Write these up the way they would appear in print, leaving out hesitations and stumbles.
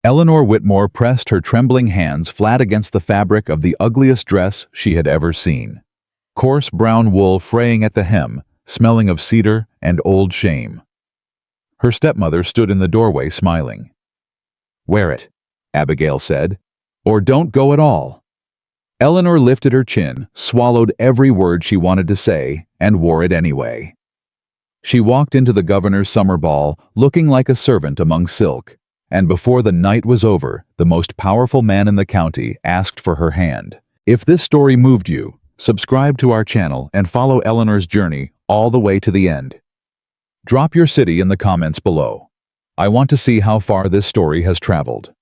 Eleanor Whitmore pressed her trembling hands flat against the fabric of the ugliest dress she had ever seen. Coarse brown wool fraying at the hem, smelling of cedar and old shame. Her stepmother stood in the doorway smiling. "Wear it," Abigail said, "or don't go at all." Eleanor lifted her chin, swallowed every word she wanted to say, and wore it anyway. She walked into the governor's summer ball, looking like a servant among silk, and before the night was over, the most powerful man in the county asked for her hand. If this story moved you, subscribe to our channel and follow Eleanor's journey all the way to the end. Drop your city in the comments below. I want to see how far this story has traveled.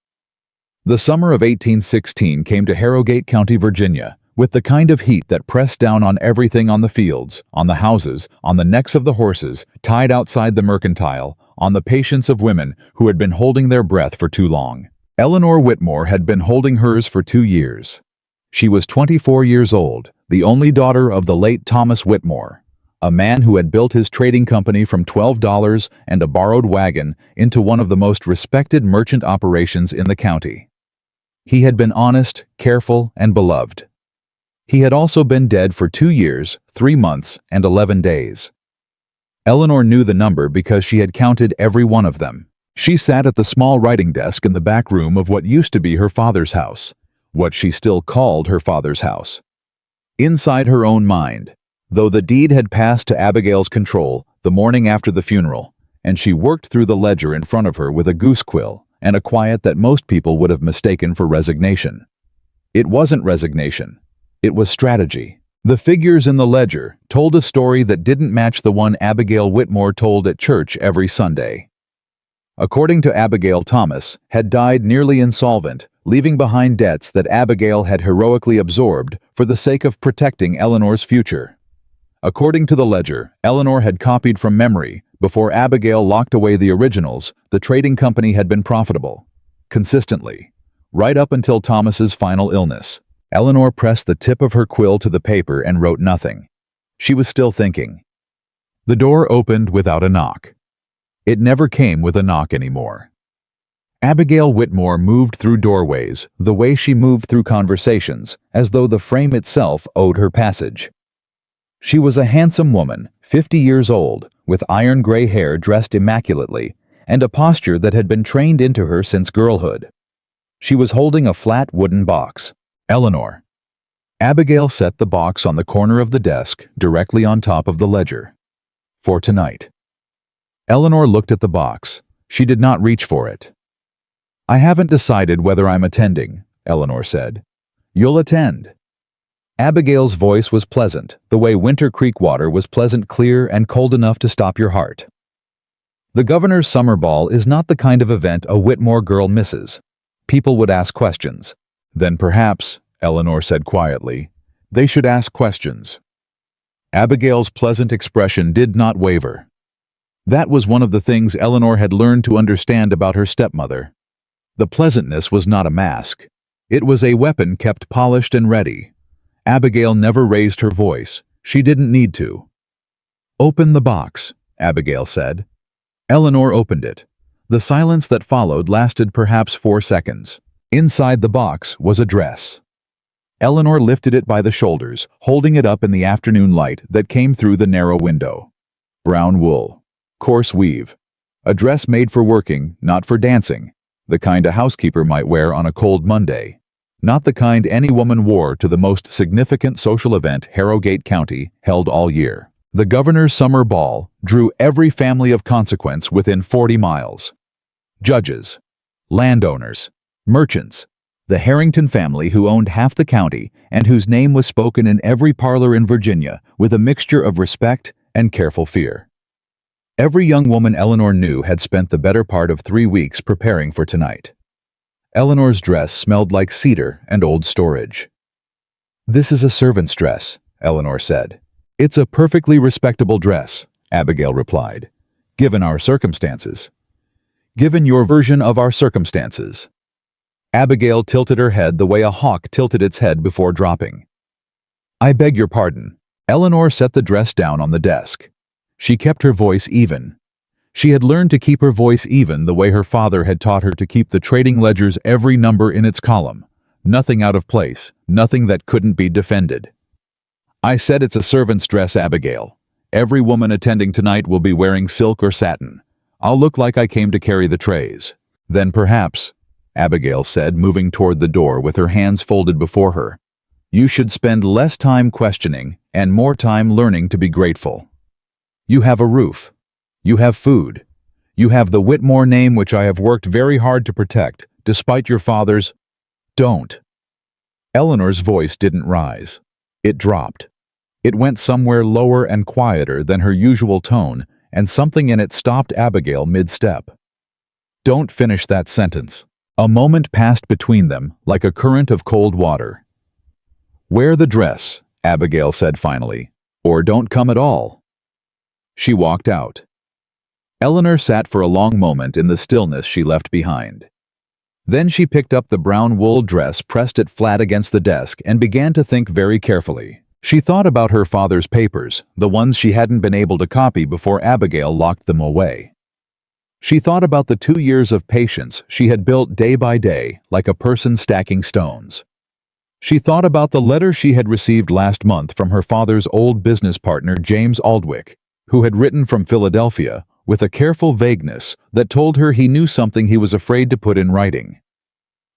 The summer of 1816 came to Harrogate County, Virginia, with the kind of heat that pressed down on everything on the fields, on the houses, on the necks of the horses, tied outside the mercantile, on the patience of women who had been holding their breath for too long. Eleanor Whitmore had been holding hers for 2 years. She was 24 years old, the only daughter of the late Thomas Whitmore, a man who had built his trading company from $12 and a borrowed wagon into one of the most respected merchant operations in the county. He had been honest, careful, and beloved. He had also been dead for 2 years, 3 months, and 11 days. Eleanor knew the number because she had counted every one of them. She sat at the small writing desk in the back room of what used to be her father's house, what she still called her father's house. Inside her own mind, though the deed had passed to Abigail's control the morning after the funeral, and she worked through the ledger in front of her with a goose quill and a quiet that most people would have mistaken for resignation. It wasn't resignation. It was strategy. The figures in the ledger told a story that didn't match the one Abigail Whitmore told at church every Sunday. According to Abigail, Thomas had died nearly insolvent, leaving behind debts that Abigail had heroically absorbed for the sake of protecting Eleanor's future. According to the ledger Eleanor had copied from memory, before Abigail locked away the originals, the trading company had been profitable. Consistently. Right up until Thomas's final illness. Eleanor pressed the tip of her quill to the paper and wrote nothing. She was still thinking. The door opened without a knock. It never came with a knock anymore. Abigail Whitmore moved through doorways, the way she moved through conversations, as though the frame itself owed her passage. She was a handsome woman, 50 years old, with iron gray hair dressed immaculately, and a posture that had been trained into her since girlhood. She was holding a flat wooden box. Eleanor. Abigail set the box on the corner of the desk, directly on top of the ledger. For tonight. Eleanor looked at the box. She did not reach for it. "I haven't decided whether I'm attending," Eleanor said. "You'll attend." Abigail's voice was pleasant, the way Winter Creek water was pleasant, clear, and cold enough to stop your heart. The governor's summer ball is not the kind of event a Whitmore girl misses. People would ask questions. "Then perhaps," Eleanor said quietly, "they should ask questions." Abigail's pleasant expression did not waver. That was one of the things Eleanor had learned to understand about her stepmother. The pleasantness was not a mask. It was a weapon kept polished and ready. Abigail never raised her voice. She didn't need to. "Open the box," Abigail said. Eleanor opened it. The silence that followed lasted perhaps 4 seconds. Inside the box was a dress. Eleanor lifted it by the shoulders, holding it up in the afternoon light that came through the narrow window. Brown wool. Coarse weave. A dress made for working, not for dancing. The kind a housekeeper might wear on a cold Monday. Not the kind any woman wore to the most significant social event Harrogate County held all year. The governor's summer ball drew every family of consequence within 40 miles. Judges. Landowners. Merchants. The Harrington family who owned half the county and whose name was spoken in every parlor in Virginia with a mixture of respect and careful fear. Every young woman Eleanor knew had spent the better part of 3 weeks preparing for tonight. Eleanor's dress smelled like cedar and old storage. "This is a servant's dress," Eleanor said. "It's a perfectly respectable dress," Abigail replied, "given our circumstances." "Given your version of our circumstances." Abigail tilted her head the way a hawk tilted its head before dropping. "I beg your pardon." Eleanor set the dress down on the desk. She kept her voice even. She had learned to keep her voice even the way her father had taught her to keep the trading ledger's every number in its column. Nothing out of place, nothing that couldn't be defended. "I said it's a servant's dress, Abigail. Every woman attending tonight will be wearing silk or satin. I'll look like I came to carry the trays." "Then perhaps," Abigail said, moving toward the door with her hands folded before her, "you should spend less time questioning and more time learning to be grateful. You have a roof. You have food. You have the Whitmore name which I have worked very hard to protect, despite your father's—" "Don't." Eleanor's voice didn't rise. It dropped. It went somewhere lower and quieter than her usual tone, and something in it stopped Abigail mid-step. "Don't finish that sentence." A moment passed between them, like a current of cold water. "Wear the dress," Abigail said finally, "or don't come at all." She walked out. Eleanor sat for a long moment in the stillness she left behind. Then she picked up the brown wool dress, pressed it flat against the desk, and began to think very carefully. She thought about her father's papers, the ones she hadn't been able to copy before Abigail locked them away. She thought about the 2 years of patience she had built day by day, like a person stacking stones. She thought about the letter she had received last month from her father's old business partner, James Aldwick, who had written from Philadelphia with a careful vagueness that told her he knew something he was afraid to put in writing.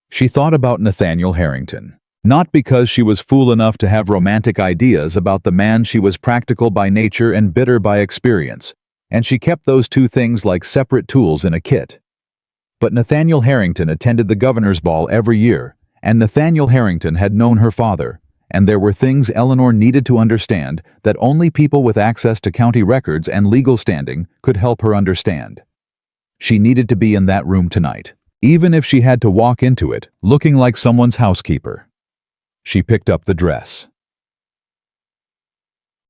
She thought about Nathaniel Harrington. Not because she was fool enough to have romantic ideas about the man, she was practical by nature and bitter by experience, and she kept those two things like separate tools in a kit. But Nathaniel Harrington attended the governor's ball every year, and Nathaniel Harrington had known her father, and there were things Eleanor needed to understand that only people with access to county records and legal standing could help her understand. She needed to be in that room tonight, even if she had to walk into it looking like someone's housekeeper. She picked up the dress.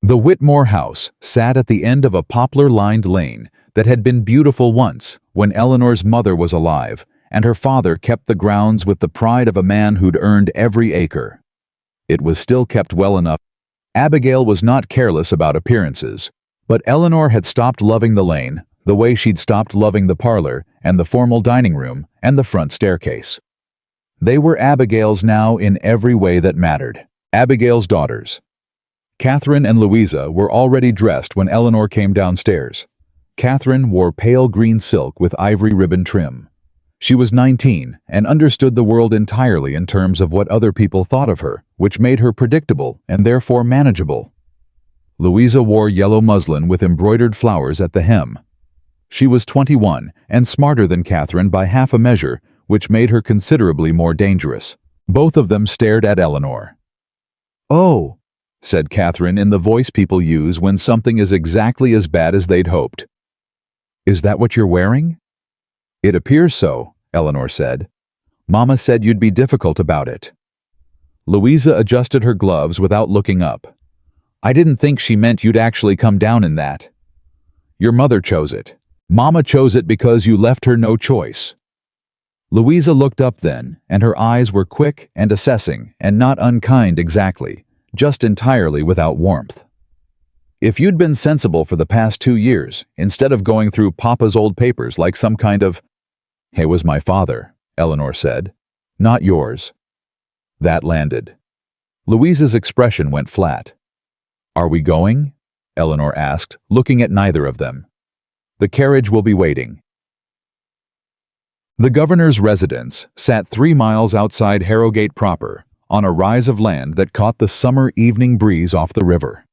The Whitmore house sat at the end of a poplar-lined lane that had been beautiful once when Eleanor's mother was alive, and her father kept the grounds with the pride of a man who'd earned every acre. It was still kept well enough. Abigail was not careless about appearances, but Eleanor had stopped loving the lane the way she'd stopped loving the parlor and the formal dining room and the front staircase. They were Abigail's now in every way that mattered. Abigail's daughters. Catherine and Louisa were already dressed when Eleanor came downstairs. Catherine wore pale green silk with ivory ribbon trim. She was 19 and understood the world entirely in terms of what other people thought of her, which made her predictable and therefore manageable. Louisa wore yellow muslin with embroidered flowers at the hem. She was 21 and smarter than Catherine by half a measure, which made her considerably more dangerous. Both of them stared at Eleanor. "Oh," said Catherine in the voice people use when something is exactly as bad as they'd hoped. "Is that what you're wearing?" "It appears so," Eleanor said. "Mama said you'd be difficult about it." Louisa adjusted her gloves without looking up. "I didn't think she meant you'd actually come down in that." "Your mother chose it. Mama chose it because you left her no choice." Louisa looked up then, and her eyes were quick and assessing and not unkind exactly, just entirely without warmth. "If you'd been sensible for the past 2 years, instead of going through Papa's old papers like some kind of—" "He was my father," Eleanor said. "Not yours." That landed. Louisa's expression went flat. "Are we going?" Eleanor asked, looking at neither of them. "The carriage will be waiting." The governor's residence sat 3 miles outside Harrogate proper, on a rise of land that caught the summer evening breeze off the river.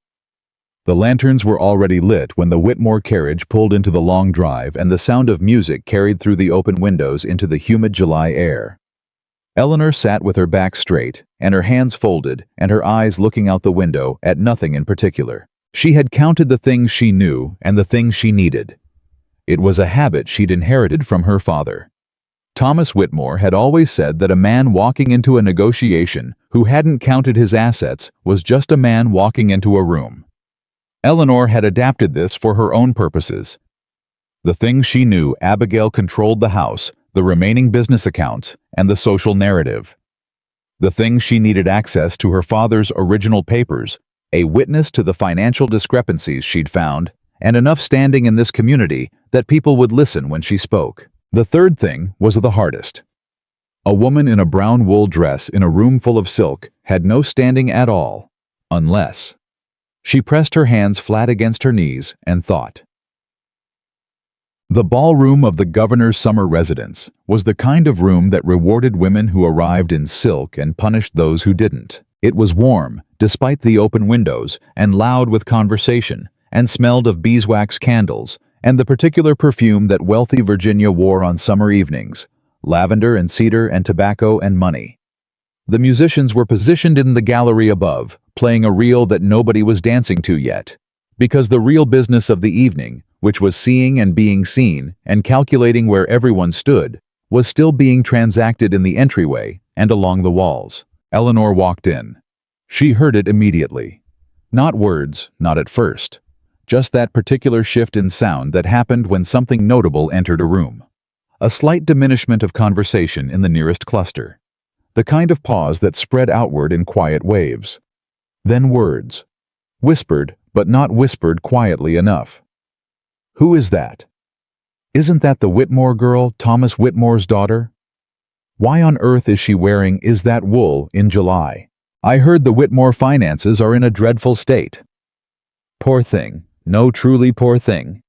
The lanterns were already lit when the Whitmore carriage pulled into the long drive, and the sound of music carried through the open windows into the humid July air. Eleanor sat with her back straight, and her hands folded, and her eyes looking out the window at nothing in particular. She had counted the things she knew and the things she needed. It was a habit she'd inherited from her father. Thomas Whitmore had always said that a man walking into a negotiation who hadn't counted his assets was just a man walking into a room. Eleanor had adapted this for her own purposes. The things she knew: Abigail controlled the house, the remaining business accounts, and the social narrative. The things she needed: access to her father's original papers, a witness to the financial discrepancies she'd found, and enough standing in this community that people would listen when she spoke. The third thing was the hardest. A woman in a brown wool dress in a room full of silk had no standing at all, unless... She pressed her hands flat against her knees and thought. The ballroom of the governor's summer residence was the kind of room that rewarded women who arrived in silk and punished those who didn't. It was warm, despite the open windows, and loud with conversation, and smelled of beeswax candles, and the particular perfume that wealthy Virginia wore on summer evenings, lavender and cedar and tobacco and money. The musicians were positioned in the gallery above, playing a reel that nobody was dancing to yet, because the real business of the evening, which was seeing and being seen and calculating where everyone stood, was still being transacted in the entryway and along the walls. Eleanor walked in. She heard it immediately. Not words, not at first. Just that particular shift in sound that happened when something notable entered a room. A slight diminishment of conversation in the nearest cluster. The kind of pause that spread outward in quiet waves. Then words. Whispered, but not whispered quietly enough. Who is that? Isn't that the Whitmore girl, Thomas Whitmore's daughter? Why on earth is she wearing "Is That Wool" in July? I heard the Whitmore finances are in a dreadful state. Poor thing. No, truly poor thing.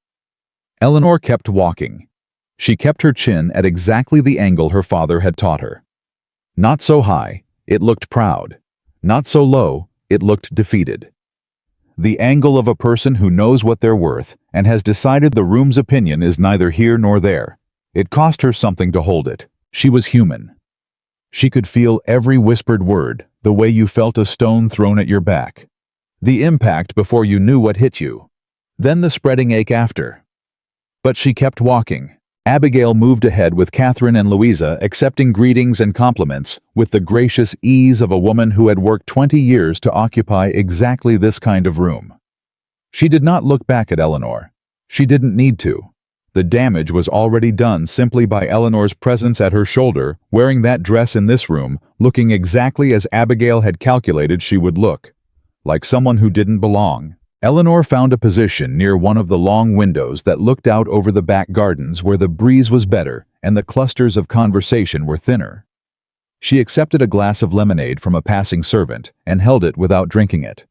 Eleanor kept walking. She kept her chin at exactly the angle her father had taught her. Not so high, it looked proud. Not so low, it looked defeated. The angle of a person who knows what they're worth and has decided the room's opinion is neither here nor there. It cost her something to hold it. She was human. She could feel every whispered word, the way you felt a stone thrown at your back. The impact before you knew what hit you. Then the spreading ache after. But she kept walking. Abigail moved ahead with Catherine and Louisa, accepting greetings and compliments with the gracious ease of a woman who had worked 20 years to occupy exactly this kind of room. She did not look back at Eleanor. She didn't need to. The damage was already done simply by Eleanor's presence at her shoulder, wearing that dress in this room, looking exactly as Abigail had calculated she would look. Like someone who didn't belong. Eleanor found a position near one of the long windows that looked out over the back gardens where the breeze was better and the clusters of conversation were thinner. She accepted a glass of lemonade from a passing servant and held it without drinking it.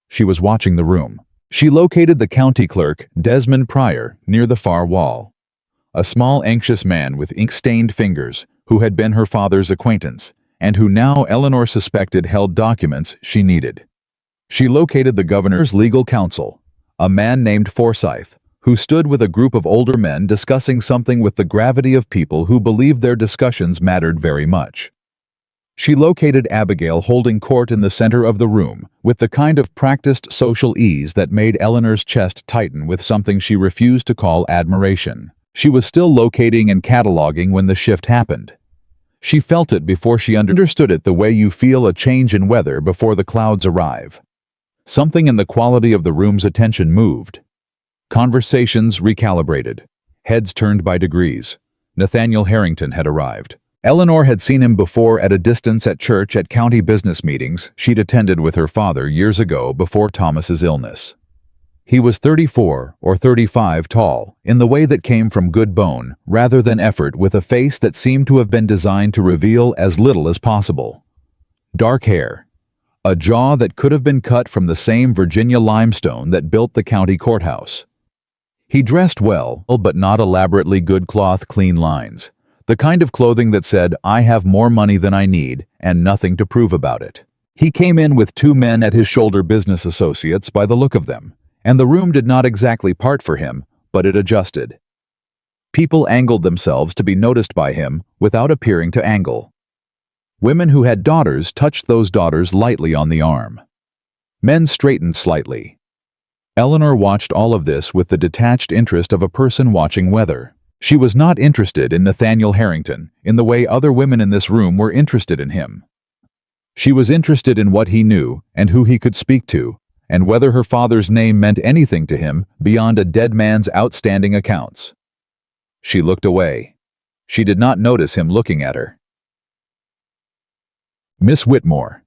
She was watching the room. She located the county clerk, Desmond Pryor, near the far wall. A small, anxious man with ink-stained fingers who had been her father's acquaintance and who now Eleanor suspected held documents she needed. She located the governor's legal counsel, a man named Forsyth, who stood with a group of older men discussing something with the gravity of people who believed their discussions mattered very much. She located Abigail holding court in the center of the room, with the kind of practiced social ease that made Eleanor's chest tighten with something she refused to call admiration. She was still locating and cataloging when the shift happened. She felt it before she understood it, the way you feel a change in weather before the clouds arrive. Something in the quality of the room's attention moved. Conversations recalibrated. Heads turned by degrees. Nathaniel Harrington had arrived. Eleanor had seen him before at a distance at church at county business meetings she'd attended with her father years ago before Thomas's illness. He was 34 or 35 tall, in the way that came from good bone rather than effort, with a face that seemed to have been designed to reveal as little as possible. Dark hair. A jaw that could have been cut from the same Virginia limestone that built the county courthouse. He dressed well, but not elaborately good cloth, clean lines. The kind of clothing that said, "I have more money than I need, and nothing to prove about it." He came in with 2 men at his shoulder, business associates by the look of them, and the room did not exactly part for him, but it adjusted. People angled themselves to be noticed by him without appearing to angle. Women who had daughters touched those daughters lightly on the arm. Men straightened slightly. Eleanor watched all of this with the detached interest of a person watching weather. She was not interested in Nathaniel Harrington in the way other women in this room were interested in him. She was interested in what he knew and who he could speak to, and whether her father's name meant anything to him beyond a dead man's outstanding accounts. She looked away. She did not notice him looking at her. "Miss Whitmore."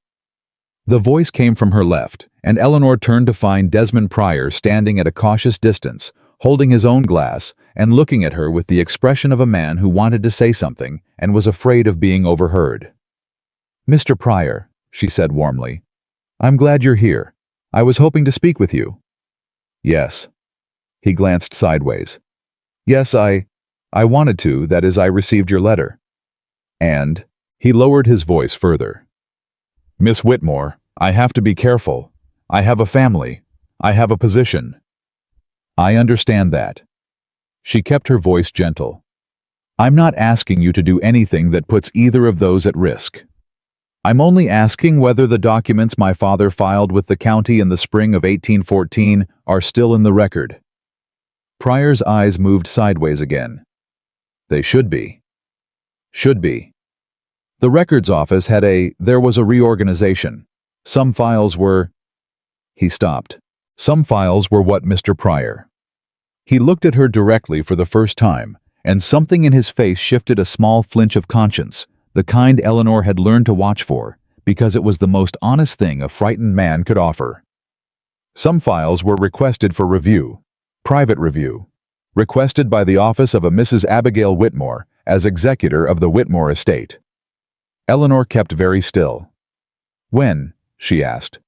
The voice came from her left, and Eleanor turned to find Desmond Pryor standing at a cautious distance, holding his own glass and looking at her with the expression of a man who wanted to say something and was afraid of being overheard. "Mr. Pryor," she said warmly, "I'm glad you're here. I was hoping to speak with you." "Yes." He glanced sideways. "Yes, I wanted to, that is, I received your letter." And he lowered his voice further. "Miss Whitmore, I have to be careful. I have a family. I have a position." "I understand that." She kept her voice gentle. "I'm not asking you to do anything that puts either of those at risk. I'm only asking whether the documents my father filed with the county in the spring of 1814 are still in the record." Pryor's eyes moved sideways again. "They should be." "Should be." The records office there was a reorganization. Some files were... He stopped. Some files were what, Mr. Pryor? He looked at her directly for the first time, and something in his face shifted a small flinch of conscience, the kind Eleanor had learned to watch for, because it was the most honest thing a frightened man could offer. Some files were requested for review, private review, requested by the office of a Mrs. Abigail Whitmore as executor of the Whitmore estate. Eleanor kept very still. "When?" she asked.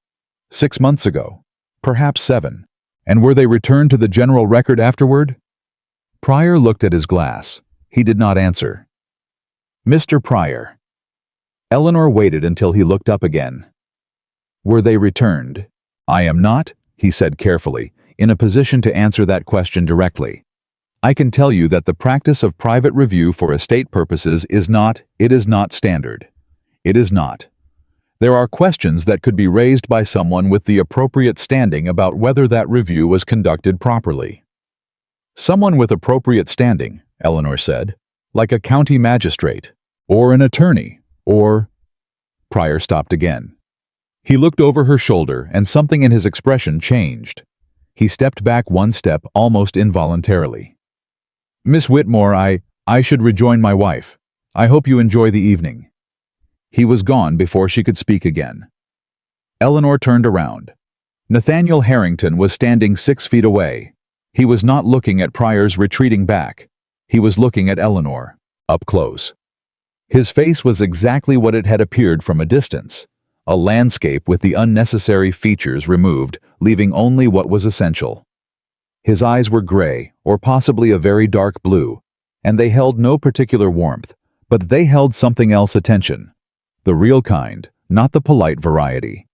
6 months ago. Perhaps 7. And were they returned to the general record afterward?" Pryor looked at his glass. He did not answer. "Mr. Pryor." Eleanor waited until he looked up again. "Were they returned?" "I am not," he said carefully, "in a position to answer that question directly. I can tell you that the practice of private review for estate purposes is not standard. It is not. There are questions that could be raised by someone with the appropriate standing about whether that review was conducted properly." "Someone with appropriate standing," Eleanor said, "like a county magistrate, or an attorney, or—" Pryor stopped again. He looked over her shoulder, and something in his expression changed. He stepped back one step almost involuntarily. "Miss Whitmore, I should rejoin my wife. I hope you enjoy the evening." He was gone before she could speak again. Eleanor turned around. Nathaniel Harrington was standing 6 feet away. He was not looking at Pryor's retreating back. He was looking at Eleanor, up close. His face was exactly what it had appeared from a distance, a landscape with the unnecessary features removed, leaving only what was essential. His eyes were gray, or possibly a very dark blue, and they held no particular warmth, but they held something else attention. The real kind, not the polite variety.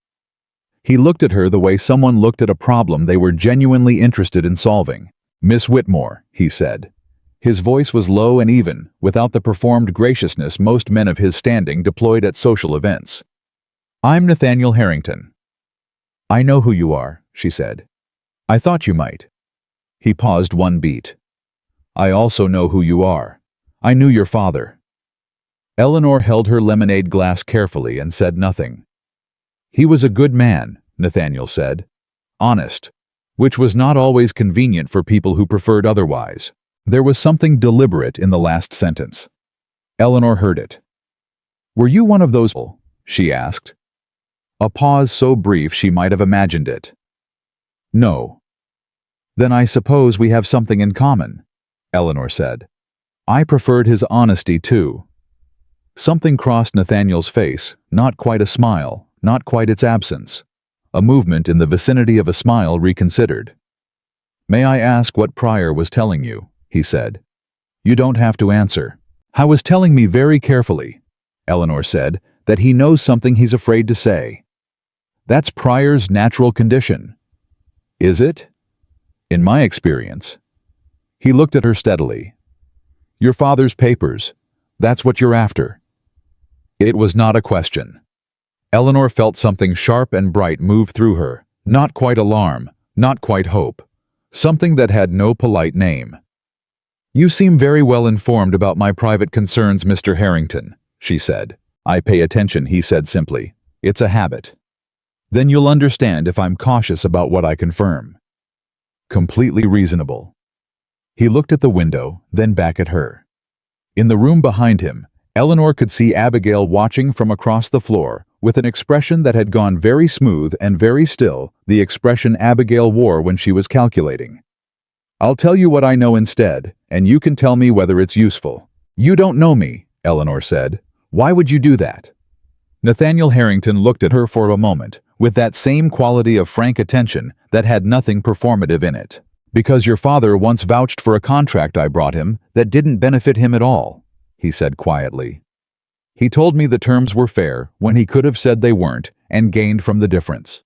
He looked at her the way someone looked at a problem they were genuinely interested in solving. "Miss Whitmore," he said. His voice was low and even, without the performed graciousness most men of his standing deployed at social events. "I'm Nathaniel Harrington." "I know who you are," she said. "I thought you might." He paused one beat. "I also know who you are. I knew your father." Eleanor held her lemonade glass carefully and said nothing. "He was a good man," Nathaniel said. "Honest," which was not always convenient for people who preferred otherwise. There was something deliberate in the last sentence. Eleanor heard it. "Were you one of those people?" she asked. A pause so brief she might have imagined it. "No." "Then I suppose we have something in common," Eleanor said. I preferred his honesty too. Something crossed Nathaniel's face, not quite a smile, not quite its absence. A movement in the vicinity of a smile reconsidered. "May I ask what Pryor was telling you?" he said. "You don't have to answer." "I was telling me very carefully," Eleanor said, "that he knows something he's afraid to say. That's Pryor's natural condition." "Is it?" "In my experience." He looked at her steadily. "Your father's papers. That's what you're after." It was not a question. Eleanor felt something sharp and bright move through her, not quite alarm, not quite hope. Something that had no polite name. "You seem very well informed about my private concerns, Mr. Harrington," she said. "I pay attention," he said simply. "It's a habit." "Then you'll understand if I'm cautious about what I confirm." Completely reasonable. He looked at the window, then back at her. In the room behind him, Eleanor could see Abigail watching from across the floor, with an expression that had gone very smooth and very still, the expression Abigail wore when she was calculating. "I'll tell you what I know instead, and you can tell me whether it's useful." "You don't know me," Eleanor said. "Why would you do that?" Nathaniel Harrington looked at her for a moment, with that same quality of frank attention that had nothing performative in it. "Because your father once vouched for a contract I brought him that didn't benefit him at all," he said quietly. "He told me the terms were fair when he could have said they weren't and gained from the difference.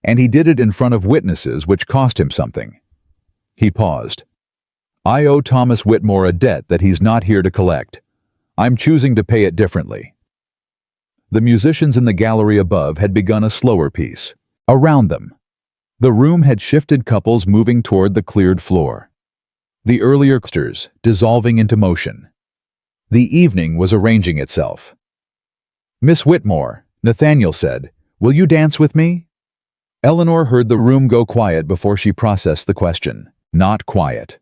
And he did it in front of witnesses which cost him something." He paused. "I owe Thomas Whitmore a debt that he's not here to collect. I'm choosing to pay it differently." The musicians in the gallery above had begun a slower piece. Around them, the room had shifted, couples moving toward the cleared floor. The earlier clusters dissolving into motion. The evening was arranging itself. "Miss Whitmore," Nathaniel said, "will you dance with me?" Eleanor heard the room go quiet before she processed the question. Not quiet.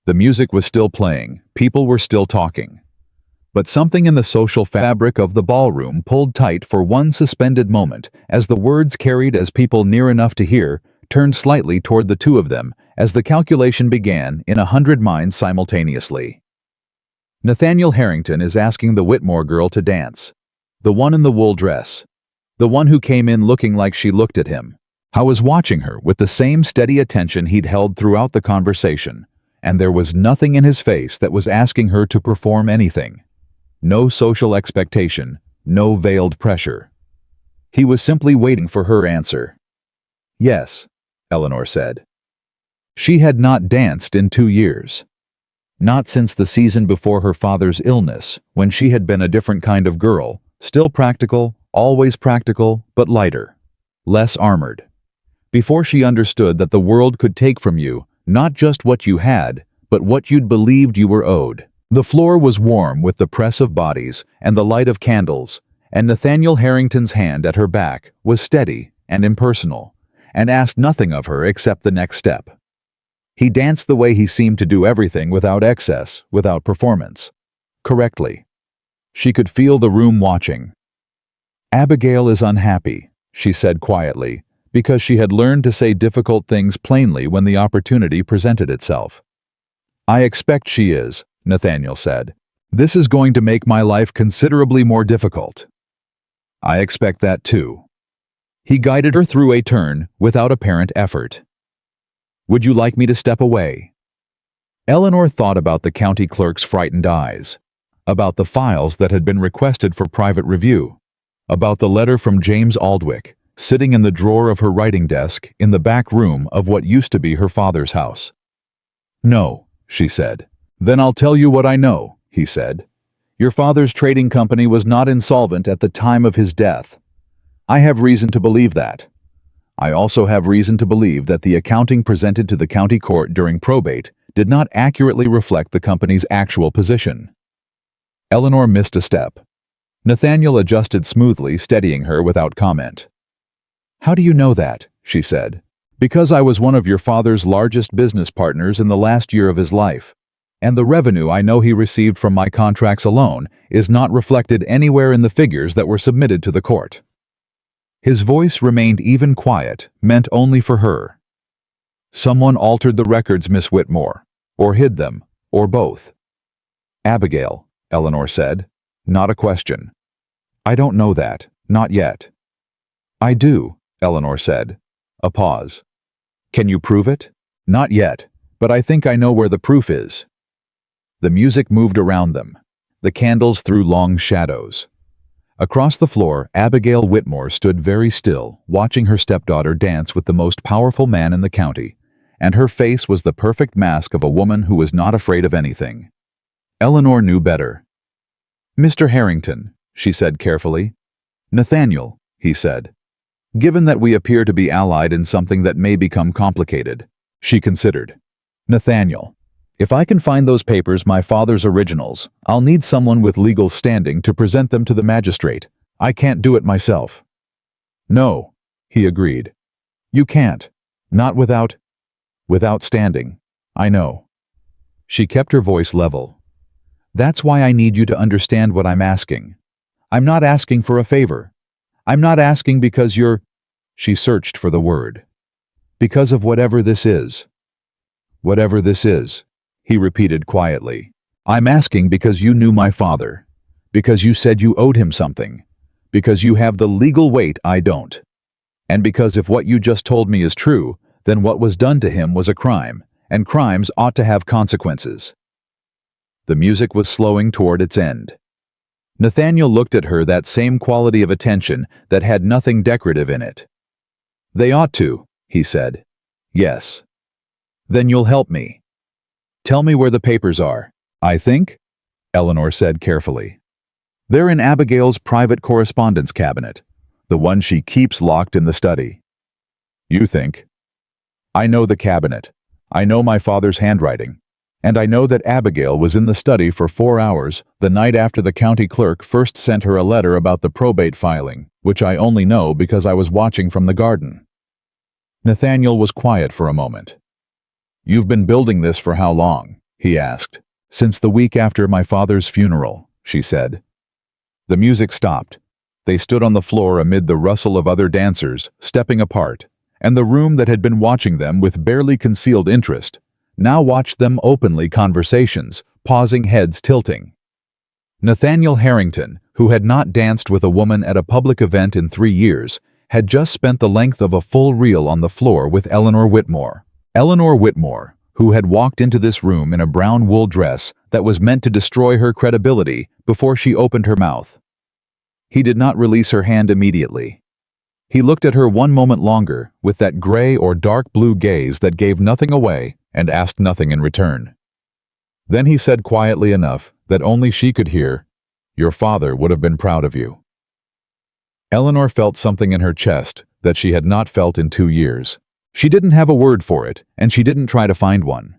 The music was still playing, people were still talking. But something in the social fabric of the ballroom pulled tight for one suspended moment as the words, carried as people near enough to hear, turned slightly toward the two of them as the calculation began in 100 minds simultaneously. "Nathaniel Harrington is asking the Whitmore girl to dance. The one in the wool dress. The one who came in looking like she looked at him. I was watching her with the same steady attention he'd held throughout the conversation, and there was nothing in his face that was asking her to perform anything. No social expectation, no veiled pressure. He was simply waiting for her answer." "Yes," Eleanor said. She had not danced in 2 years. Not since the season before her father's illness, when she had been a different kind of girl, still practical, always practical, but lighter. Less armored. Before she understood that the world could take from you not just what you had, but what you'd believed you were owed. The floor was warm with the press of bodies and the light of candles, and Nathaniel Harrington's hand at her back was steady and impersonal, and asked nothing of her except the next step. He danced the way he seemed to do everything, without excess, without performance. Correctly. She could feel the room watching. "Abigail is unhappy," she said quietly, because she had learned to say difficult things plainly when the opportunity presented itself. "I expect she is," Nathaniel said. "This is going to make my life considerably more difficult." "I expect that too." He guided her through a turn without apparent effort. "Would you like me to step away?" Eleanor thought about the county clerk's frightened eyes, about the files that had been requested for private review, about the letter from James Aldwick, sitting in the drawer of her writing desk in the back room of what used to be her father's house. "No," she said. "Then I'll tell you what I know," he said. "Your father's trading company was not insolvent at the time of his death. I have reason to believe that. I also have reason to believe that the accounting presented to the county court during probate did not accurately reflect the company's actual position." Eleanor missed a step. Nathaniel adjusted smoothly, steadying her without comment. "How do you know that?" she said. "Because I was one of your father's largest business partners in the last year of his life. And the revenue I know he received from my contracts alone is not reflected anywhere in the figures that were submitted to the court." His voice remained even quiet, meant only for her. "Someone altered the records, Miss Whitmore, or hid them, or both." "Abigail," Eleanor said. Not a question. "I don't know that, not yet." "I do," Eleanor said. A pause. "Can you prove it?" "Not yet, but I think I know where the proof is." The music moved around them. The candles threw long shadows. Across the floor, Abigail Whitmore stood very still, watching her stepdaughter dance with the most powerful man in the county, and her face was the perfect mask of a woman who was not afraid of anything. Eleanor knew better. "Mr. Harrington," she said carefully. "Nathaniel," he said. "Given that we appear to be allied in something that may become complicated," she considered. "Nathaniel, if I can find those papers, my father's originals, I'll need someone with legal standing to present them to the magistrate. I can't do it myself." "No," he agreed. "You can't. Not without standing. I know." She kept her voice level. That's why I need you to understand what I'm asking. I'm not asking for a favor. I'm not asking because you're—" She searched for the word. "Because of whatever this is." "Whatever this is," he repeated quietly. "I'm asking because you knew my father. Because you said you owed him something. Because you have the legal weight I don't. And because if what you just told me is true, then what was done to him was a crime, and crimes ought to have consequences." The music was slowing toward its end. Nathaniel looked at her, that same quality of attention that had nothing decorative in it. "They ought to," he said. "Yes." "Then you'll help me. Tell me where the papers are." "I think," Eleanor said carefully, "they're in Abigail's private correspondence cabinet, the one she keeps locked in the study." "You think?" "I know the cabinet. I know my father's handwriting. And I know that Abigail was in the study for 4 hours the night after the county clerk first sent her a letter about the probate filing, which I only know because I was watching from the garden." Nathaniel was quiet for a moment. "You've been building this for how long?" he asked. "Since the week after my father's funeral," she said. The music stopped. They stood on the floor amid the rustle of other dancers, stepping apart, and the room that had been watching them with barely concealed interest now watched them openly, conversations, pausing, heads tilting. Nathaniel Harrington, who had not danced with a woman at a public event in 3 years, had just spent the length of a full reel on the floor with Eleanor Whitmore. Eleanor Whitmore, who had walked into this room in a brown wool dress that was meant to destroy her credibility before she opened her mouth. He did not release her hand immediately. He looked at her one moment longer with that gray or dark blue gaze that gave nothing away and asked nothing in return. Then he said quietly enough that only she could hear, "Your father would have been proud of you." Eleanor felt something in her chest that she had not felt in 2 years. She didn't have a word for it, and she didn't try to find one.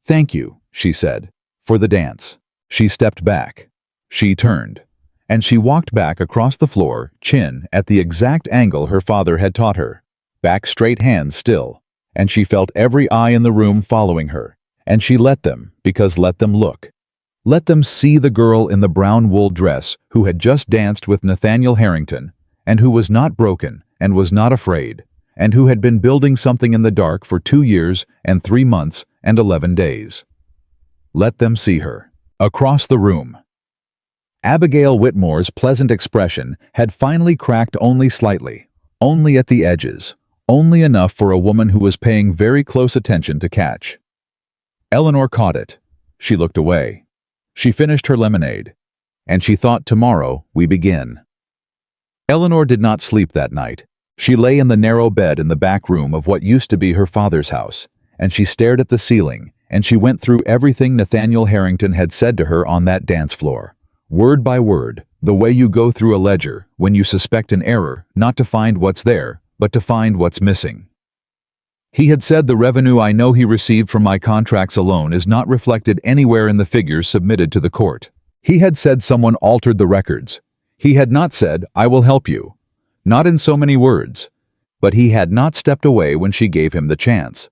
"Thank you," she said, "for the dance." She stepped back. She turned. And she walked back across the floor, chin at the exact angle her father had taught her. Back straight, hands still. And she felt every eye in the room following her. And she let them, because let them look. Let them see the girl in the brown wool dress who had just danced with Nathaniel Harrington, and who was not broken, and was not afraid, and who had been building something in the dark for 2 years and 3 months and 11 days. Let them see her. Across the room. Abigail Whitmore's pleasant expression had finally cracked only slightly, only at the edges, only enough for a woman who was paying very close attention to catch. Eleanor caught it. She looked away. She finished her lemonade. And she thought, tomorrow we begin. Eleanor did not sleep that night. She lay in the narrow bed in the back room of what used to be her father's house, and she stared at the ceiling, and she went through everything Nathaniel Harrington had said to her on that dance floor. Word by word, the way you go through a ledger when you suspect an error, not to find what's there, but to find what's missing. He had said, "The revenue I know he received from my contracts alone is not reflected anywhere in the figures submitted to the court." He had said someone altered the records. He had not said, "I will help you." Not in so many words. But he had not stepped away when she gave him the chance.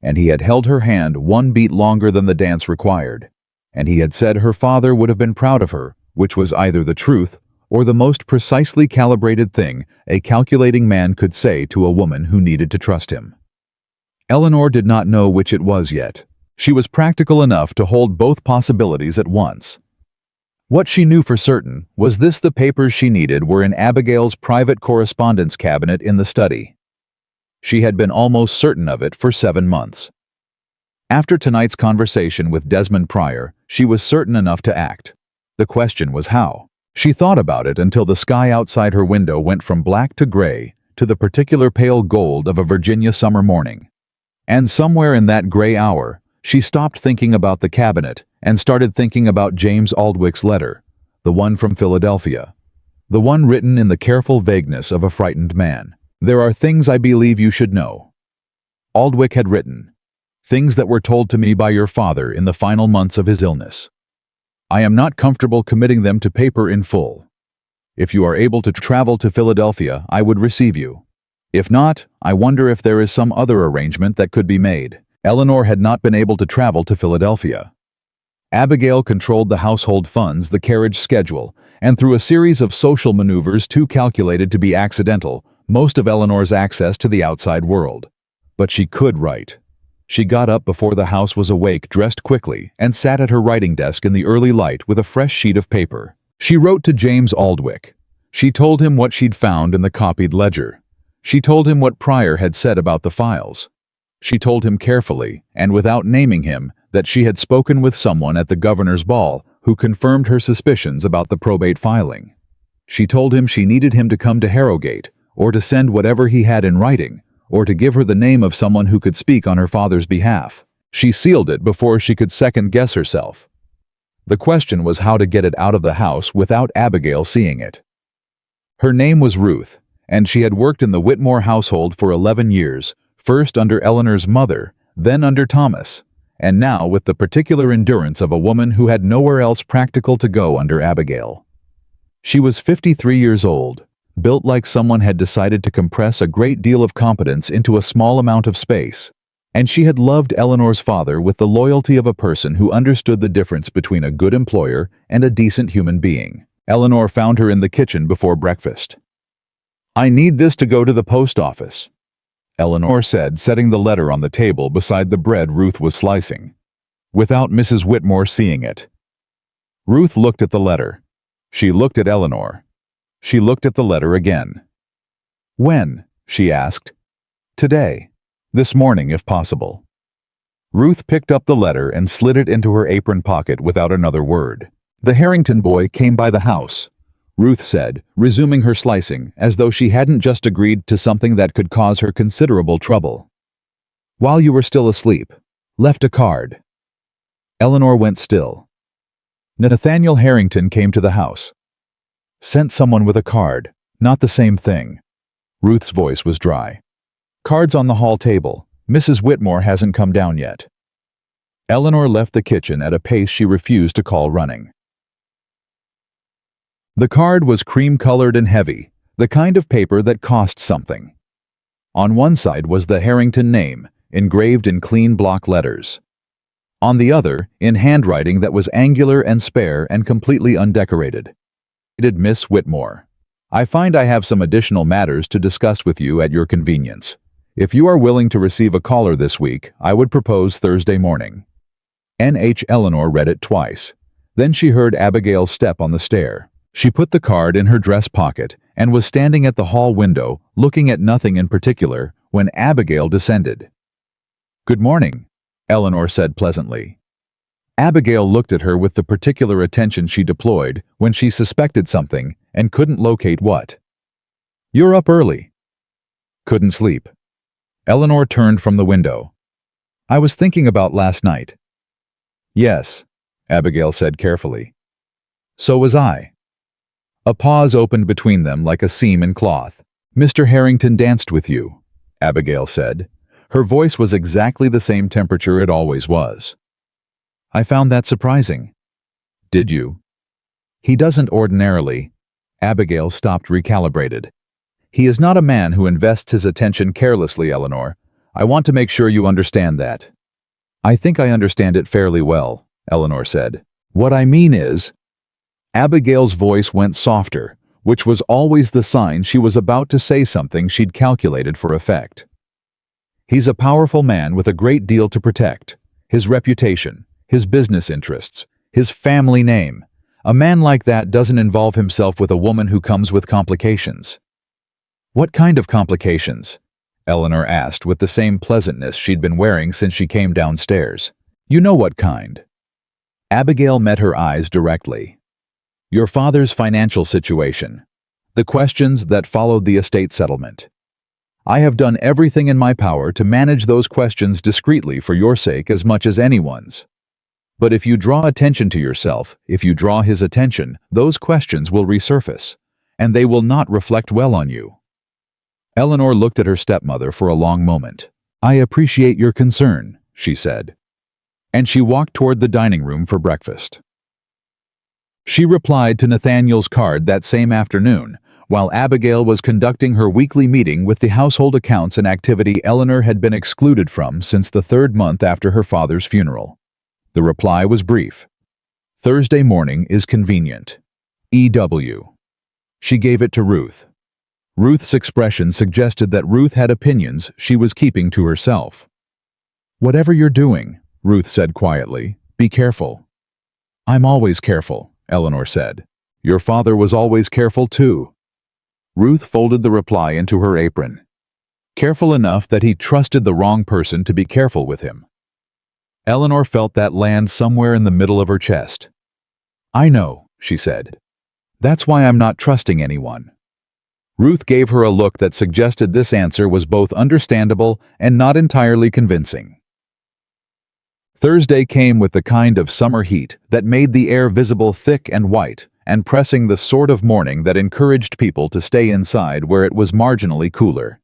And he had held her hand 1 beat longer than the dance required. And he had said her father would have been proud of her, which was either the truth or the most precisely calibrated thing a calculating man could say to a woman who needed to trust him. Eleanor did not know which it was yet. She was practical enough to hold both possibilities at once. What she knew for certain was this: the papers she needed were in Abigail's private correspondence cabinet in the study. She had been almost certain of it for 7 months. After tonight's conversation with Desmond Pryor, she was certain enough to act. The question was how. She thought about it until the sky outside her window went from black to gray to the particular pale gold of a Virginia summer morning. And somewhere in that gray hour, she stopped thinking about the cabinet and started thinking about James Aldwich's letter, the one from Philadelphia, the one written in the careful vagueness of a frightened man. "There are things I believe you should know." Aldwich had written, "Things that were told to me by your father in the final months of his illness. I am not comfortable committing them to paper in full. If you are able to travel to Philadelphia, I would receive you. If not, I wonder if there is some other arrangement that could be made." Eleanor had not been able to travel to Philadelphia. Abigail controlled the household funds, the carriage schedule, and through a series of social maneuvers too calculated to be accidental, most of Eleanor's access to the outside world. But she could write. She got up before the house was awake, dressed quickly, and sat at her writing desk in the early light with a fresh sheet of paper. She wrote to James Aldwick. She told him what she'd found in the copied ledger. She told him what Pryor had said about the files. She told him carefully, and without naming him, that she had spoken with someone at the governor's ball who confirmed her suspicions about the probate filing. She told him she needed him to come to Harrogate, or to send whatever he had in writing, or to give her the name of someone who could speak on her father's behalf. She sealed it before she could second-guess herself. The question was how to get it out of the house without Abigail seeing it. Her name was Ruth, and she had worked in the Whitmore household for 11 years, first under Eleanor's mother, then under Thomas, and now with the particular endurance of a woman who had nowhere else practical to go under Abigail. She was 53 years old, built like someone had decided to compress a great deal of competence into a small amount of space, and she had loved Eleanor's father with the loyalty of a person who understood the difference between a good employer and a decent human being. Eleanor found her in the kitchen before breakfast. "I need this to go to the post office," Eleanor said, setting the letter on the table beside the bread Ruth was slicing, without Mrs. Whitmore seeing it. Ruth looked at the letter. She looked at Eleanor. She looked at the letter again. "When?" she asked. "Today. This morning, if possible." Ruth picked up the letter and slid it into her apron pocket without another word. "The Harrington boy came by the house," Ruth said, resuming her slicing, as though she hadn't just agreed to something that could cause her considerable trouble. "While you were still asleep. Left a card." Eleanor went still. "Nathaniel Harrington came to the house. Sent someone with a card. Not the same thing." Ruth's voice was dry. "Cards on the hall table. Mrs. Whitmore hasn't come down yet." Eleanor left the kitchen at a pace she refused to call running. The card was cream-colored and heavy, the kind of paper that cost something. On one side was the Harrington name, engraved in clean block letters. On the other, in handwriting that was angular and spare and completely undecorated. Dated Miss Whitmore. "I find I have some additional matters to discuss with you at your convenience. If you are willing to receive a caller this week, I would propose Thursday morning." N.H. Eleanor read it twice. Then she heard Abigail's step on the stair. She put the card in her dress pocket and was standing at the hall window, looking at nothing in particular, when Abigail descended. "Good morning," Eleanor said pleasantly. Abigail looked at her with the particular attention she deployed when she suspected something and couldn't locate what. "You're up early." "Couldn't sleep." Eleanor turned from the window. "I was thinking about last night." "Yes," Abigail said carefully. "So was I." A pause opened between them like a seam in cloth. "Mr. Harrington danced with you," Abigail said. Her voice was exactly the same temperature it always was. "I found that surprising." "Did you?" "He doesn't ordinarily." Abigail stopped recalibrated. "He is not a man who invests his attention carelessly, Eleanor. I want to make sure you understand that." "I think I understand it fairly well," Eleanor said. "What I mean is—" Abigail's voice went softer, which was always the sign she was about to say something she'd calculated for effect. "He's a powerful man with a great deal to protect. His reputation, his business interests, his family name. A man like that doesn't involve himself with a woman who comes with complications." "What kind of complications?" Eleanor asked with the same pleasantness she'd been wearing since she came downstairs. "You know what kind." Abigail met her eyes directly. "Your father's financial situation. The questions that followed the estate settlement. I have done everything in my power to manage those questions discreetly for your sake as much as anyone's. But if you draw attention to yourself, if you draw his attention, those questions will resurface, and they will not reflect well on you." Eleanor looked at her stepmother for a long moment. "I appreciate your concern," she said. And she walked toward the dining room for breakfast. She replied to Nathaniel's card that same afternoon, while Abigail was conducting her weekly meeting with the household accounts, an activity Eleanor had been excluded from since the third month after her father's funeral. The reply was brief. Thursday morning is convenient. E.W. She gave it to Ruth. Ruth's expression suggested that Ruth had opinions she was keeping to herself. "Whatever you're doing," Ruth said quietly, "be careful." "I'm always careful," Eleanor said. "Your father was always careful too." Ruth folded the reply into her apron. Careful enough that he trusted the wrong person to be careful with him. Eleanor felt that land somewhere in the middle of her chest. "I know," she said. "That's why I'm not trusting anyone." Ruth gave her a look that suggested this answer was both understandable and not entirely convincing. Thursday came with the kind of summer heat that made the air visible thick and white, and pressing the sort of morning that encouraged people to stay inside where it was marginally cooler.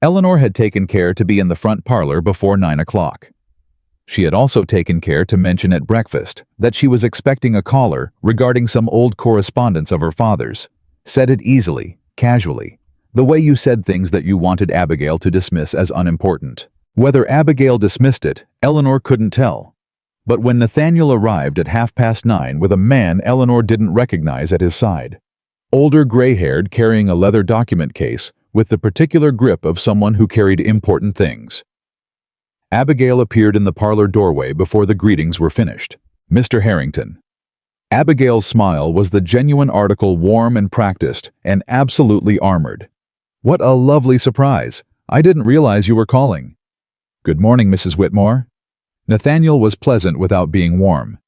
Eleanor had taken care to be in the front parlor before 9 o'clock. She had also taken care to mention at breakfast that she was expecting a caller regarding some old correspondence of her father's. Said it easily, casually, the way you said things that you wanted Abigail to dismiss as unimportant. Whether Abigail dismissed it, Eleanor couldn't tell. But when Nathaniel arrived at 9:30 with a man Eleanor didn't recognize at his side, older gray-haired carrying a leather document case with the particular grip of someone who carried important things. Abigail appeared in the parlor doorway before the greetings were finished. "Mr. Harrington." Abigail's smile was the genuine article, warm and practiced, and absolutely armored. "What a lovely surprise! I didn't realize you were calling." "Good morning, Mrs. Whitmore." Nathaniel was pleasant without being warm.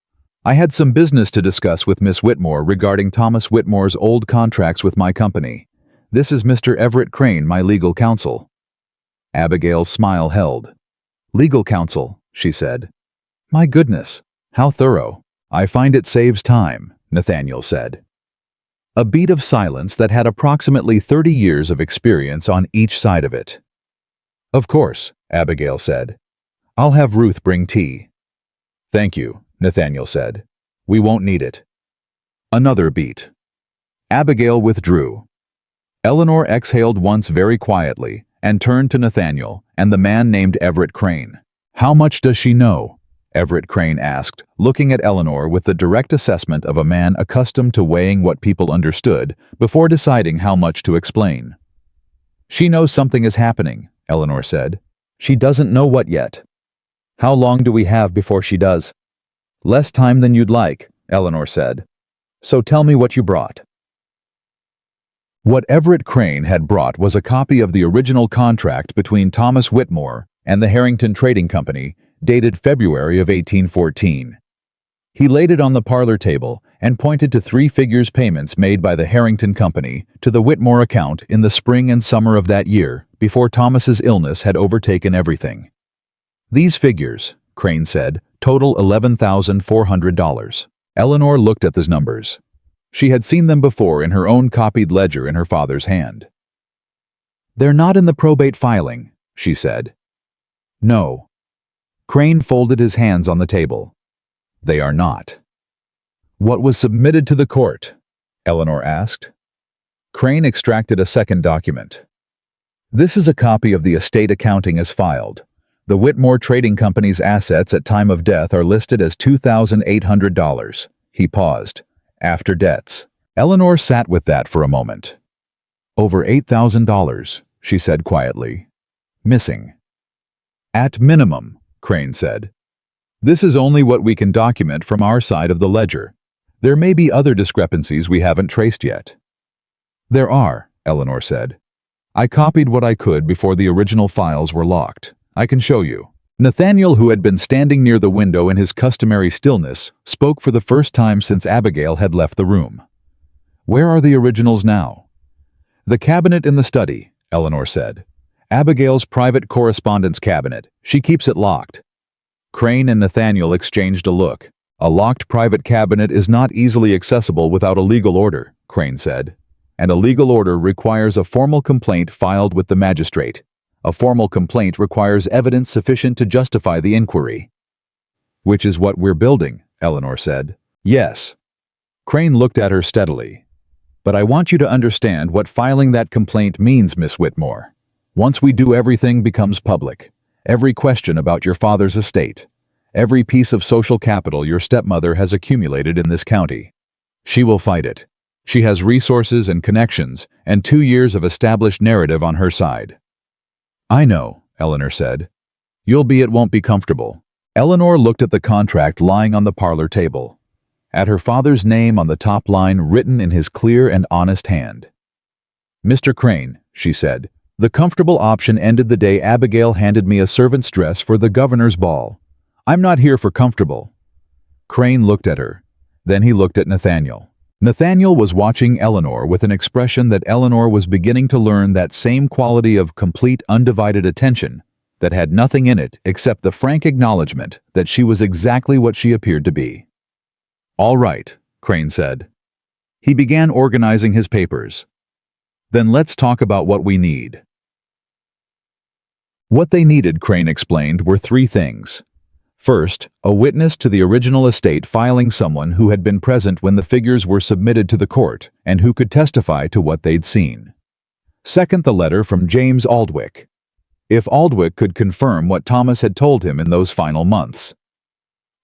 "I had some business to discuss with Miss Whitmore regarding Thomas Whitmore's old contracts with my company. This is Mr. Everett Crane, my legal counsel." Abigail's smile held. "Legal counsel," she said. "My goodness, how thorough. I find it saves time," Nathaniel said. A beat of silence that had approximately 30 years of experience on each side of it. "Of course," Abigail said. "I'll have Ruth bring tea." "Thank you," Nathaniel said. "We won't need it." Another beat. Abigail withdrew. Eleanor exhaled once very quietly and turned to Nathaniel and the man named Everett Crane. "How much does she know?" Everett Crane asked, looking at Eleanor with the direct assessment of a man accustomed to weighing what people understood before deciding how much to explain. "She knows something is happening," Eleanor said. "She doesn't know what yet." "How long do we have before she does?" "Less time than you'd like," Eleanor said. "So tell me what you brought." What Everett Crane had brought was a copy of the original contract between Thomas Whitmore and the Harrington Trading Company, dated February of 1814. He laid it on the parlor table and pointed to 3 figures payments made by the Harrington Company to the Whitmore account in the spring and summer of that year, before Thomas's illness had overtaken everything. "These figures," Crane said, "total $11,400. Eleanor looked at those numbers. She had seen them before in her own copied ledger in her father's hand. "They're not in the probate filing," she said. "No." Crane folded his hands on the table. "They are not." "What was submitted to the court?" Eleanor asked. Crane extracted a second document. "This is a copy of the estate accounting as filed. The Whitmore Trading Company's assets at time of death are listed as $2,800. He paused. "After debts." Eleanor sat with that for a moment. "Over $8,000, she said quietly. "Missing." "At minimum," Crane said. "This is only what we can document from our side of the ledger. There may be other discrepancies we haven't traced yet." "There are," Eleanor said. "I copied what I could before the original files were locked. I can show you." Nathaniel, who had been standing near the window in his customary stillness, spoke for the first time since Abigail had left the room. "Where are the originals now?" "The cabinet in the study," Eleanor said. "Abigail's private correspondence cabinet. She keeps it locked." Crane and Nathaniel exchanged a look. "A locked private cabinet is not easily accessible without a legal order," Crane said. "And a legal order requires a formal complaint filed with the magistrate. A formal complaint requires evidence sufficient to justify the inquiry." "Which is what we're building," Eleanor said. "Yes." Crane looked at her steadily. "But I want you to understand what filing that complaint means, Miss Whitmore. Once we do, everything becomes public. Every question about your father's estate. every piece of social capital your stepmother has accumulated in this county. She will fight it. She has resources and connections, and 2 years of established narrative on her side." "I know," Eleanor said. It won't be comfortable." Eleanor looked at the contract lying on the parlor table, at her father's name on the top line written in his clear and honest hand. "Mr. Crane," she said, "the comfortable option ended the day Abigail handed me a servant's dress for the governor's ball. I'm not here for comfortable." Crane looked at her. Then he looked at Nathaniel. Nathaniel was watching Eleanor with an expression that Eleanor was beginning to learn that same quality of complete, undivided attention that had nothing in it except the frank acknowledgement that she was exactly what she appeared to be. "All right," Crane said. He began organizing his papers. "Then let's talk about what we need." What they needed, Crane explained, were 3 things. First, a witness to the original estate filing, someone who had been present when the figures were submitted to the court and who could testify to what they'd seen. Second, the letter from James Aldwick, if Aldwick could confirm what Thomas had told him in those final months.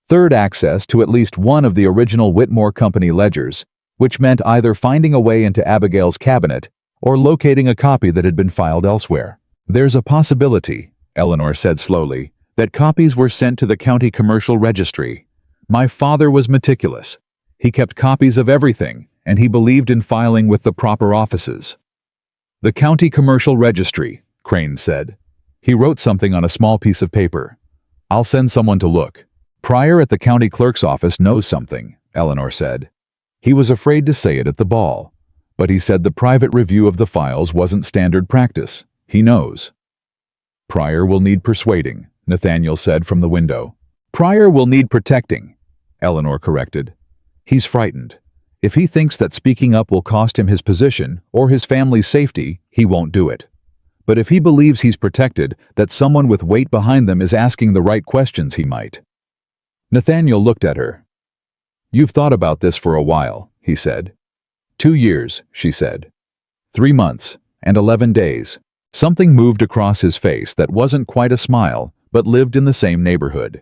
Third, access to at least one of the original Whitmore Company ledgers, which meant either finding a way into Abigail's cabinet or locating a copy that had been filed elsewhere. "There's a possibility," Eleanor said slowly, "that copies were sent to the county commercial registry. My father was meticulous. He kept copies of everything, and he believed in filing with the proper offices." "The county commercial registry," Crane said. He wrote something on a small piece of paper. "I'll send someone to look." "Pryor at the county clerk's office knows something," Eleanor said. He was afraid to say it at the ball, but he said the private review of the files wasn't standard practice. He knows. "Pryor will need persuading," Nathaniel said from the window. "Pryor will need protecting," Eleanor corrected. "He's frightened. If he thinks that speaking up will cost him his position or his family's safety, he won't do it. But if he believes he's protected, that someone with weight behind them is asking the right questions, he might." Nathaniel looked at her. "You've thought about this for a while," he said. 2 years, she said. 3 months, and 11 days. Something moved across his face that wasn't quite a smile, but lived in the same neighborhood.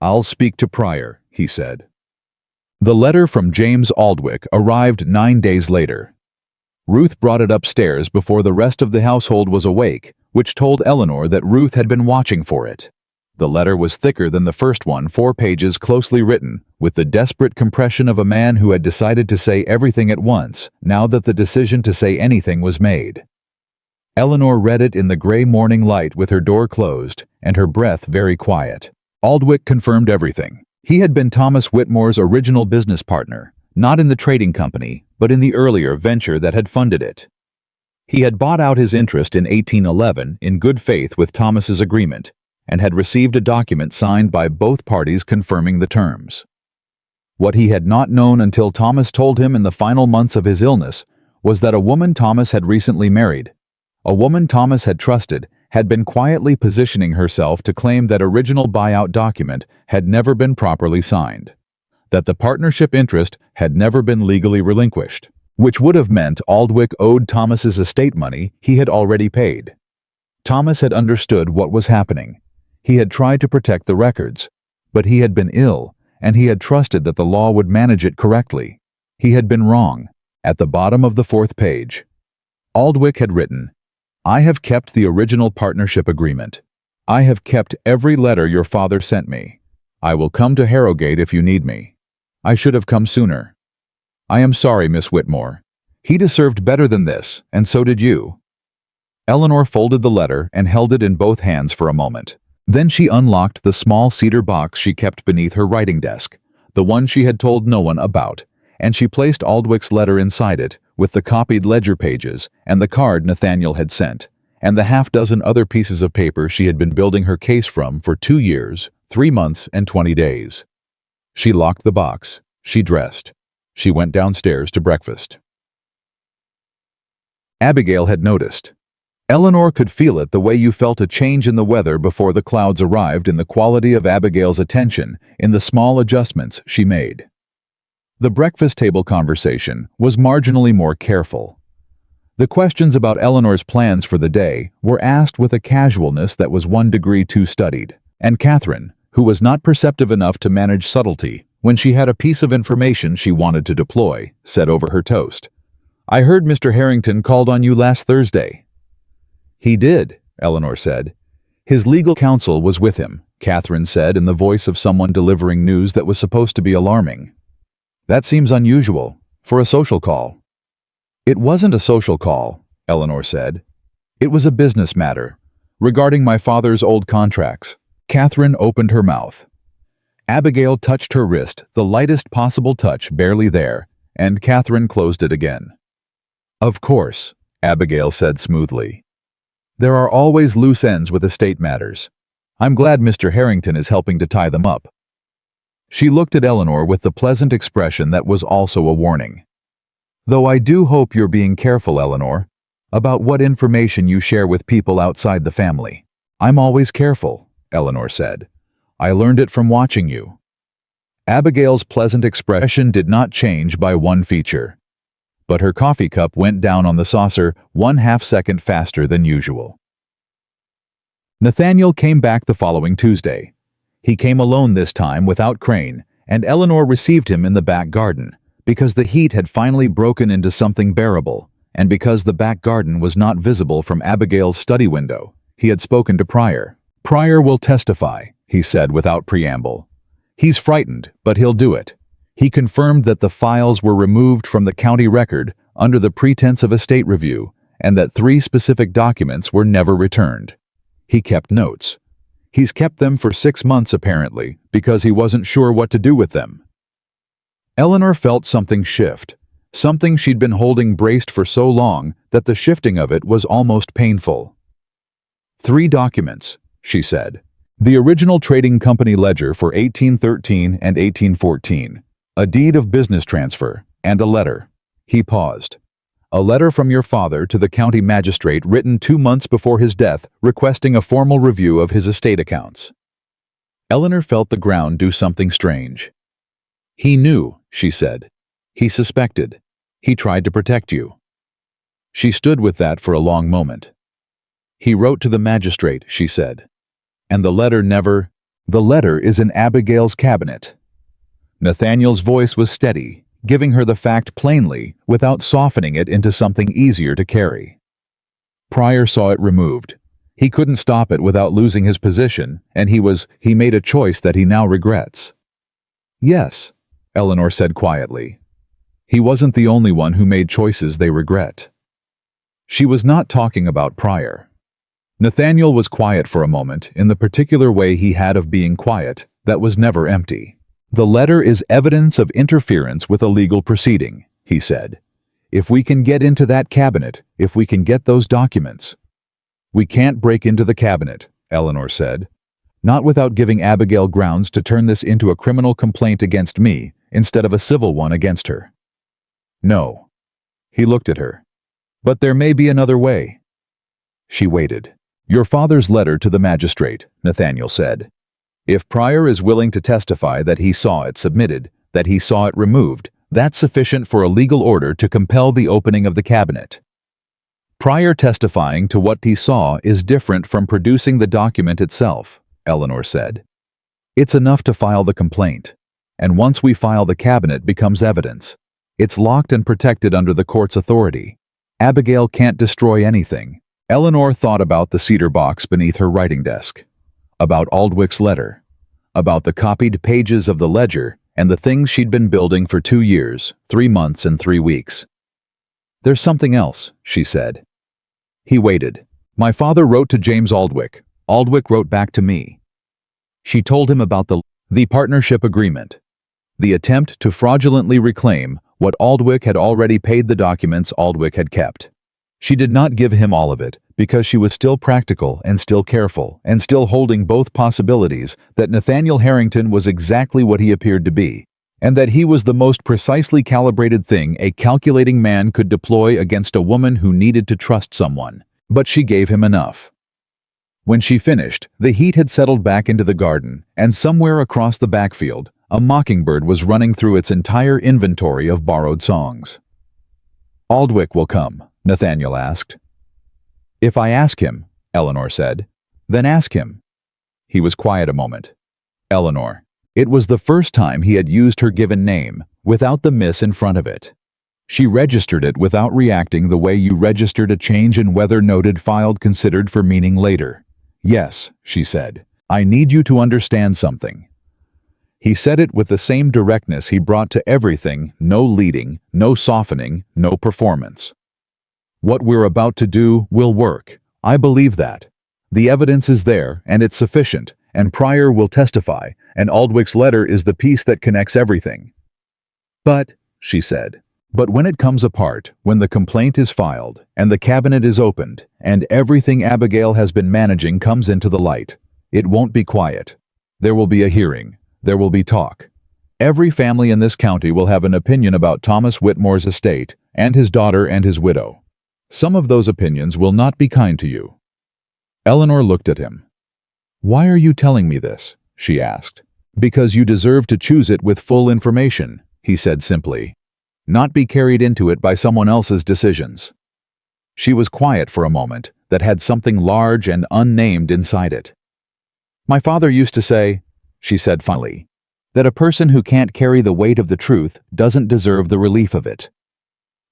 "I'll speak to Pryor," he said. The letter from James Aldwick arrived 9 days later. Ruth brought it upstairs before the rest of the household was awake, which told Eleanor that Ruth had been watching for it. The letter was thicker than the first one, 4 pages closely written, with the desperate compression of a man who had decided to say everything at once, now that the decision to say anything was made. Eleanor read it in the gray morning light with her door closed and her breath very quiet. Aldwick confirmed everything. He had been Thomas Whitmore's original business partner, not in the trading company, but in the earlier venture that had funded it. He had bought out his interest in 1811 in good faith with Thomas's agreement, and had received a document signed by both parties confirming the terms. What he had not known until Thomas told him in the final months of his illness was that a woman Thomas had recently married, a woman Thomas had trusted, had been quietly positioning herself to claim that original buyout document had never been properly signed, that the partnership interest had never been legally relinquished, which would have meant Aldwick owed Thomas's estate money he had already paid. Thomas had understood what was happening. He had tried to protect the records, but he had been ill, and he had trusted that the law would manage it correctly. He had been wrong. At the bottom of the 4th page, Aldwick had written, "I have kept the original partnership agreement. I have kept every letter your father sent me. I will come to Harrogate if you need me. I should have come sooner. I am sorry, Miss Whitmore. He deserved better than this, and so did you." Eleanor folded the letter and held it in both hands for a moment. Then she unlocked the small cedar box she kept beneath her writing desk, the one she had told no one about, and she placed Aldwick's letter inside it, with the copied ledger pages and the card Nathaniel had sent, and the 6 other pieces of paper she had been building her case from for 2 years, 3 months, and 20 days. She locked the box. She dressed. She went downstairs to breakfast. Abigail had noticed. Eleanor could feel it the way you felt a change in the weather before the clouds arrived, in the quality of Abigail's attention, in the small adjustments she made. The breakfast table conversation was marginally more careful. The questions about Eleanor's plans for the day were asked with a casualness that was 1 degree too studied, and Catherine, who was not perceptive enough to manage subtlety when she had a piece of information she wanted to deploy, said over her toast. "I heard Mr. Harrington called on you last Thursday." "He did," Eleanor said. "His legal counsel was with him," Catherine said in the voice of someone delivering news that was supposed to be alarming. "That seems unusual, for a social call." "It wasn't a social call," Eleanor said. "It was a business matter, regarding my father's old contracts." Catherine opened her mouth. Abigail touched her wrist, the lightest possible touch, barely there, and Catherine closed it again. "Of course," Abigail said smoothly. "There are always loose ends with estate matters. I'm glad Mr. Harrington is helping to tie them up." She looked at Eleanor with the pleasant expression that was also a warning. "Though I do hope you're being careful, Eleanor, about what information you share with people outside the family." "I'm always careful," Eleanor said. "I learned it from watching you." Abigail's pleasant expression did not change by one feature, but her coffee cup went down on the saucer 1/2 second faster than usual. Nathaniel came back the following Tuesday. He came alone this time without Crane, and Eleanor received him in the back garden, because the heat had finally broken into something bearable, and because the back garden was not visible from Abigail's study window. He had spoken to Pryor. "Pryor will testify," he said without preamble. "He's frightened, but he'll do it." He confirmed that the files were removed from the county record under the pretense of a state review, and that 3 specific documents were never returned. He kept notes. He's kept them for 6 months apparently, because he wasn't sure what to do with them. Eleanor felt something shift, something she'd been holding braced for so long that the shifting of it was almost painful. 3 documents, she said. The original trading company ledger for 1813 and 1814, a deed of business transfer, and a letter. He paused. "A letter from your father to the county magistrate written 2 months before his death requesting a formal review of his estate accounts." Eleanor felt the ground do something strange. "He knew," she said. "He suspected. He tried to protect you." She stood with that for a long moment. "He wrote to the magistrate," she said. "And the letter never—" "The letter is in Abigail's cabinet." Nathaniel's voice was steady, giving her the fact plainly without softening it into something easier to carry. Pryor saw it removed. He couldn't stop it without losing his position, and he made a choice that he now regrets. "Yes," Eleanor said quietly. "He wasn't the only one who made choices they regret." She was not talking about Pryor. Nathaniel was quiet for a moment in the particular way he had of being quiet that was never empty. "The letter is evidence of interference with a legal proceeding," he said. "If we can get into that cabinet, if we can get those documents." "We can't break into the cabinet," Eleanor said. "Not without giving Abigail grounds to turn this into a criminal complaint against me instead of a civil one against her." "No." He looked at her. "But there may be another way." She waited. "Your father's letter to the magistrate," Nathaniel said. "If Pryor is willing to testify that he saw it submitted, that he saw it removed, that's sufficient for a legal order to compel the opening of the cabinet." "Pryor testifying to what he saw is different from producing the document itself," Eleanor said. "It's enough to file the complaint. And once we file, the cabinet becomes evidence. It's locked and protected under the court's authority. Abigail can't destroy anything." Eleanor thought about the cedar box beneath her writing desk, about Aldwich's letter, about the copied pages of the ledger and the things she'd been building for 2 years, 3 months and 3 weeks. "There's something else," she said. He waited. "My father wrote to James Aldwich. Aldwich wrote back to me." She told him about the partnership agreement, the attempt to fraudulently reclaim what Aldwich had already paid, the documents Aldwich had kept. She did not give him all of it, because she was still practical and still careful and still holding both possibilities that Nathaniel Harrington was exactly what he appeared to be, and that he was the most precisely calibrated thing a calculating man could deploy against a woman who needed to trust someone. But she gave him enough. When she finished, the heat had settled back into the garden, and somewhere across the backfield, a mockingbird was running through its entire inventory of borrowed songs. "Aldwich will come?" Nathaniel asked. "If I ask him," Eleanor said. "Then ask him." He was quiet a moment. Eleanor. It was the first time he had used her given name, without the miss in front of it. She registered it without reacting the way you registered a change in whether noted filed considered for meaning later. Yes, she said. I need you to understand something. He said it with the same directness he brought to everything, no leading, no softening, no performance. What we're about to do will work. I believe that. The evidence is there, and it's sufficient, and Pryor will testify, and Aldwich's letter is the piece that connects everything. But, she said, but when it comes apart, when the complaint is filed, and the cabinet is opened, and everything Abigail has been managing comes into the light, it won't be quiet. There will be a hearing. There will be talk. Every family in this county will have an opinion about Thomas Whitmore's estate, and his daughter and his widow. Some of those opinions will not be kind to you. Eleanor looked at him. Why are you telling me this? She asked. Because you deserve to choose it with full information, he said simply. Not be carried into it by someone else's decisions. She was quiet for a moment that had something large and unnamed inside it. My father used to say, she said finally, that a person who can't carry the weight of the truth doesn't deserve the relief of it.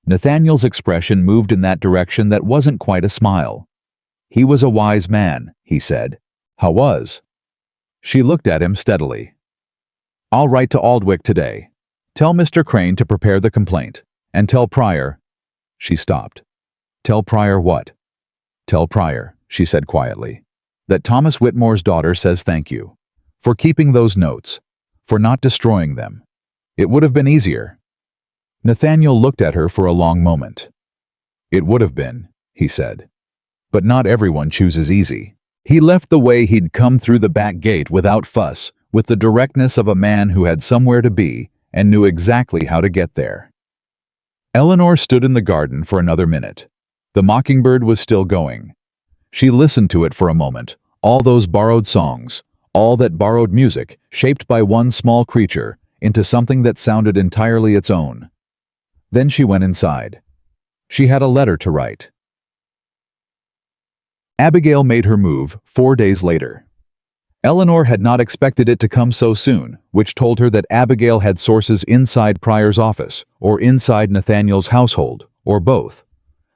Nathaniel's expression moved in that direction that wasn't quite a smile. He was a wise man, he said. How was? She looked at him steadily. I'll write to Aldwich today. Tell Mr. Crane to prepare the complaint, and tell Pryor. She stopped. Tell Pryor what? Tell Pryor, she said quietly, that Thomas Whitmore's daughter says thank you. For keeping those notes. For not destroying them. It would have been easier. Nathaniel looked at her for a long moment. It would have been, he said. But not everyone chooses easy. He left the way he'd come through the back gate without fuss, with the directness of a man who had somewhere to be and knew exactly how to get there. Eleanor stood in the garden for another minute. The mockingbird was still going. She listened to it for a moment, all those borrowed songs, all that borrowed music, shaped by one small creature, into something that sounded entirely its own. Then she went inside. She had a letter to write. Abigail made her move 4 days later. Eleanor had not expected it to come so soon, which told her that Abigail had sources inside Pryor's office, or inside Nathaniel's household, or both.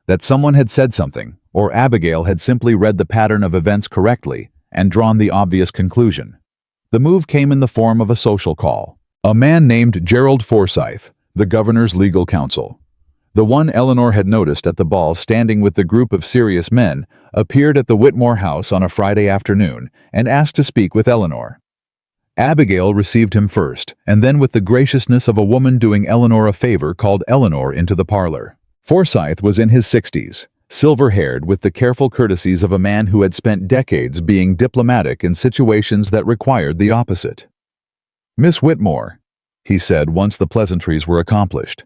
That someone had said something, or Abigail had simply read the pattern of events correctly and drawn the obvious conclusion. The move came in the form of a social call. A man named Gerald Forsyth, the governor's legal counsel. The one Eleanor had noticed at the ball standing with the group of serious men, appeared at the Whitmore house on a Friday afternoon and asked to speak with Eleanor. Abigail received him first, and then with the graciousness of a woman doing Eleanor a favor called Eleanor into the parlor. Forsyth was in his 60s, silver-haired with the careful courtesies of a man who had spent decades being diplomatic in situations that required the opposite. Miss Whitmore, he said once the pleasantries were accomplished.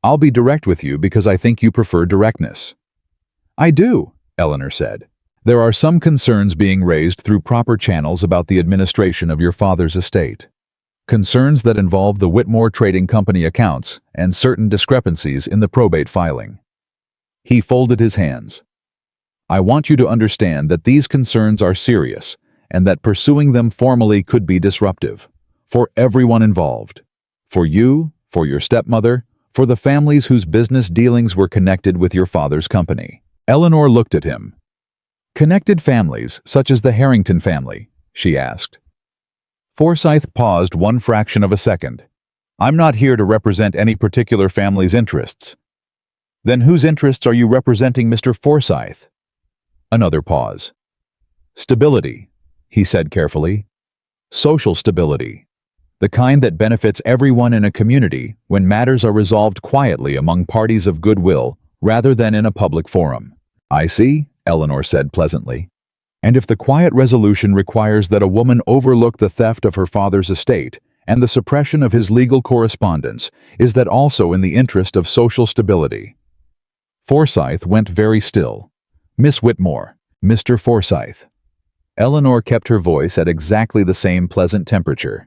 I'll be direct with you because I think you prefer directness. I do, Eleanor said. There are some concerns being raised through proper channels about the administration of your father's estate. Concerns that involve the Whitmore Trading Company accounts and certain discrepancies in the probate filing. He folded his hands. I want you to understand that these concerns are serious and that pursuing them formally could be disruptive. For everyone involved. For you, for your stepmother, for the families whose business dealings were connected with your father's company. Eleanor looked at him. Connected families, such as the Harrington family, she asked. Forsyth paused one fraction of a second. I'm not here to represent any particular family's interests. Then whose interests are you representing, Mr. Forsyth? Another pause. Stability, he said carefully. Social stability. The kind that benefits everyone in a community when matters are resolved quietly among parties of goodwill rather than in a public forum. I see, Eleanor said pleasantly. And if the quiet resolution requires that a woman overlook the theft of her father's estate and the suppression of his legal correspondence, is that also in the interest of social stability? Forsyth went very still. Miss Whitmore, Mr. Forsyth. Eleanor kept her voice at exactly the same pleasant temperature.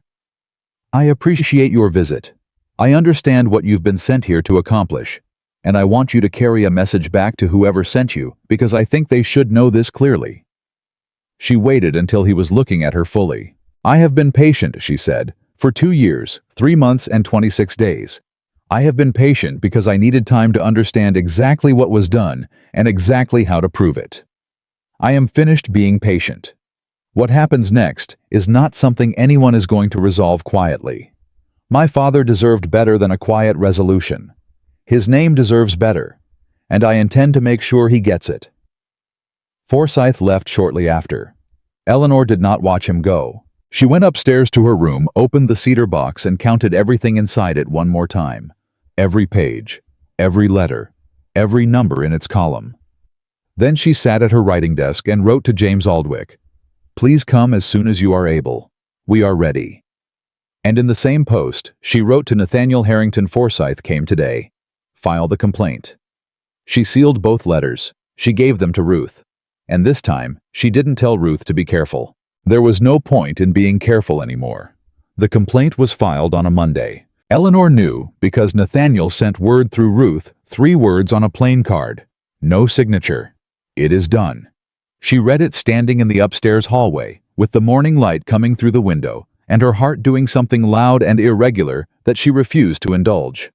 I appreciate your visit. I understand what you've been sent here to accomplish, and I want you to carry a message back to whoever sent you because I think they should know this clearly. She waited until he was looking at her fully. "I have been patient," she said, "for 2 years, 3 months and 26 days. I have been patient because I needed time to understand exactly what was done and exactly how to prove it. I am finished being patient. What happens next is not something anyone is going to resolve quietly. My father deserved better than a quiet resolution. His name deserves better, and I intend to make sure he gets it." Forsyth left shortly after. Eleanor did not watch him go. She went upstairs to her room, opened the cedar box, and counted everything inside it one more time. Every page, every letter, every number in its column. Then she sat at her writing desk and wrote to James Aldwick, "Please come as soon as you are able. We are ready." And in the same post, she wrote to Nathaniel Harrington, "Forsyth came today. File the complaint." She sealed both letters. She gave them to Ruth. And this time, she didn't tell Ruth to be careful. There was no point in being careful anymore. The complaint was filed on a Monday. Eleanor knew because Nathaniel sent word through Ruth, 3 words on a plain card. No signature. "It is done." She read it standing in the upstairs hallway, with the morning light coming through the window, and her heart doing something loud and irregular that she refused to indulge.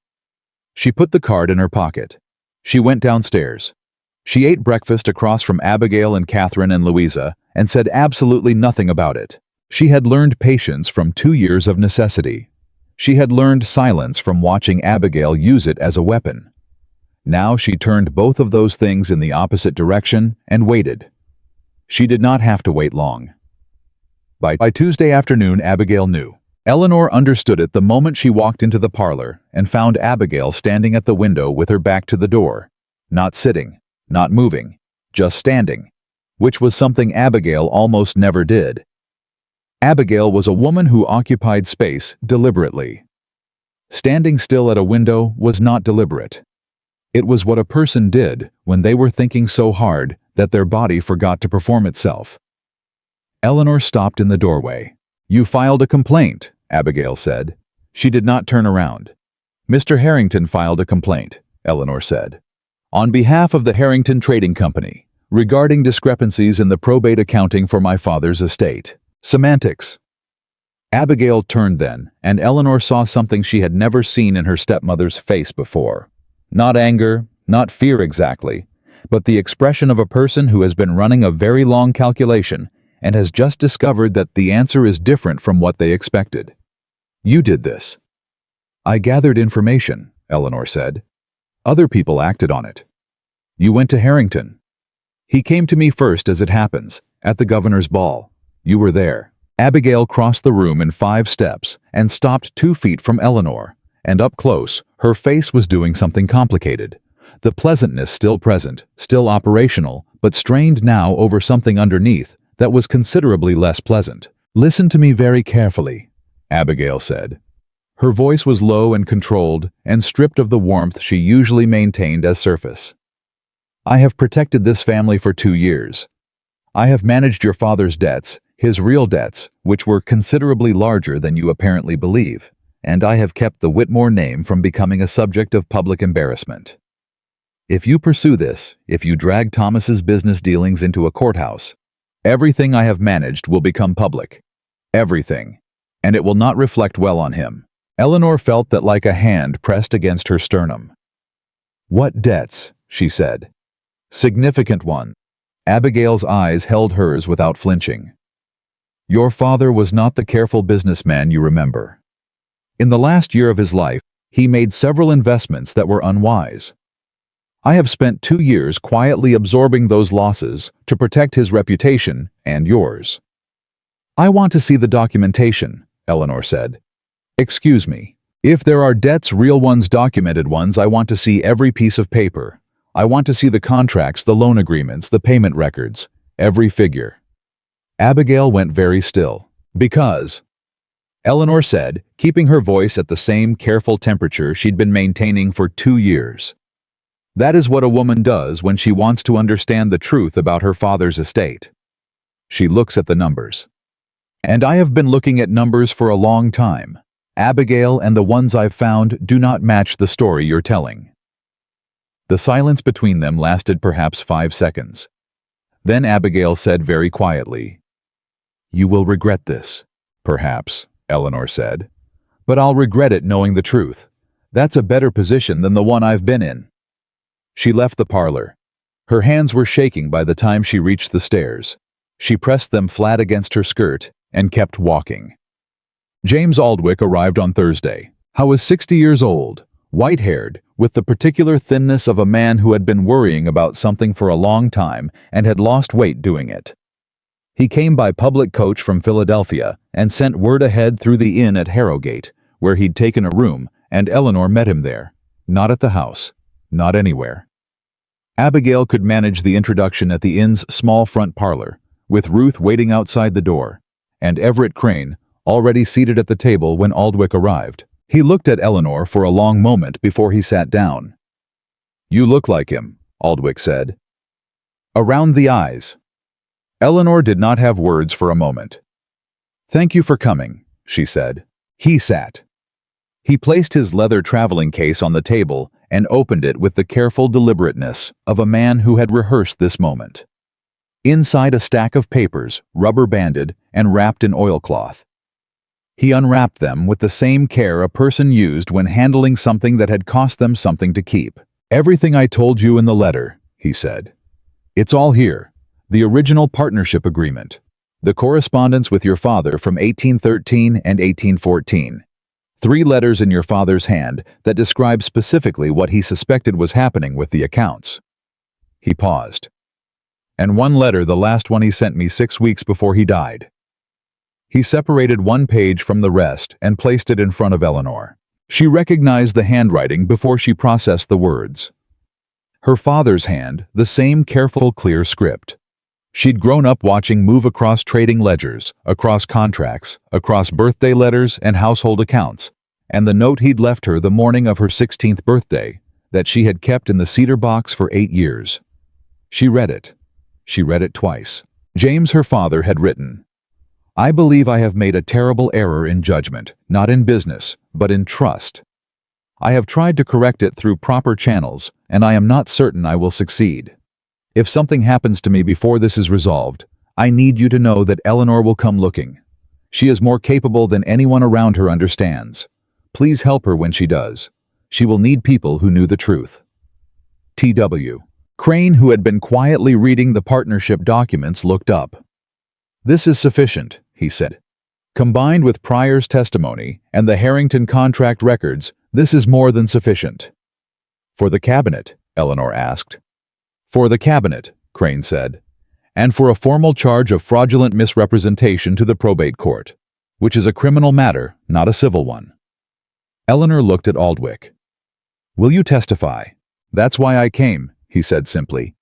She put the card in her pocket. She went downstairs. She ate breakfast across from Abigail and Catherine and Louisa, and said absolutely nothing about it. She had learned patience from 2 years of necessity. She had learned silence from watching Abigail use it as a weapon. Now she turned both of those things in the opposite direction and waited. She did not have to wait long. By Tuesday afternoon, Abigail knew. Eleanor understood it the moment she walked into the parlor and found Abigail standing at the window with her back to the door. Not sitting, not moving, just standing, which was something Abigail almost never did. Abigail was a woman who occupied space deliberately. Standing still at a window was not deliberate. It was what a person did when they were thinking so hard that their body forgot to perform itself. Eleanor stopped in the doorway. "You filed a complaint," Abigail said. She did not turn around. "Mr. Harrington filed a complaint," Eleanor said, "on behalf of the Harrington Trading Company, regarding discrepancies in the probate accounting for my father's estate. Semantics." Abigail turned then, and Eleanor saw something she had never seen in her stepmother's face before. Not anger, not fear exactly, but the expression of a person who has been running a very long calculation and has just discovered that the answer is different from what they expected. "You did this." "I gathered information," Eleanor said. "Other people acted on it." "You went to Harrington." "He came to me first, as it happens, at the governor's ball. You were there." Abigail crossed the room in 5 steps and stopped 2 feet from Eleanor, and up close, her face was doing something complicated. The pleasantness still present, still operational, but strained now over something underneath that was considerably less pleasant. "Listen to me very carefully," Abigail said. Her voice was low and controlled and stripped of the warmth she usually maintained as surface. "I have protected this family for 2 years. I have managed your father's debts, his real debts, which were considerably larger than you apparently believe, and I have kept the Whitmore name from becoming a subject of public embarrassment. If you pursue this, if you drag Thomas's business dealings into a courthouse, everything I have managed will become public. Everything. And it will not reflect well on him." Eleanor felt that like a hand pressed against her sternum. "What debts?" she said. "Significant one." Abigail's eyes held hers without flinching. "Your father was not the careful businessman you remember. In the last year of his life, he made several investments that were unwise. I have spent 2 years quietly absorbing those losses to protect his reputation and yours." "I want to see the documentation," Eleanor said. "Excuse me. If there are debts, real ones, documented ones, I want to see every piece of paper. I want to see the contracts, the loan agreements, the payment records, every figure." Abigail went very still. "Because," Eleanor said, keeping her voice at the same careful temperature she'd been maintaining for 2 years. "That is what a woman does when she wants to understand the truth about her father's estate. She looks at the numbers. And I have been looking at numbers for a long time. Abigail, and the ones I've found do not match the story you're telling." The silence between them lasted perhaps 5 seconds. Then Abigail said very quietly, "You will regret this. Perhaps, Eleanor said. But I'll regret it knowing the truth. That's a better position than the one I've been in. She left the parlor. Her hands were shaking by the time she reached the stairs. She pressed them flat against her skirt and kept walking. James Aldwych arrived on Thursday. He was 60 years old, white-haired, with the particular thinness of a man who had been worrying about something for a long time and had lost weight doing it. He came by public coach from Philadelphia and sent word ahead through the inn at Harrogate, where he'd taken a room, and Eleanor met him there. Not at the house. Not anywhere. Abigail could manage the introduction at the inn's small front parlor, with Ruth waiting outside the door, and Everett Crane, already seated at the table when Aldwych arrived. He looked at Eleanor for a long moment before he sat down. "You look like him," Aldwych said. "Around the eyes." Eleanor did not have words for a moment. "Thank you for coming," she said. He sat. He placed his leather traveling case on the table and opened it with the careful deliberateness of a man who had rehearsed this moment. Inside a stack of papers, rubber-banded and wrapped in oilcloth. He unwrapped them with the same care a person used when handling something that had cost them something to keep. "Everything I told you in the letter," he said. "It's all here. The original partnership agreement. The correspondence with your father from 1813 and 1814. 3 letters in your father's hand that describe specifically what he suspected was happening with the accounts." He paused. "And 1 letter, the last one he sent me 6 weeks before he died." He separated 1 page from the rest and placed it in front of Eleanor. She recognized the handwriting before she processed the words. Her father's hand, the same careful, clear script. She'd grown up watching move across trading ledgers, across contracts, across birthday letters and household accounts, and the note he'd left her the morning of her 16th birthday, that she had kept in the cedar box for 8 years. She read it. She read it twice. James, her father, had written, "I believe I have made a terrible error in judgment, not in business, but in trust. I have tried to correct it through proper channels, and I am not certain I will succeed. If something happens to me before this is resolved, I need you to know that Eleanor will come looking. She is more capable than anyone around her understands. Please help her when she does. She will need people who knew the truth." T.W. Crane, who had been quietly reading the partnership documents, looked up. "This is sufficient," he said. "Combined with Pryor's testimony and the Harrington contract records, this is more than sufficient." "For the cabinet?" Eleanor asked. "For the cabinet," Crane said, "and for a formal charge of fraudulent misrepresentation to the probate court, which is a criminal matter, not a civil one." Eleanor looked at Aldwych. "Will you testify?" "That's why I came," he said simply.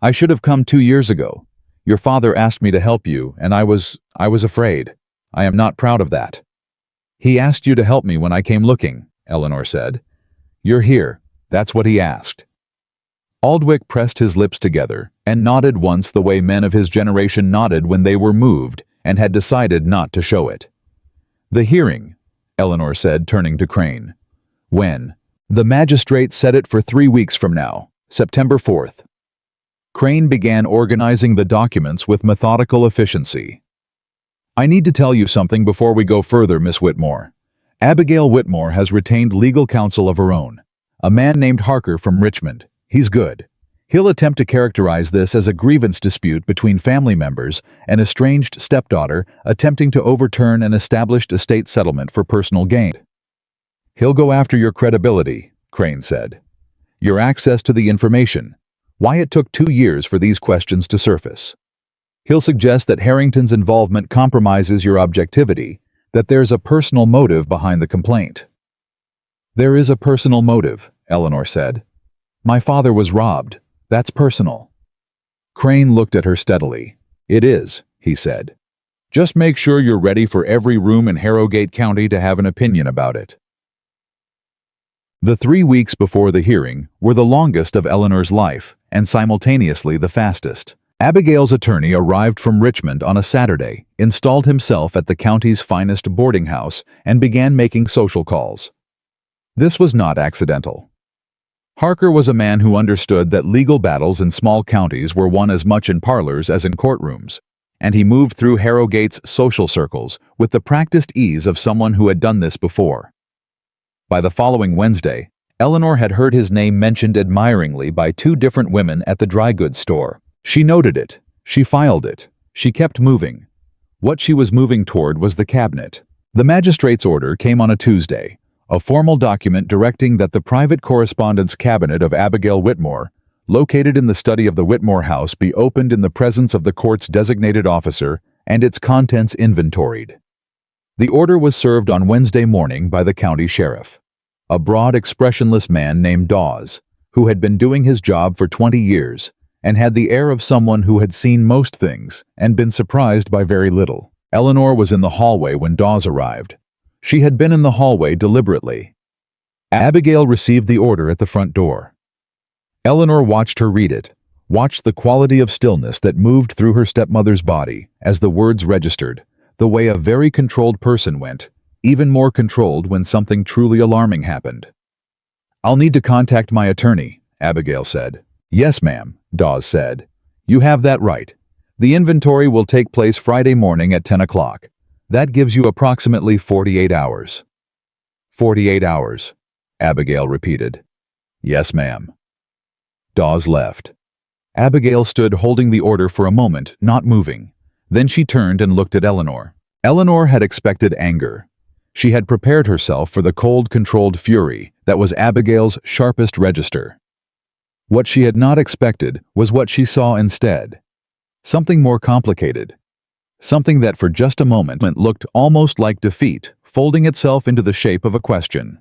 "I should have come 2 years ago. Your father asked me to help you, and I was afraid. I am not proud of that." "He asked you to help me when I came looking," Eleanor said. "You're here. That's what he asked." Aldwych pressed his lips together and nodded once the way men of his generation nodded when they were moved and had decided not to show it. "The hearing," Eleanor said, turning to Crane. "When?" "The magistrate set it for 3 weeks from now, September 4th. Crane began organizing the documents with methodical efficiency. "I need to tell you something before we go further, Miss Whitmore. Abigail Whitmore has retained legal counsel of her own. A man named Harker from Richmond. He's good. He'll attempt to characterize this as a grievance dispute between family members, an estranged stepdaughter attempting to overturn an established estate settlement for personal gain. He'll go after your credibility," Crane said. "Your access to the information. Why it took 2 years for these questions to surface. He'll suggest that Harrington's involvement compromises your objectivity, that there's a personal motive behind the complaint." "There is a personal motive," Eleanor said. "My father was robbed. That's personal." Crane looked at her steadily. "It is," he said. "Just make sure you're ready for every room in Harrogate County to have an opinion about it." The 3 weeks before the hearing were the longest of Eleanor's life, and simultaneously the fastest. Abigail's attorney arrived from Richmond on a Saturday, installed himself at the county's finest boarding house, and began making social calls. This was not accidental. Harker was a man who understood that legal battles in small counties were won as much in parlors as in courtrooms, and he moved through Harrowgate's social circles with the practiced ease of someone who had done this before. By the following Wednesday, Eleanor had heard his name mentioned admiringly by two different women at the dry goods store. She noted it. She filed it. She kept moving. What she was moving toward was the cabinet. The magistrate's order came on a Tuesday, a formal document directing that the private correspondence cabinet of Abigail Whitmore, located in the study of the Whitmore house, be opened in the presence of the court's designated officer and its contents inventoried. The order was served on Wednesday morning by the county sheriff, a broad, expressionless man named Dawes, who had been doing his job for 20 years and had the air of someone who had seen most things and been surprised by very little. Eleanor was in the hallway when Dawes arrived. She had been in the hallway deliberately. Abigail received the order at the front door. Eleanor watched her read it, watched the quality of stillness that moved through her stepmother's body as the words registered, the way a very controlled person went, even more controlled when something truly alarming happened. "I'll need to contact my attorney," Abigail said. "Yes, ma'am," Dawes said. "You have that right. The inventory will take place Friday morning at 10 o'clock. That gives you approximately 48 hours. 48 hours, Abigail repeated. "Yes, ma'am." Dawes left. Abigail stood holding the order for a moment, not moving. Then she turned and looked at Eleanor. Eleanor had expected anger. She had prepared herself for the cold, controlled fury that was Abigail's sharpest register. What she had not expected was what she saw instead. Something more complicated. Something that for just a moment looked almost like defeat, folding itself into the shape of a question.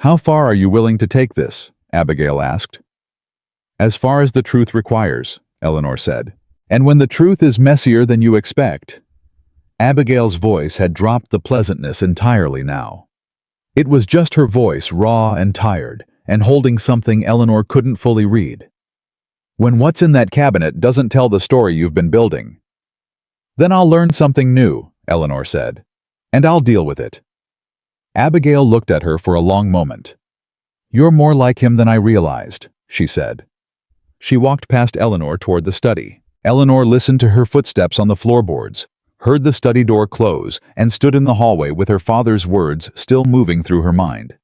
"How far are you willing to take this?" Abigail asked. "As far as the truth requires," Eleanor said. "And when the truth is messier than you expect." Abigail's voice had dropped the pleasantness entirely now. It was just her voice, raw and tired, and holding something Eleanor couldn't fully read. "When what's in that cabinet doesn't tell the story you've been building." "Then I'll learn something new," Eleanor said, "and I'll deal with it." Abigail looked at her for a long moment. "You're more like him than I realized," she said. She walked past Eleanor toward the study. Eleanor listened to her footsteps on the floorboards, heard the study door close, and stood in the hallway with her father's words still moving through her mind.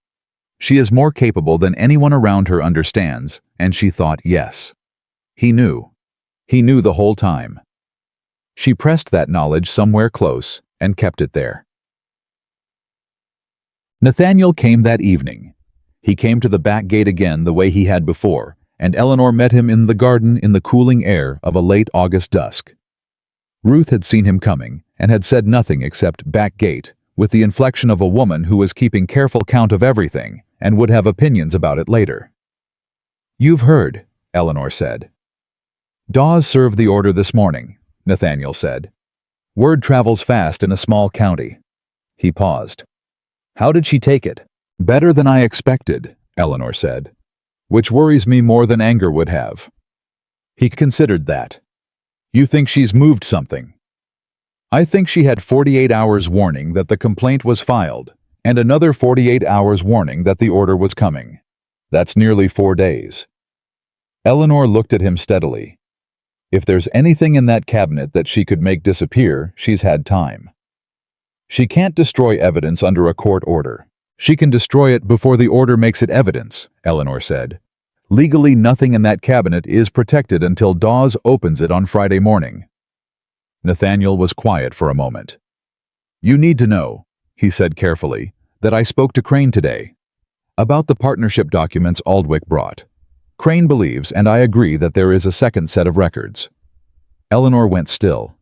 She is more capable than anyone around her understands, and she thought yes. He knew. He knew the whole time. She pressed that knowledge somewhere close and kept it there. Nathaniel came that evening. He came to the back gate again the way he had before, and Eleanor met him in the garden in the cooling air of a late August dusk. Ruth had seen him coming and had said nothing except "back gate," with the inflection of a woman who was keeping careful count of everything and would have opinions about it later. "You've heard," Eleanor said. "Dawes served the order this morning," Nathaniel said. "Word travels fast in a small county." He paused. "How did she take it?" "Better than I expected," Eleanor said, "which worries me more than anger would have." He considered that. "You think she's moved something?" "I think she had 48 hours warning that the complaint was filed, and another 48 hours warning that the order was coming. That's nearly 4 days. Eleanor looked at him steadily. If there's anything in that cabinet that she could make disappear, she's had time. She can't destroy evidence under a court order. She can destroy it before the order makes it evidence, Eleanor said. Legally, nothing in that cabinet is protected until Dawes opens it on Friday morning. Nathaniel was quiet for a moment. "You need to know," he said carefully, "that I spoke to Crane today about the partnership documents Aldwych brought. Crane believes, and I agree, that there is a second set of records." Eleanor went still.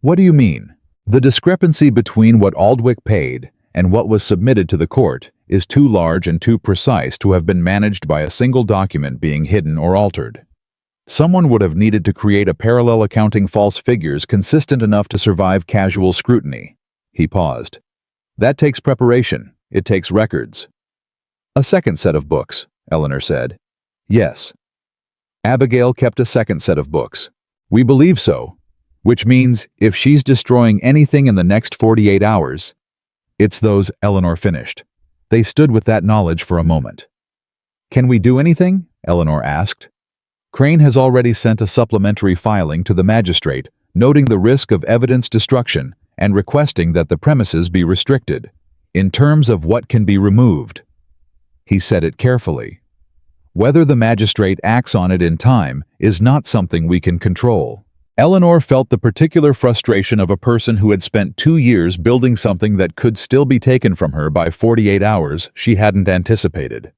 "What do you mean?" "The discrepancy between what Aldwych paid and what was submitted to the court is too large and too precise to have been managed by a single document being hidden or altered. Someone would have needed to create a parallel accounting false figures consistent enough to survive casual scrutiny." He paused. "That takes preparation. It takes records." "A second set of books," Eleanor said. "Yes." "Abigail kept a second set of books." "We believe so. Which means, if she's destroying anything in the next 48 hours, it's those," Eleanor finished. They stood with that knowledge for a moment. "Can we do anything?" Eleanor asked. "Crane has already sent a supplementary filing to the magistrate noting the risk of evidence destruction and requesting that the premises be restricted, in terms of what can be removed. He said it carefully. Whether the magistrate acts on it in time is not something we can control. Eleanor felt the particular frustration of a person who had spent 2 years building something that could still be taken from her by 48 hours she hadn't anticipated.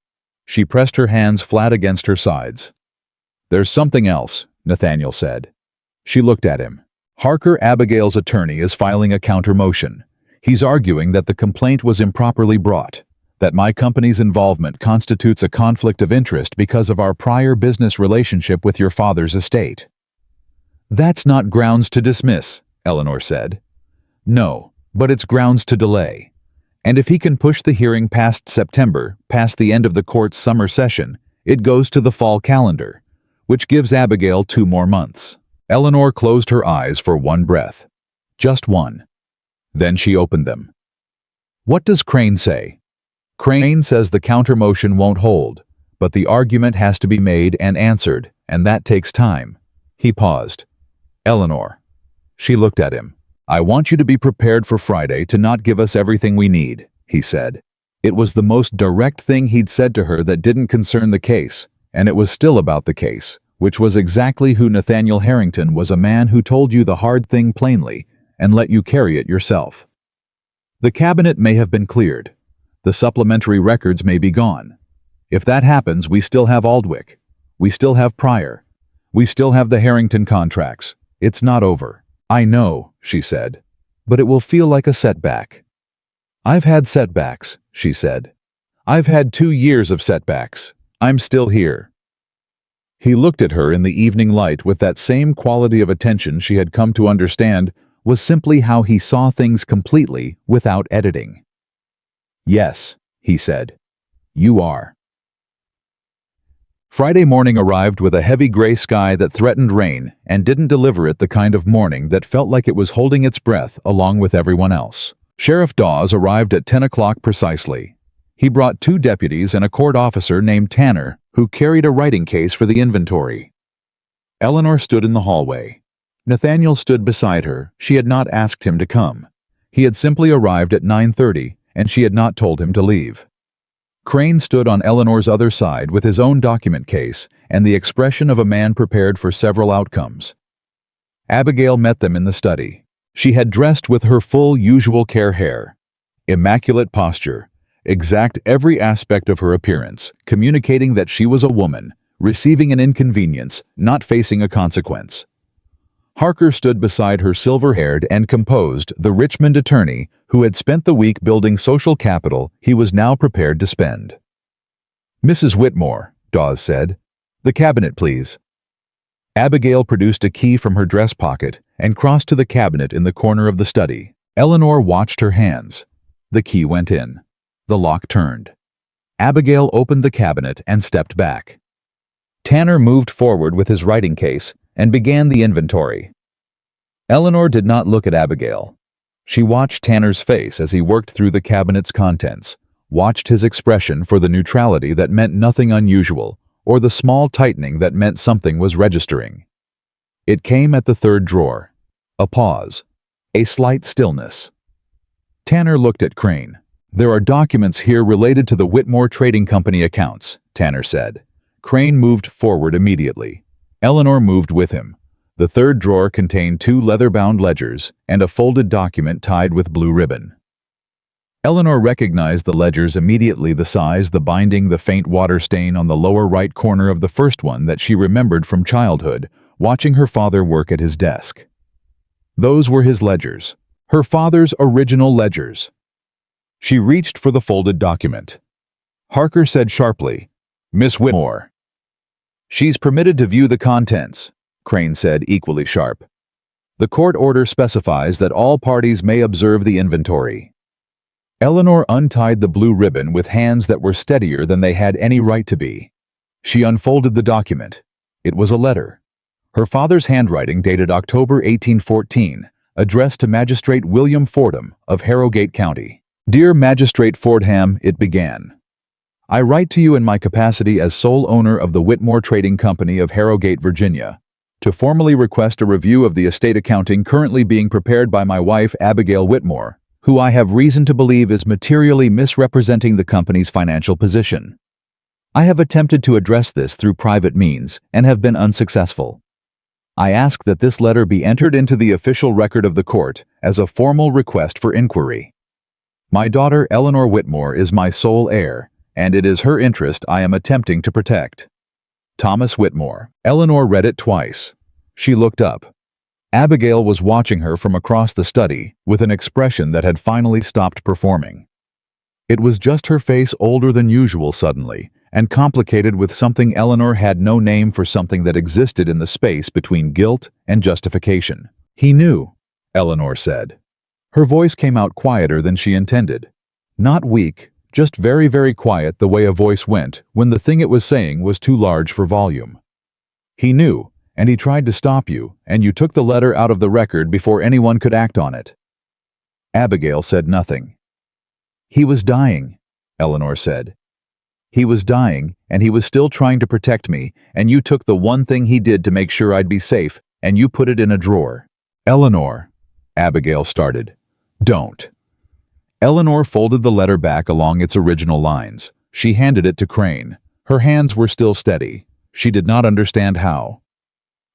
She pressed her hands flat against her sides. "There's something else," Nathaniel said. She looked at him. "Harker Abigail's attorney is filing a counter-motion. He's arguing that the complaint was improperly brought, that my company's involvement constitutes a conflict of interest because of our prior business relationship with your father's estate." "That's not grounds to dismiss," Eleanor said. "No, but it's grounds to delay. And if he can push the hearing past September, past the end of the court's summer session, it goes to the fall calendar, which gives Abigail 2 more months." Eleanor closed her eyes for one breath. Just one. Then she opened them. "What does Crane say?" "Crane says the counter-motion won't hold, but the argument has to be made and answered, and that takes time." He paused. "Eleanor." She looked at him. "I want you to be prepared for Friday to not give us everything we need," he said. It was the most direct thing he'd said to her that didn't concern the case, and it was still about the case, which was exactly who Nathaniel Harrington was, a man who told you the hard thing plainly and let you carry it yourself. The cabinet may have been cleared. The supplementary records may be gone. If that happens, we still have Aldwych. We still have Pryor. We still have the Harrington contracts. It's not over. "I know," she said, "but it will feel like a setback." "I've had setbacks," she said. "I've had 2 years of setbacks. I'm still here." He looked at her in the evening light with that same quality of attention she had come to understand was simply how he saw things completely without editing. "Yes," he said. "You are." Friday morning arrived with a heavy gray sky that threatened rain and didn't deliver it the kind of morning that felt like it was holding its breath along with everyone else. Sheriff Dawes arrived at 10 o'clock precisely. He brought 2 deputies and a court officer named Tanner, who carried a writing case for the inventory. Eleanor stood in the hallway. Nathaniel stood beside her. She had not asked him to come. He had simply arrived at 9:30, and she had not told him to leave. Crane stood on Eleanor's other side with his own document case and the expression of a man prepared for several outcomes. Abigail met them in the study. She had dressed with her full usual care hair. Immaculate posture. Exact every aspect of her appearance, communicating that she was a woman, receiving an inconvenience, not facing a consequence. Harker stood beside her silver-haired and composed, the Richmond attorney who had spent the week building social capital he was now prepared to spend. "Mrs. Whitmore," Dawes said. "The cabinet, please." Abigail produced a key from her dress pocket and crossed to the cabinet in the corner of the study. Eleanor watched her hands. The key went in. The lock turned. Abigail opened the cabinet and stepped back. Tanner moved forward with his writing case and began the inventory. Eleanor did not look at Abigail. She watched Tanner's face as he worked through the cabinet's contents, watched his expression for the neutrality that meant nothing unusual, or the small tightening that meant something was registering. It came at the 3rd drawer. A pause. A slight stillness. Tanner looked at Crane. "There are documents here related to the Whitmore Trading Company accounts," Tanner said. Crane moved forward immediately. Eleanor moved with him. The 3rd drawer contained 2 leather-bound ledgers and a folded document tied with blue ribbon. Eleanor recognized the ledgers immediately, the size, the binding, the faint water stain on the lower right corner of the first one that she remembered from childhood, watching her father work at his desk. Those were his ledgers. Her father's original ledgers. She reached for the folded document. Harker said sharply, "Miss Whitmore." "She's permitted to view the contents," Crane said, equally sharp. "The court order specifies that all parties may observe the inventory." Eleanor untied the blue ribbon with hands that were steadier than they had any right to be. She unfolded the document. It was a letter. Her father's handwriting, dated October 1814, addressed to Magistrate William Fordham of Harrogate County. "Dear Magistrate Fordham," it began. "I write to you in my capacity as sole owner of the Whitmore Trading Company of Harrogate, Virginia. To formally request a review of the estate accounting currently being prepared by my wife, Abigail Whitmore, who I have reason to believe is materially misrepresenting the company's financial position. I have attempted to address this through private means and have been unsuccessful. I ask that this letter be entered into the official record of the court as a formal request for inquiry. My daughter, Eleanor Whitmore, is my sole heir, and it is her interest I am attempting to protect. Thomas Whitmore. Eleanor read it twice. She looked up. Abigail was watching her from across the study with an expression that had finally stopped performing. It was just her face, older than usual suddenly, and complicated with something Eleanor had no name for, something that existed in the space between guilt and justification. "He knew," Eleanor said. Her voice came out quieter than she intended. Not weak, just very, very quiet, the way a voice went when the thing it was saying was too large for volume. "He knew, and he tried to stop you, and you took the letter out of the record before anyone could act on it." Abigail said nothing. "He was dying," Eleanor said. "He was dying, and he was still trying to protect me, and you took the one thing he did to make sure I'd be safe, and you put it in a drawer." "Eleanor," Abigail started. "Don't." Eleanor folded the letter back along its original lines. She handed it to Crane. Her hands were still steady. She did not understand how.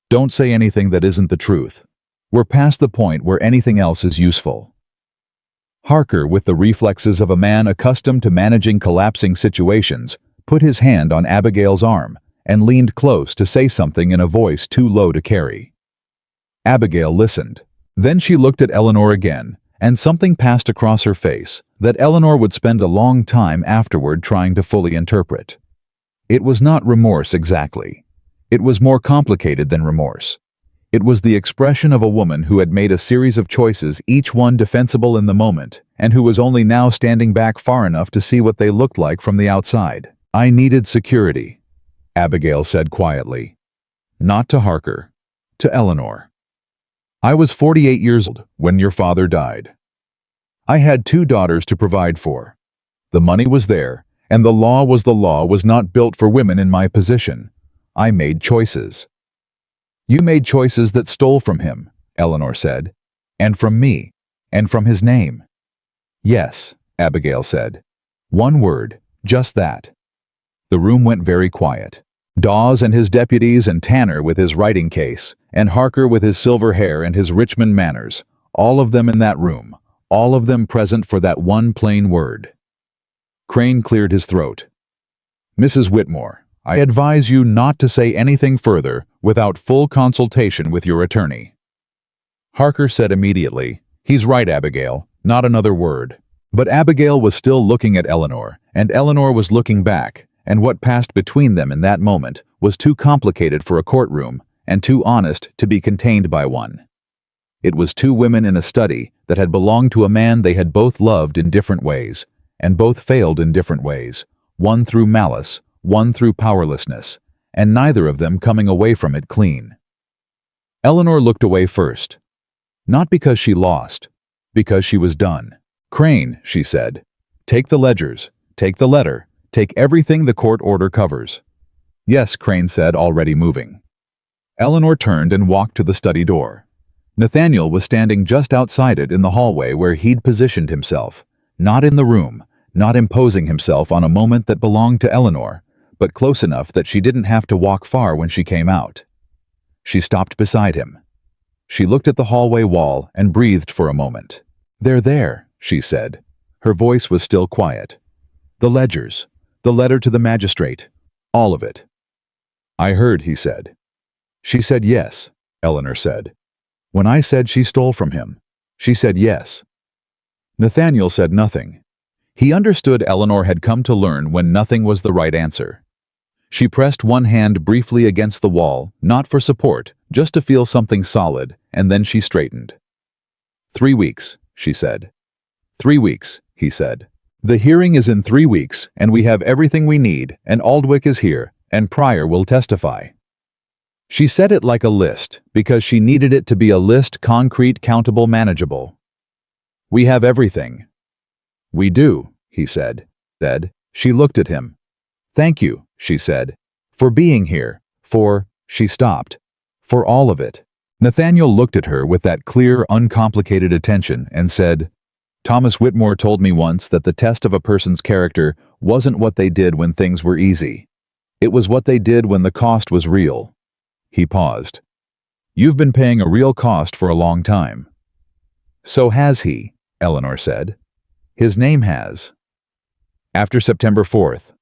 "Don't say anything that isn't the truth. We're past the point where anything else is useful." Harker, with the reflexes of a man accustomed to managing collapsing situations, put his hand on Abigail's arm and leaned close to say something in a voice too low to carry. Abigail listened. Then she looked at Eleanor again, and something passed across her face that Eleanor would spend a long time afterward trying to fully interpret. It was not remorse exactly. It was more complicated than remorse. It was the expression of a woman who had made a series of choices, each one defensible in the moment, and who was only now standing back far enough to see what they looked like from the outside. "I needed security," Abigail said quietly. Not to Harker, to Eleanor. "I was 48 years old when your father died. I had 2 daughters to provide for. The money was there, and the law was not built for women in my position. I made choices." "You made choices that stole from him," Eleanor said, "and from me, and from his name." "Yes," Abigail said. "One word, just that." The room went very quiet. Dawes and his deputies, and Tanner with his writing case, and Harker with his silver hair and his Richmond manners, all of them in that room, all of them present for that one plain word. Crane cleared his throat. "Mrs. Whitmore, I advise you not to say anything further without full consultation with your attorney." Harker said immediately, "He's right, Abigail, not another word." But Abigail was still looking at Eleanor, and Eleanor was looking back, and what passed between them in that moment was too complicated for a courtroom and too honest to be contained by one. It was 2 women in a study that had belonged to a man they had both loved in different ways, and both failed in different ways, one through malice, one through powerlessness, and neither of them coming away from it clean. Eleanor looked away first. Not because she lost, because she was done. "Crane," she said, "take the ledgers, take the letter, take everything the court order covers." "Yes," Crane said, already moving. Eleanor turned and walked to the study door. Nathaniel was standing just outside it in the hallway where he'd positioned himself, not in the room, not imposing himself on a moment that belonged to Eleanor, but close enough that she didn't have to walk far when she came out. She stopped beside him. She looked at the hallway wall and breathed for a moment. "They're there," she said. Her voice was still quiet. "The ledgers, the letter to the magistrate, all of it." "I heard," he said. "She said yes," Eleanor said. "When I said she stole from him, she said yes." Nathaniel said nothing. He understood Eleanor had come to learn when nothing was the right answer. She pressed one hand briefly against the wall, not for support, just to feel something solid, and then she straightened. 3 weeks, she said. 3 weeks, he said. "The hearing is in 3 weeks, and we have everything we need, and Aldwych is here, and Pryor will testify." She said it like a list, because she needed it to be a list, concrete, countable, manageable. "We have everything." "We do," he said. She looked at him. "Thank you," she said, "for being here, for," she stopped, For all of it. Nathaniel looked at her with that clear, uncomplicated attention and said, "Thomas Whitmore told me once that the test of a person's character wasn't what they did when things were easy. It was what they did when the cost was real." He paused. "You've been paying a real cost for a long time." "So has he," Eleanor said. "His name has." "After September 4th.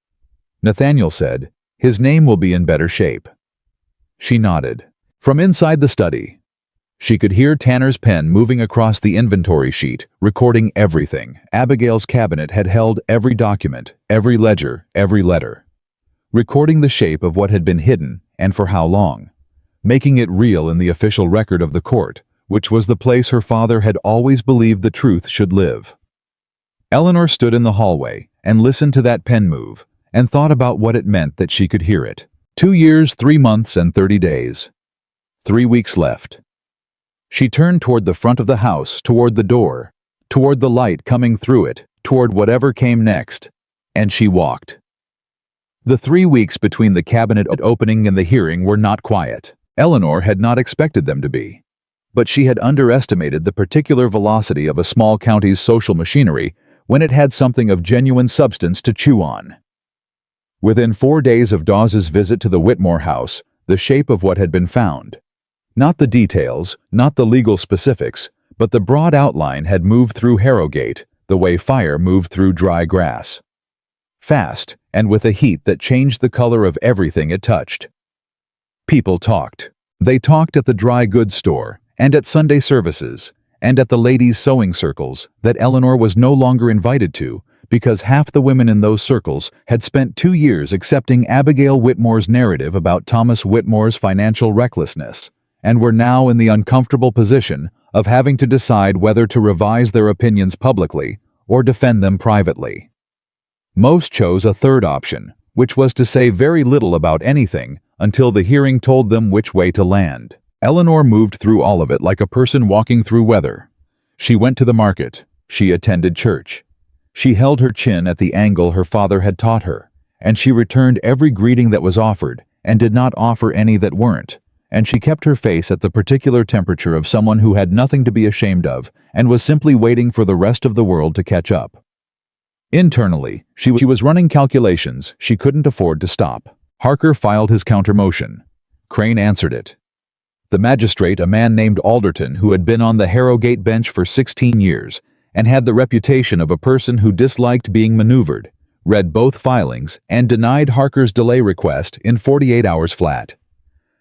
Nathaniel said, "His name will be in better shape." She nodded. From inside the study, she could hear Tanner's pen moving across the inventory sheet, recording everything. Abigail's cabinet had held every document, every ledger, every letter. Recording the shape of what had been hidden and for how long. Making it real in the official record of the court, which was the place her father had always believed the truth should live. Eleanor stood in the hallway and listened to that pen move and thought about what it meant that she could hear it. 2 years, 3 months, and 30 days. 3 weeks left. She turned toward the front of the house, toward the door, toward the light coming through it, toward whatever came next, and she walked. The 3 weeks between the cabinet opening and the hearing were not quiet. Eleanor had not expected them to be. But she had underestimated the particular velocity of a small county's social machinery when it had something of genuine substance to chew on. Within 4 days of Dawes's visit to the Whitmore house, the shape of what had been found. Not the details, not the legal specifics, but the broad outline had moved through Harrogate, the way fire moved through dry grass. Fast, and with a heat that changed the color of everything it touched. People talked. They talked at the dry goods store, and at Sunday services, and at the ladies' sewing circles that Eleanor was no longer invited to, because half the women in those circles had spent 2 years accepting Abigail Whitmore's narrative about Thomas Whitmore's financial recklessness, and were now in the uncomfortable position of having to decide whether to revise their opinions publicly or defend them privately. Most chose a third option, which was to say very little about anything until the hearing told them which way to land. Eleanor moved through all of it like a person walking through weather. She went to the market. She attended church. She held her chin at the angle her father had taught her, and she returned every greeting that was offered and did not offer any that weren't, and she kept her face at the particular temperature of someone who had nothing to be ashamed of and was simply waiting for the rest of the world to catch up. Internally, she was running calculations she couldn't afford to stop. Harker filed his counter-motion. Crane answered it. The magistrate, a man named Alderton, who had been on the Harrogate bench for 16 years and had the reputation of a person who disliked being maneuvered, read both filings and denied Harker's delay request in 48 hours flat.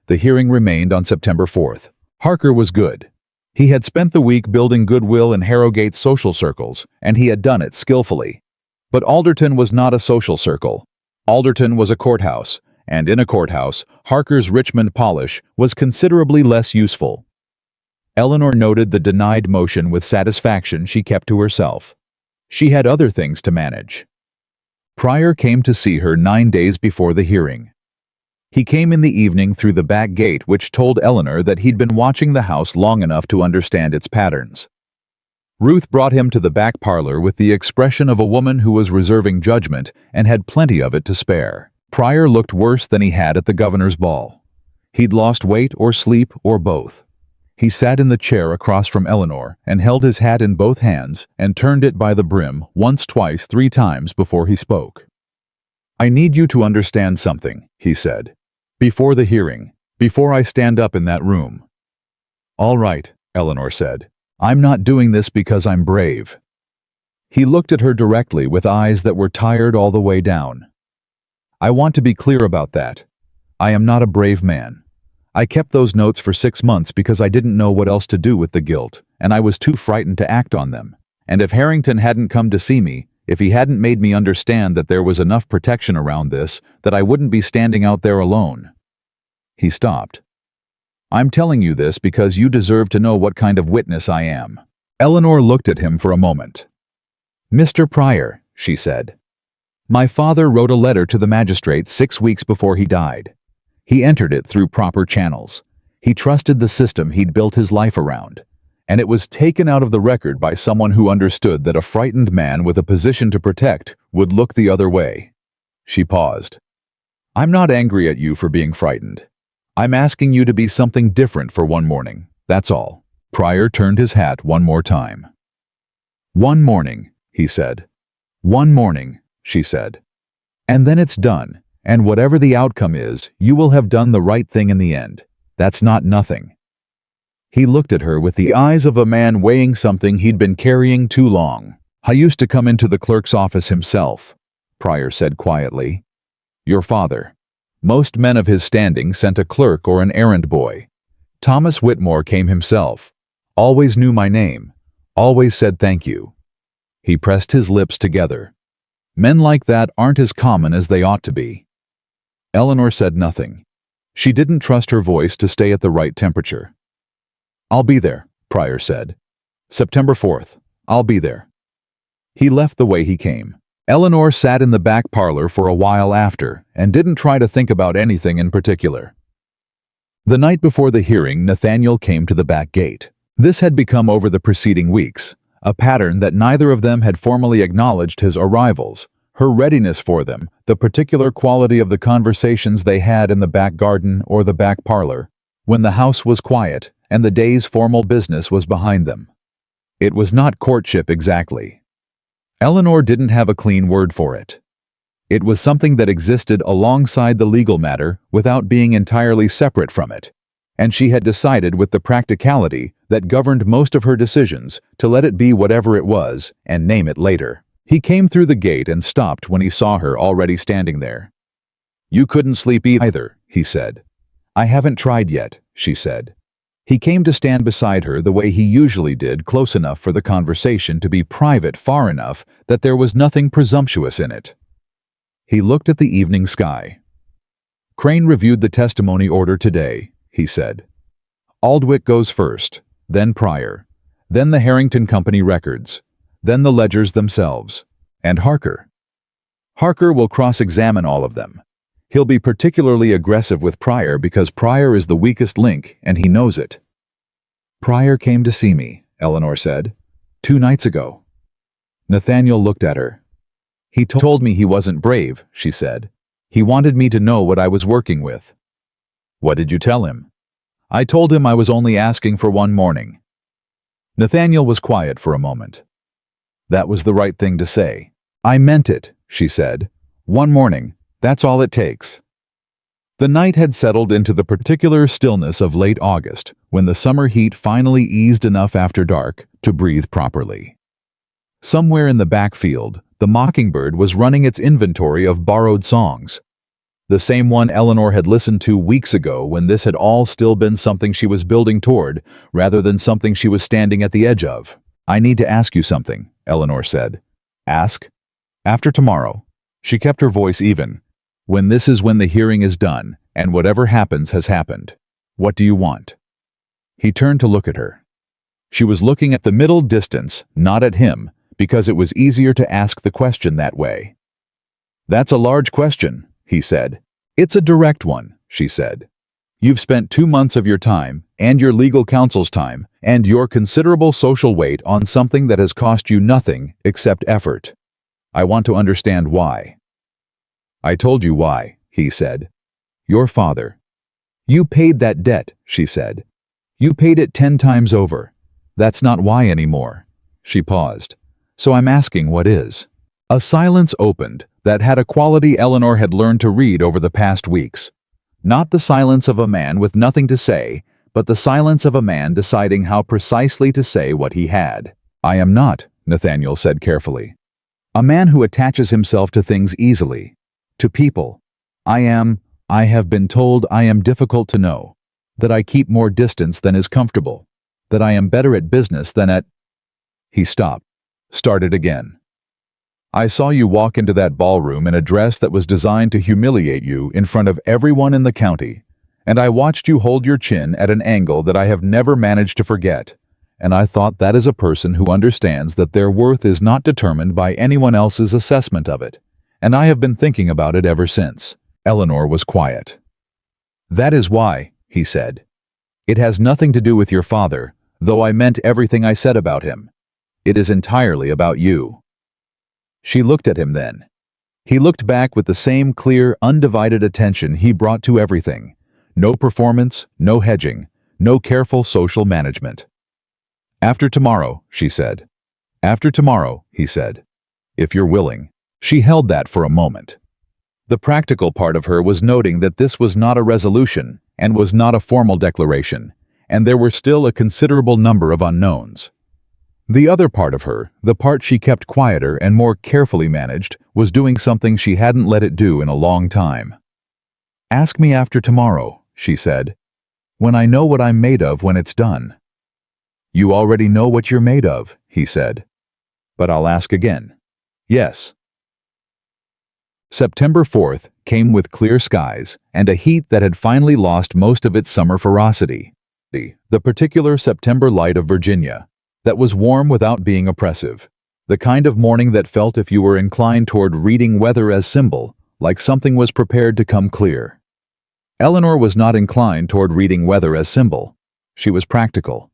The hearing remained on September 4th. Harker was good. He had spent the week building goodwill in Harrogate's social circles, and he had done it skillfully. But Alderton was not a social circle. Alderton was a courthouse, and in a courthouse, Harker's Richmond polish was considerably less useful. Eleanor noted the denied motion with satisfaction she kept to herself. She had other things to manage. Pryor came to see her 9 days before the hearing. He came in the evening through the back gate, which told Eleanor that he'd been watching the house long enough to understand its patterns. Ruth brought him to the back parlor with the expression of a woman who was reserving judgment and had plenty of it to spare. Pryor looked worse than he had at the governor's ball. He'd lost weight or sleep or both. He sat in the chair across from Eleanor and held his hat in both hands and turned it by the brim once, twice, 3 times before he spoke. "I need you to understand something," he said. "Before the hearing, before I stand up in that room." "All right," Eleanor said. "I'm not doing this because I'm brave." He looked at her directly with eyes that were tired all the way down. "I want to be clear about that. I am not a brave man. I kept those notes for 6 months because I didn't know what else to do with the guilt, and I was too frightened to act on them. And if Harrington hadn't come to see me, if he hadn't made me understand that there was enough protection around this, that I wouldn't be standing out there alone." He stopped. "I'm telling you this because you deserve to know what kind of witness I am." Eleanor looked at him for a moment. "Mr. Pryor," she said, "my father wrote a letter to the magistrate 6 weeks before he died. He entered it through proper channels. He trusted the system he'd built his life around. And it was taken out of the record by someone who understood that a frightened man with a position to protect would look the other way." She paused. "I'm not angry at you for being frightened. I'm asking you to be something different for one morning, that's all. Pryor turned his hat one more time. One morning, he said. One morning, she said. And then it's done, and whatever the outcome is, you will have done the right thing in the end. That's not nothing. He looked at her with the eyes of a man weighing something he'd been carrying too long. I used to come into the clerk's office himself, Pryor said quietly. Your father. Most men of his standing sent a clerk or an errand boy. Thomas Whitmore came himself. Always knew my name. Always said thank you. He pressed his lips together. Men like that aren't as common as they ought to be. Eleanor said nothing. She didn't trust her voice to stay at the right temperature. I'll be there, Pryor said. September 4th. I'll be there. He left the way he came. Eleanor sat in the back parlor for a while after and didn't try to think about anything in particular. The night before the hearing, Nathaniel came to the back gate. This had become over the preceding weeks, a pattern that neither of them had formally acknowledged his arrivals, her readiness for them, the particular quality of the conversations they had in the back garden or the back parlor, when the house was quiet and the day's formal business was behind them. It was not courtship exactly. Eleanor didn't have a clean word for it. It was something that existed alongside the legal matter without being entirely separate from it, and she had decided with the practicality that governed most of her decisions to let it be whatever it was and name it later. He came through the gate and stopped when he saw her already standing there. You couldn't sleep either, he said. I haven't tried yet, she said. He came to stand beside her the way he usually did, close enough for the conversation to be private, far enough that there was nothing presumptuous in it. He looked at the evening sky. Crane reviewed the testimony order today, he said. Aldwick goes first, then Pryor, then the Harrington Company records, then the ledgers themselves, and Harker. Harker will cross-examine all of them. He'll be particularly aggressive with Pryor because Pryor is the weakest link, and he knows it. Pryor came to see me, Eleanor said, 2 nights ago. Nathaniel looked at her. He told me he wasn't brave, she said. He wanted me to know what I was working with. What did you tell him? I told him I was only asking for one morning. Nathaniel was quiet for a moment. That was the right thing to say. I meant it, she said. One morning, that's all it takes. The night had settled into the particular stillness of late August, when the summer heat finally eased enough after dark to breathe properly. Somewhere in the backfield, the mockingbird was running its inventory of borrowed songs. The same one Eleanor had listened to weeks ago when this had all still been something she was building toward, rather than something she was standing at the edge of. I need to ask you something, Eleanor said. Ask? After tomorrow. She kept her voice even. When the hearing is done, and whatever happens has happened. What do you want? He turned to look at her. She was looking at the middle distance, not at him, because it was easier to ask the question that way. That's a large question, he said. It's a direct one, she said. You've spent 2 months of your time, and your legal counsel's time, and your considerable social weight on something that has cost you nothing except effort. I want to understand why. I told you why, he said. Your father. You paid that debt, she said. You paid it 10 times over. That's not why anymore. She paused. So I'm asking what is. A silence opened that had a quality Eleanor had learned to read over the past weeks. Not the silence of a man with nothing to say, but the silence of a man deciding how precisely to say what he had. I am not, Nathaniel said carefully. A man who attaches himself to things easily. To people. I have been told I am difficult to know. That I keep more distance than is comfortable. That I am better at business than at... He stopped. Started again. I saw you walk into that ballroom in a dress that was designed to humiliate you in front of everyone in the county, and I watched you hold your chin at an angle that I have never managed to forget, and I thought that is a person who understands that their worth is not determined by anyone else's assessment of it, and I have been thinking about it ever since. Eleanor was quiet. That is why, he said. It has nothing to do with your father, though I meant everything I said about him. It is entirely about you. She looked at him then. He looked back with the same clear, undivided attention he brought to everything, No performance, no hedging, no careful social management. "After tomorrow," she said. "After tomorrow," he said. "If you're willing." She held that for a moment. The practical part of her was noting that this was not a resolution and was not a formal declaration, and there were still a considerable number of unknowns. The other part of her, the part she kept quieter and more carefully managed, was doing something she hadn't let it do in a long time. "Ask me after tomorrow," she said, "when I know what I'm made of when it's done." "You already know what you're made of," he said. "But I'll ask again." "Yes." September 4th came with clear skies and a heat that had finally lost most of its summer ferocity. The particular September light of Virginia, that was warm without being oppressive. The kind of morning that felt, if you were inclined toward reading weather as symbol, like something was prepared to come clear. Eleanor was not inclined toward reading weather as symbol. She was practical.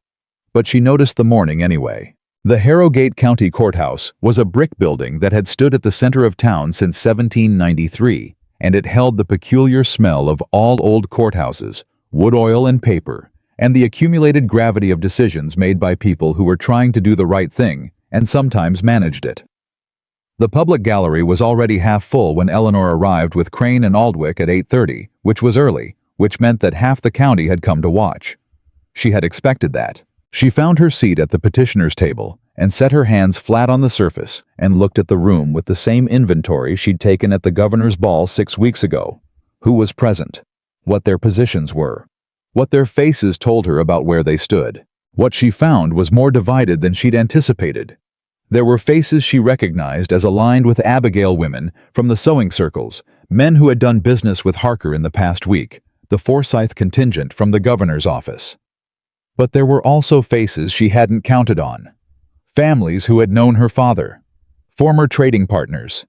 But she noticed the morning anyway. The Harrogate County Courthouse was a brick building that had stood at the center of town since 1793, and it held the peculiar smell of all old courthouses, wood oil and paper, and the accumulated gravity of decisions made by people who were trying to do the right thing and sometimes managed it. The public gallery was already half full when Eleanor arrived with Crane and Aldwych at 8:30, which was early, which meant that half the county had come to watch. She had expected that. She found her seat at the petitioner's table and set her hands flat on the surface and looked at the room with the same inventory she'd taken at the governor's ball 6 weeks ago. Who was present? What their positions were? What their faces told her about where they stood? What she found was more divided than she'd anticipated. There were faces she recognized as aligned with Abigail women from the sewing circles, men who had done business with Harker in the past week, the Forsyth contingent from the governor's office. But there were also faces she hadn't counted on. Families who had known her father. Former trading partners.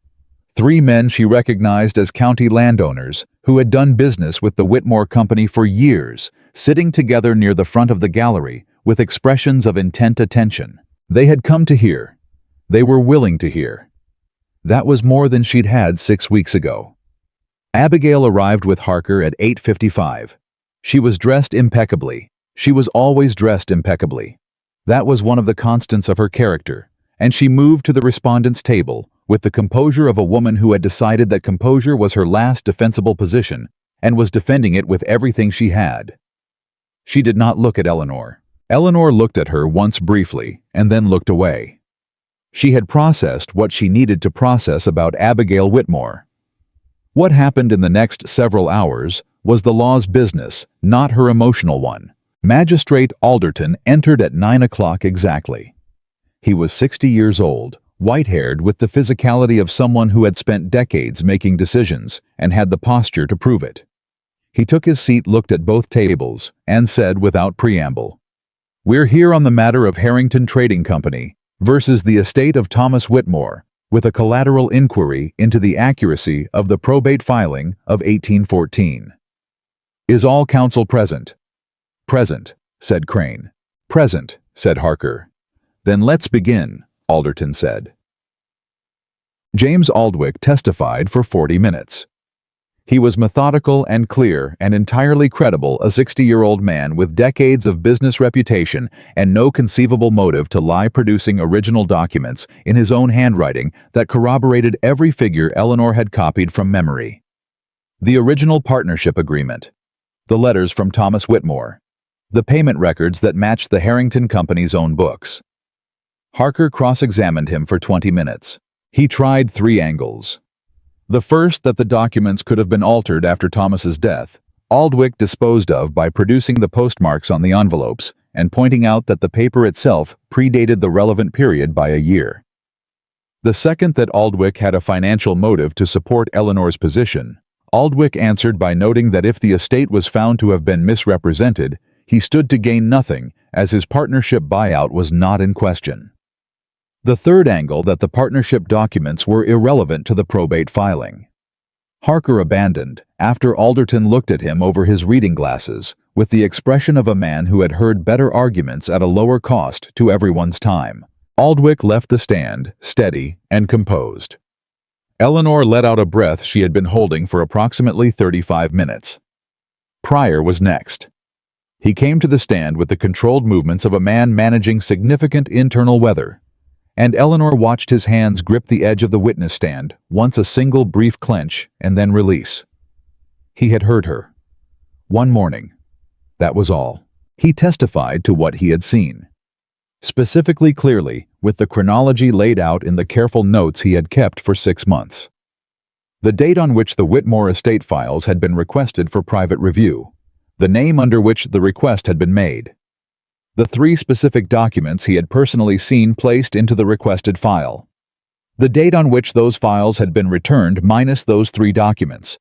3 men she recognized as county landowners who had done business with the Whitmore Company for years, sitting together near the front of the gallery with expressions of intent attention. They had come to hear. They were willing to hear. That was more than she'd had 6 weeks ago. Abigail arrived with Harker at 8:55. She was dressed impeccably. She was always dressed impeccably. That was one of the constants of her character, and she moved to the respondents' table with the composure of a woman who had decided that composure was her last defensible position and was defending it with everything she had. She did not look at Eleanor. Eleanor looked at her once briefly and then looked away. She had processed what she needed to process about Abigail Whitmore. What happened in the next several hours was the law's business, not her emotional one. Magistrate Alderton entered at 9 o'clock exactly. He was 60 years old, white-haired with the physicality of someone who had spent decades making decisions and had the posture to prove it. He took his seat, looked at both tables, and said without preamble, "We're here on the matter of Harrington Trading Company versus the estate of Thomas Whitmore, with a collateral inquiry into the accuracy of the probate filing of 1814. Is all counsel present?" "Present," said Crane. "Present," said Harker. "Then let's begin," Alderton said. James Aldwych testified for 40 minutes. He was methodical and clear and entirely credible, a 60-year-old man with decades of business reputation and no conceivable motive to lie, producing original documents in his own handwriting that corroborated every figure Eleanor had copied from memory. The original partnership agreement, the letters from Thomas Whitmore, the payment records that matched the Harrington Company's own books. Harker cross-examined him for 20 minutes. He tried 3 angles. The first, that the documents could have been altered after Thomas's death, Aldwych disposed of by producing the postmarks on the envelopes and pointing out that the paper itself predated the relevant period by a year. The second, that Aldwych had a financial motive to support Eleanor's position, Aldwych answered by noting that if the estate was found to have been misrepresented, he stood to gain nothing, as his partnership buyout was not in question. The third angle, that the partnership documents were irrelevant to the probate filing, Harker abandoned after Alderton looked at him over his reading glasses with the expression of a man who had heard better arguments at a lower cost to everyone's time. Aldwych left the stand, steady and composed. Eleanor let out a breath she had been holding for approximately 35 minutes. Pryor was next. He came to the stand with the controlled movements of a man managing significant internal weather, and Eleanor watched his hands grip the edge of the witness stand, once a single brief clench and then release. He had heard her. One morning. That was all. He testified to what he had seen. Specifically clearly, with the chronology laid out in the careful notes he had kept for 6 months. The date on which the Whitmore estate files had been requested for private review, the name under which the request had been made, the 3 specific documents he had personally seen placed into the requested file, the date on which those files had been returned minus those 3 documents,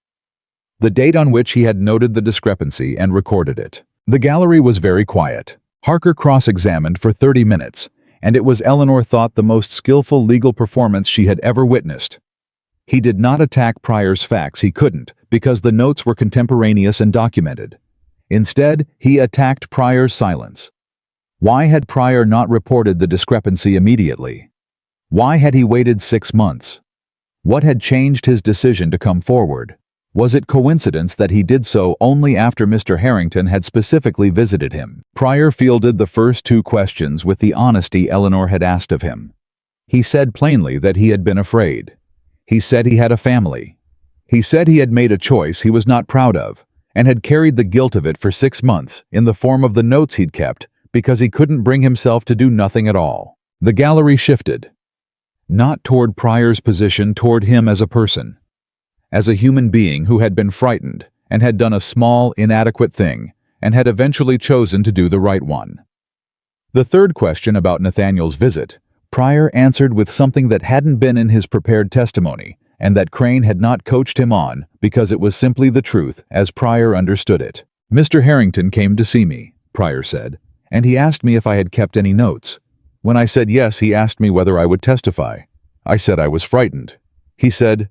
the date on which he had noted the discrepancy and recorded it. The gallery was very quiet. Harker cross-examined for 30 minutes, and it was, Eleanor thought, the most skillful legal performance she had ever witnessed. He did not attack Pryor's facts, he couldn't, because the notes were contemporaneous and documented. Instead, he attacked Pryor's silence. Why had Pryor not reported the discrepancy immediately? Why had he waited 6 months? What had changed his decision to come forward? Was it coincidence that he did so only after Mr. Harrington had specifically visited him? Pryor fielded the first 2 questions with the honesty Eleanor had asked of him. He said plainly that he had been afraid. He said he had a family. He said he had made a choice he was not proud of, and had carried the guilt of it for 6 months in the form of the notes he'd kept, because he couldn't bring himself to do nothing at all. The gallery shifted. Not toward Pryor's position, toward him as a person. As a human being who had been frightened and had done a small, inadequate thing and had eventually chosen to do the right one. The third question about Nathaniel's visit, Pryor answered with something that hadn't been in his prepared testimony and that Crane had not coached him on because it was simply the truth as Pryor understood it. "Mr. Harrington came to see me," Pryor said, "and he asked me if I had kept any notes. When I said yes, he asked me whether I would testify. I said I was frightened. He said..."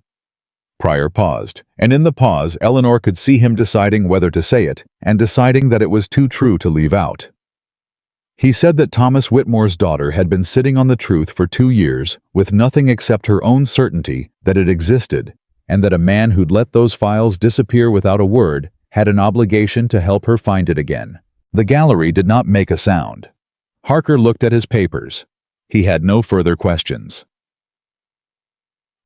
Pryor paused, and in the pause Eleanor could see him deciding whether to say it, and deciding that it was too true to leave out. He said that Thomas Whitmore's daughter had been sitting on the truth for 2 years, with nothing except her own certainty that it existed, and that a man who'd let those files disappear without a word had an obligation to help her find it again. The gallery did not make a sound. Harker looked at his papers. He had no further questions.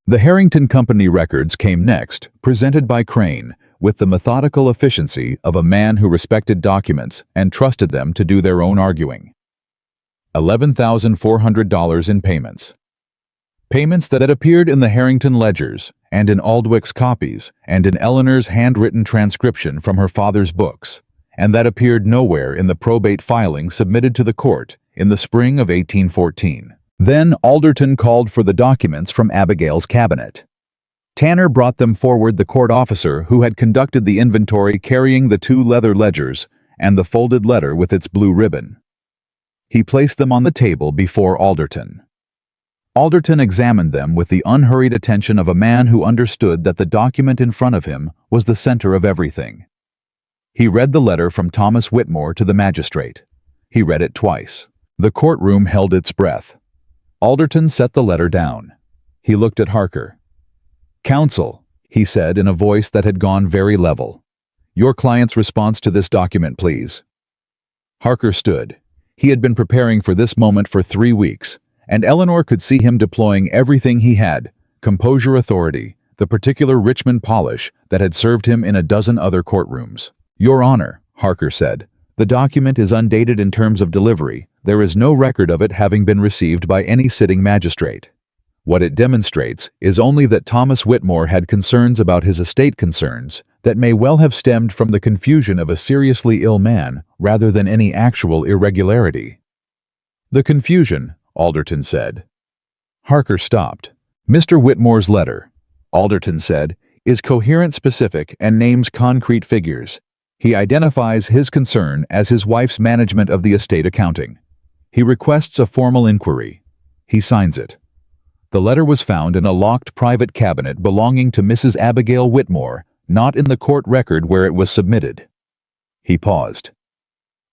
The Harrington Company records came next, presented by Crane, with the methodical efficiency of a man who respected documents and trusted them to do their own arguing. $11,400 in payments. Payments that had appeared in the Harrington ledgers, and in Aldwick's copies, and in Eleanor's handwritten transcription from her father's books, and that appeared nowhere in the probate filing submitted to the court in the spring of 1814. Then Alderton called for the documents from Abigail's cabinet. Tanner brought them forward the court officer who had conducted the inventory, carrying the 2 leather ledgers and the folded letter with its blue ribbon. He placed them on the table before Alderton. Alderton examined them with the unhurried attention of a man who understood that the document in front of him was the center of everything. He read the letter from Thomas Whitmore to the magistrate. He read it twice. The courtroom held its breath. Alderton set the letter down. He looked at Harker. "Counsel," he said in a voice that had gone very level. "Your client's response to this document, please." Harker stood. He had been preparing for this moment for 3 weeks, and Eleanor could see him deploying everything he had, composure, authority, the particular Richmond polish that had served him in a dozen other courtrooms. "Your Honor," Harker said, "the document is undated in terms of delivery. There is no record of it having been received by any sitting magistrate. What it demonstrates is only that Thomas Whitmore had concerns about his estate, concerns that may well have stemmed from the confusion of a seriously ill man rather than any actual irregularity." "The confusion," Alderton said. Harker stopped. "Mr. Whitmore's letter," Alderton said, "is coherent, specific, and names concrete figures. He identifies his concern as his wife's management of the estate accounting. He requests a formal inquiry. He signs it. The letter was found in a locked private cabinet belonging to Mrs. Abigail Whitmore, not in the court record where it was submitted." He paused.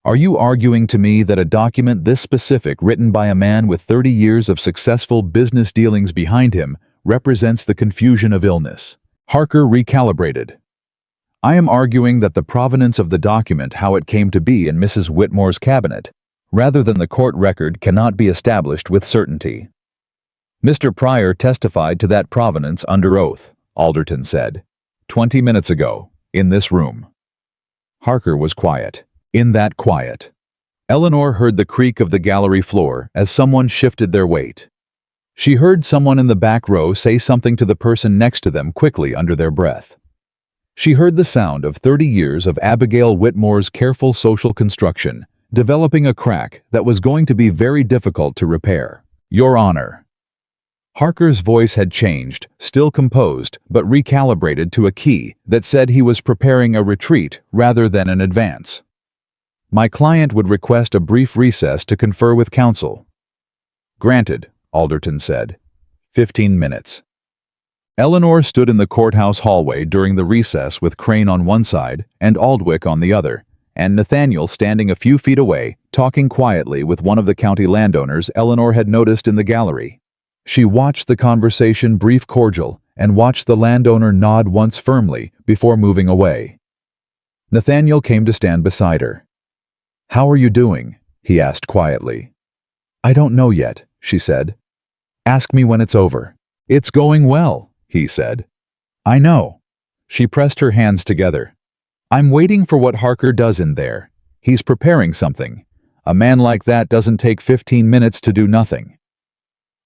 "Are you arguing to me that a document this specific, written by a man with 30 years of successful business dealings behind him, represents the confusion of illness?" Harker recalibrated. I am arguing that the provenance of the document, how it came to be in Mrs. Whitmore's cabinet, rather than the court record, cannot be established with certainty. Mr. Pryor testified to that provenance under oath, Alderton said. 20 minutes ago, in this room. Harker was quiet. In that quiet, Eleanor heard the creak of the gallery floor as someone shifted their weight. She heard someone in the back row say something to the person next to them quickly under their breath. She heard the sound of 30 years of Abigail Whitmore's careful social construction, developing a crack that was going to be very difficult to repair. Your Honor. Harker's voice had changed, still composed, but recalibrated to a key that said he was preparing a retreat rather than an advance. My client would request a brief recess to confer with counsel. Granted, Alderton said. 15 minutes. Eleanor stood in the courthouse hallway during the recess with Crane on one side and Aldwick on the other, and Nathaniel standing a few feet away, talking quietly with one of the county landowners Eleanor had noticed in the gallery. She watched the conversation brief cordial and watched the landowner nod once firmly before moving away. Nathaniel came to stand beside her. How are you doing? He asked quietly. I don't know yet, she said. Ask me when it's over. It's going well, he said. I know. She pressed her hands together. I'm waiting for what Harker does in there. He's preparing something. A man like that doesn't take 15 minutes to do nothing.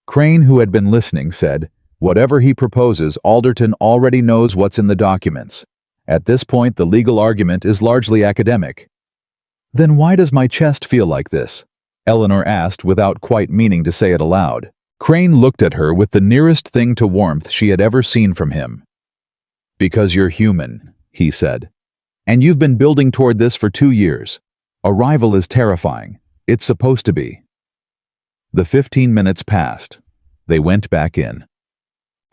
Crane, who had been listening, said, Whatever he proposes, Alderton already knows what's in the documents. At this point, the legal argument is largely academic. Then why does my chest feel like this? Eleanor asked without quite meaning to say it aloud. Crane looked at her with the nearest thing to warmth she had ever seen from him. Because you're human, he said. And you've been building toward this for 2 years. Arrival is terrifying. It's supposed to be. The 15 minutes passed. They went back in.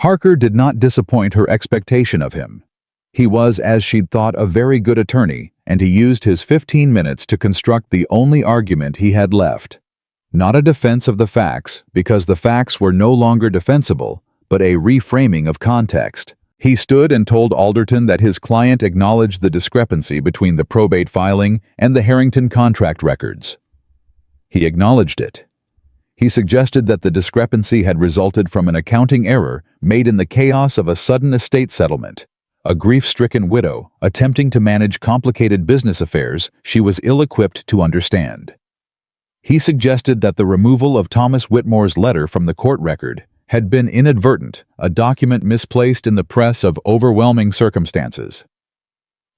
Harker did not disappoint her expectation of him. He was, as she'd thought, a very good attorney, and he used his 15 minutes to construct the only argument he had left. Not a defense of the facts, because the facts were no longer defensible, but a reframing of context. He stood and told Alderton that his client acknowledged the discrepancy between the probate filing and the Harrington contract records. He acknowledged it. He suggested that the discrepancy had resulted from an accounting error made in the chaos of a sudden estate settlement. A grief-stricken widow attempting to manage complicated business affairs she was ill-equipped to understand. He suggested that the removal of Thomas Whitmore's letter from the court record had been inadvertent, a document misplaced in the press of overwhelming circumstances.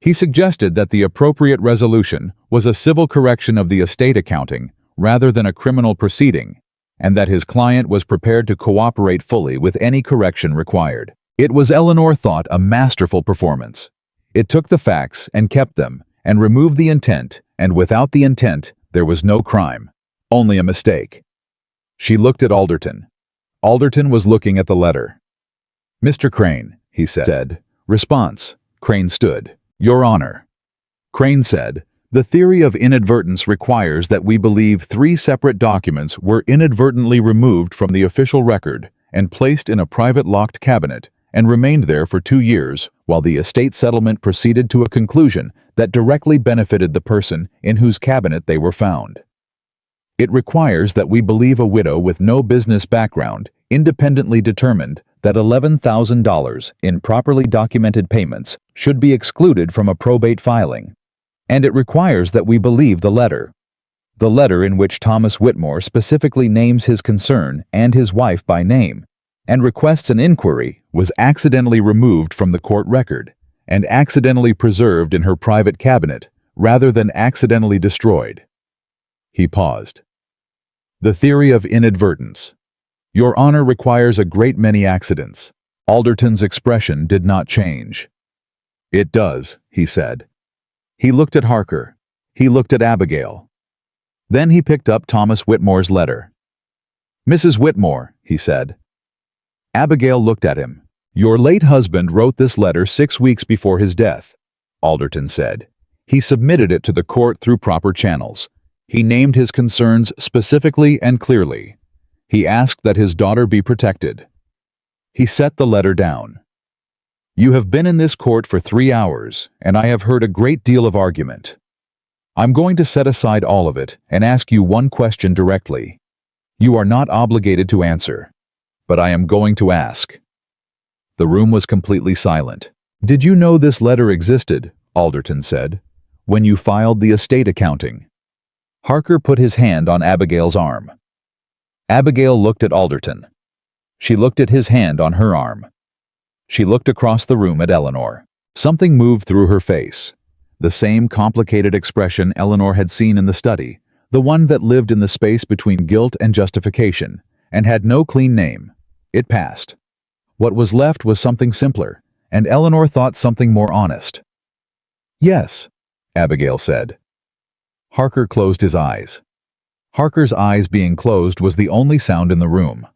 He suggested that the appropriate resolution was a civil correction of the estate accounting rather than a criminal proceeding, and that his client was prepared to cooperate fully with any correction required. It was, Eleanor thought, a masterful performance. It took the facts and kept them, and removed the intent, and without the intent, there was no crime, only a mistake. She looked at Alderton. Alderton was looking at the letter. Mr. Crane, he said. Response. Crane stood. Your Honor. Crane said, The theory of inadvertence requires that we believe 3 separate documents were inadvertently removed from the official record and placed in a private locked cabinet and remained there for 2 years while the estate settlement proceeded to a conclusion that directly benefited the person in whose cabinet they were found. It requires that we believe a widow with no business background independently determined that $11,000 in properly documented payments should be excluded from a probate filing. And it requires that we believe the letter in which Thomas Whitmore specifically names his concern and his wife by name, and requests an inquiry, was accidentally removed from the court record, and accidentally preserved in her private cabinet, rather than accidentally destroyed. He paused. The theory of inadvertence. Your Honor requires a great many accidents. Alderton's expression did not change. It does, he said. He looked at Harker. He looked at Abigail. Then he picked up Thomas Whitmore's letter. Mrs. Whitmore, he said. Abigail looked at him. Your late husband wrote this letter 6 weeks before his death, Alderton said. He submitted it to the court through proper channels. He named his concerns specifically and clearly. He asked that his daughter be protected. He set the letter down. You have been in this court for 3 hours, and I have heard a great deal of argument. I'm going to set aside all of it and ask you one question directly. You are not obligated to answer, but I am going to ask." The room was completely silent. "Did you know this letter existed," Alderton said, "when you filed the estate accounting?" Harker put his hand on Abigail's arm. Abigail looked at Alderton. She looked at his hand on her arm. She looked across the room at Eleanor. Something moved through her face. The same complicated expression Eleanor had seen in the study, the one that lived in the space between guilt and justification, and had no clean name. It passed. What was left was something simpler, and Eleanor thought something more honest. "Yes," Abigail said. Harker closed his eyes. Harker's eyes being closed was the only sound in the room.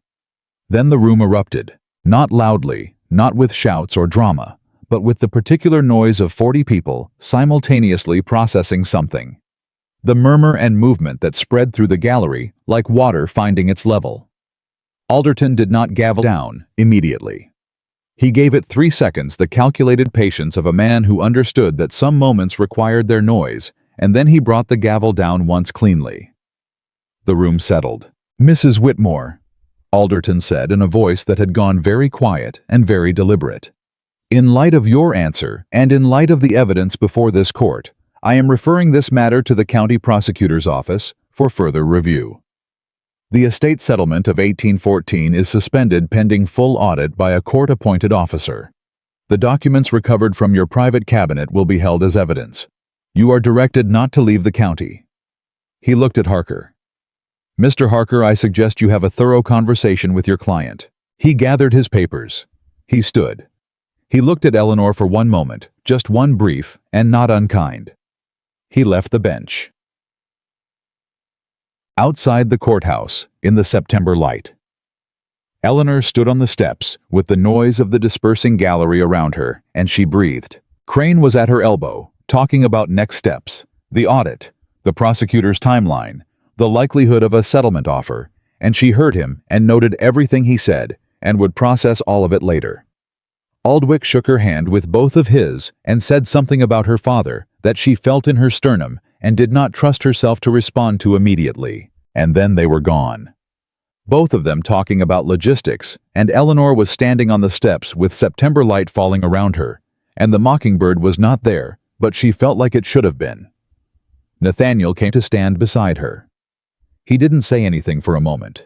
Then the room erupted, not loudly, not with shouts or drama, but with the particular noise of 40 people simultaneously processing something. The murmur and movement that spread through the gallery like water finding its level. Alderton did not gavel down immediately. He gave it 3 seconds, the calculated patience of a man who understood that some moments required their noise, and then he brought the gavel down once cleanly. The room settled. "Mrs. Whitmore," Alderton said in a voice that had gone very quiet and very deliberate. "In light of your answer, and in light of the evidence before this court, I am referring this matter to the county prosecutor's office for further review. The estate settlement of 1814 is suspended pending full audit by a court-appointed officer. The documents recovered from your private cabinet will be held as evidence. You are directed not to leave the county." He looked at Harker. "Mr. Harker, I suggest you have a thorough conversation with your client." He gathered his papers. He stood. He looked at Eleanor for one moment, just one brief and not unkind. He left the bench. Outside the courthouse, in the September light, Eleanor stood on the steps with the noise of the dispersing gallery around her, and she breathed. Crane was at her elbow, talking about next steps, the audit, the prosecutor's timeline, the likelihood of a settlement offer, and she heard him and noted everything he said and would process all of it later. Aldwych shook her hand with both of his and said something about her father that she felt in her sternum and did not trust herself to respond to immediately, and then they were gone. Both of them talking about logistics, and Eleanor was standing on the steps with September light falling around her, and the mockingbird was not there, but she felt like it should have been. Nathaniel came to stand beside her. He didn't say anything for a moment.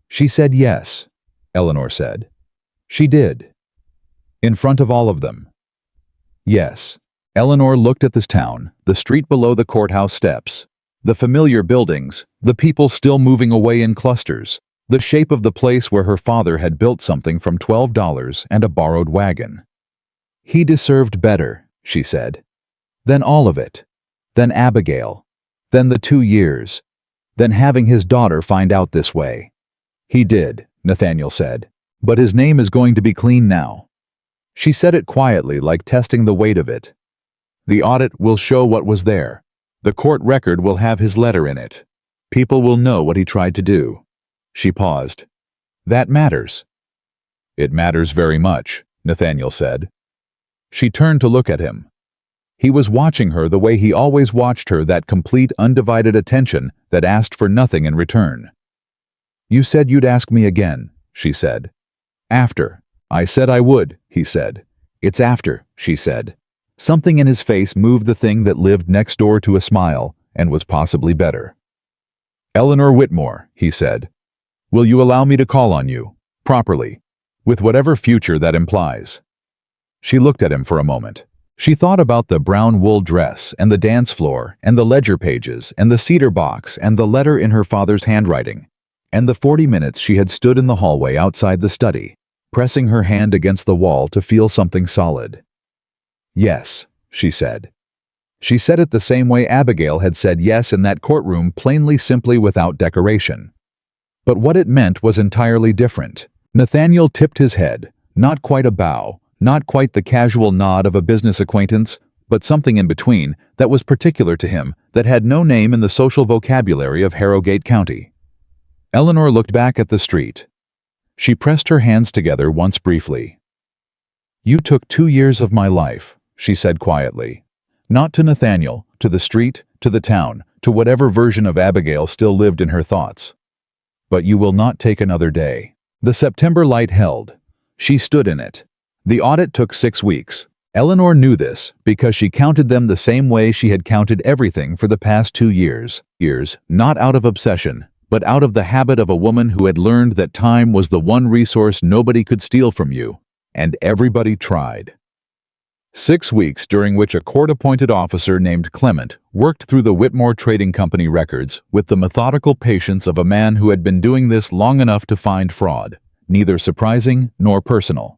"She said yes," Eleanor said. "She did. In front of all of them." Yes. Eleanor looked at this town, the street below the courthouse steps, the familiar buildings, the people still moving away in clusters, the shape of the place where her father had built something from $12 and a borrowed wagon. "He deserved better," she said. "Than all of it. Than Abigail. Than the 2 years. Than having his daughter find out this way." "He did," Nathaniel said. "But his name is going to be clean now." She said it quietly, like testing the weight of it. "The audit will show what was there. The court record will have his letter in it. People will know what he tried to do." She paused. "That matters." "It matters very much," Nathaniel said. She turned to look at him. He was watching her the way he always watched her, that complete, undivided attention that asked for nothing in return. "You said you'd ask me again," she said. "After." "I said I would," he said. "It's after," she said. Something in his face moved the thing that lived next door to a smile and was possibly better. "Eleanor Whitmore," he said. "Will you allow me to call on you, properly, with whatever future that implies?" She looked at him for a moment. She thought about the brown wool dress and the dance floor and the ledger pages and the cedar box and the letter in her father's handwriting, and the 40 minutes she had stood in the hallway outside the study, pressing her hand against the wall to feel something solid. "Yes," she said. She said it the same way Abigail had said yes in that courtroom, plainly, simply, without decoration. But what it meant was entirely different. Nathaniel tipped his head, not quite a bow, not quite the casual nod of a business acquaintance, but something in between that was particular to him, that had no name in the social vocabulary of Harrogate County. Eleanor looked back at the street. She pressed her hands together once briefly. "You took 2 years of my life," she said quietly. Not to Nathaniel, to the street, to the town, to whatever version of Abigail still lived in her thoughts. "But you will not take another day." The September light held. She stood in it. The audit took 6 weeks. Eleanor knew this because she counted them the same way she had counted everything for the past 2 years. Not out of obsession, but out of the habit of a woman who had learned that time was the one resource nobody could steal from you, and everybody tried. 6 weeks during which a court-appointed officer named Clement worked through the Whitmore Trading Company records with the methodical patience of a man who had been doing this long enough to find fraud, neither surprising nor personal.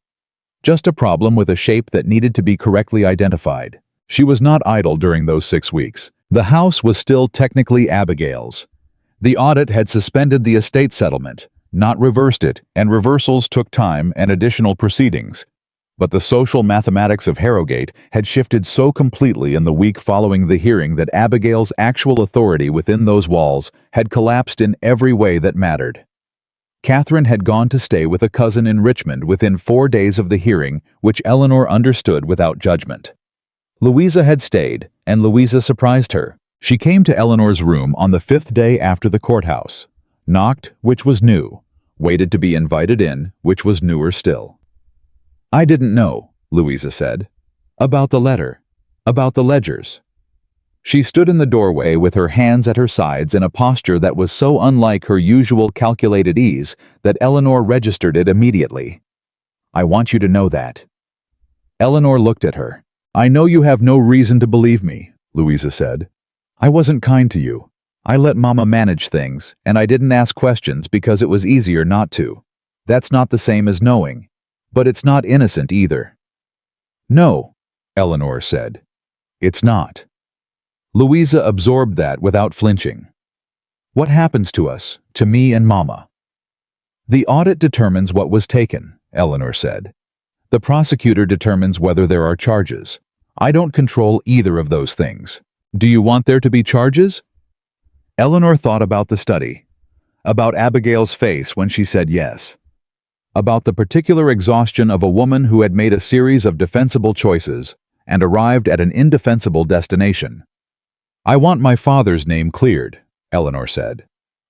Just a problem with a shape that needed to be correctly identified. She was not idle during those 6 weeks. The house was still technically Abigail's. The audit had suspended the estate settlement, not reversed it, and reversals took time and additional proceedings. But the social mathematics of Harrogate had shifted so completely in the week following the hearing that Abigail's actual authority within those walls had collapsed in every way that mattered. Catherine had gone to stay with a cousin in Richmond within 4 days of the hearing, which Eleanor understood without judgment. Louisa had stayed, and Louisa surprised her. She came to Eleanor's room on the 5th day after the courthouse, knocked, which was new, waited to be invited in, which was newer still. "I didn't know," Louisa said. "About the letter. About the ledgers." She stood in the doorway with her hands at her sides in a posture that was so unlike her usual calculated ease that Eleanor registered it immediately. "I want you to know that." Eleanor looked at her. "I know you have no reason to believe me," Louisa said. "I wasn't kind to you. I let Mama manage things, and I didn't ask questions because it was easier not to. That's not the same as knowing. But it's not innocent either." "No," Eleanor said. "It's not." Louisa absorbed that without flinching. "What happens to us, to me and Mama?" "The audit determines what was taken," Eleanor said. "The prosecutor determines whether there are charges. I don't control either of those things. Do you want there to be charges?" Eleanor thought about the study, about Abigail's face when she said yes, about the particular exhaustion of a woman who had made a series of defensible choices and arrived at an indefensible destination. "I want my father's name cleared," Eleanor said.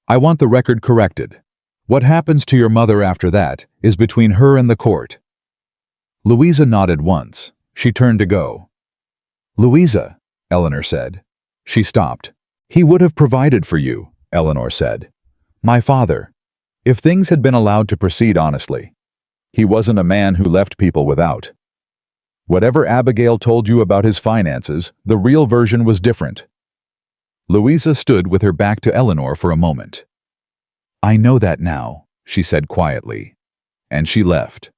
"I want the record corrected. What happens to your mother after that is between her and the court." Louisa nodded once. She turned to go. "Louisa," Eleanor said. She stopped. "He would have provided for you," Eleanor said. "My father. If things had been allowed to proceed honestly. He wasn't a man who left people without. Whatever Abigail told you about his finances, the real version was different." Louisa stood with her back to Eleanor for a moment. "I know that now," she said quietly, and she left.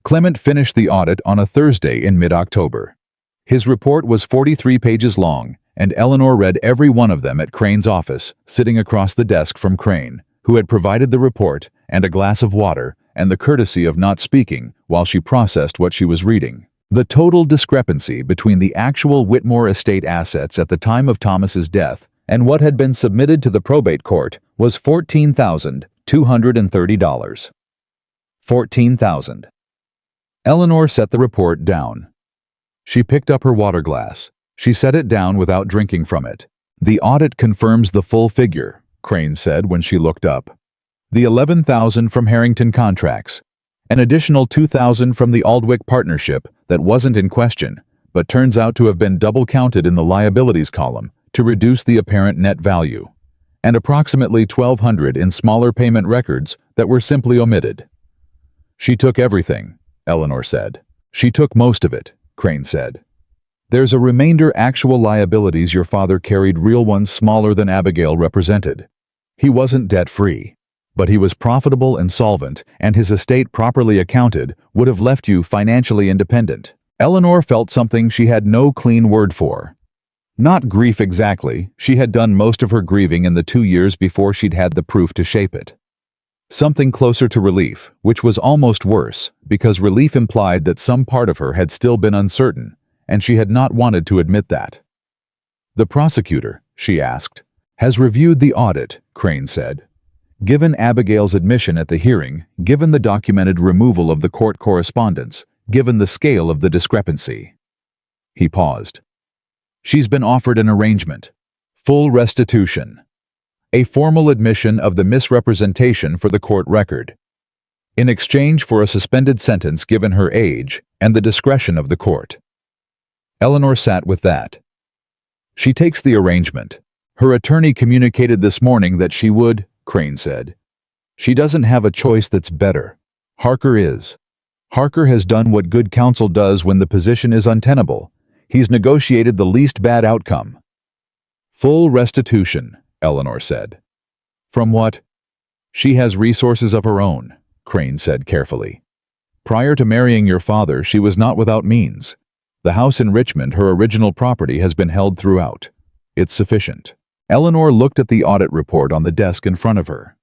Clement finished the audit on a Thursday in mid-October. His report was 43 pages long, and Eleanor read every one of them at Crane's office, sitting across the desk from Crane, who had provided the report and a glass of water and the courtesy of not speaking while she processed what she was reading. The total discrepancy between the actual Whitmore estate assets at the time of Thomas's death and what had been submitted to the probate court was $14,230. $14,000. Eleanor set the report down. She picked up her water glass. She set it down without drinking from it. "The audit confirms the full figure," Crane said when she looked up. "The $11,000 from Harrington contracts. An additional $2,000 from the Aldwych partnership that wasn't in question, but turns out to have been double counted in the liabilities column to reduce the apparent net value. And approximately $1,200 in smaller payment records that were simply omitted." "She took everything," Eleanor said. "She took most of it," Crane said. "There's a remainder actual liabilities your father carried, real ones smaller than Abigail represented. He wasn't debt-free, but he was profitable and solvent, and his estate properly accounted would have left you financially independent." Eleanor felt something she had no clean word for. Not grief exactly. She had done most of her grieving in the 2 years before she'd had the proof to shape it. Something closer to relief, which was almost worse, because relief implied that some part of her had still been uncertain, and she had not wanted to admit that. "The prosecutor," she asked, "has reviewed the audit," Crane said. Given Abigail's admission at the hearing, given the documented removal of the court correspondence, given the scale of the discrepancy. He paused. She's been offered an arrangement. Full restitution. A formal admission of the misrepresentation for the court record. In exchange for a suspended sentence given her age and the discretion of the court. Eleanor sat with that. She takes the arrangement. Her attorney communicated this morning that she would, Crane said. She doesn't have a choice that's better. Harker is. Harker has done what good counsel does when the position is untenable. He's negotiated the least bad outcome. Full restitution, Eleanor said. From what? She has resources of her own, Crane said carefully. Prior to marrying your father, she was not without means. The house in Richmond, her original property, has been held throughout. It's sufficient. Eleanor looked at the audit report on the desk in front of her.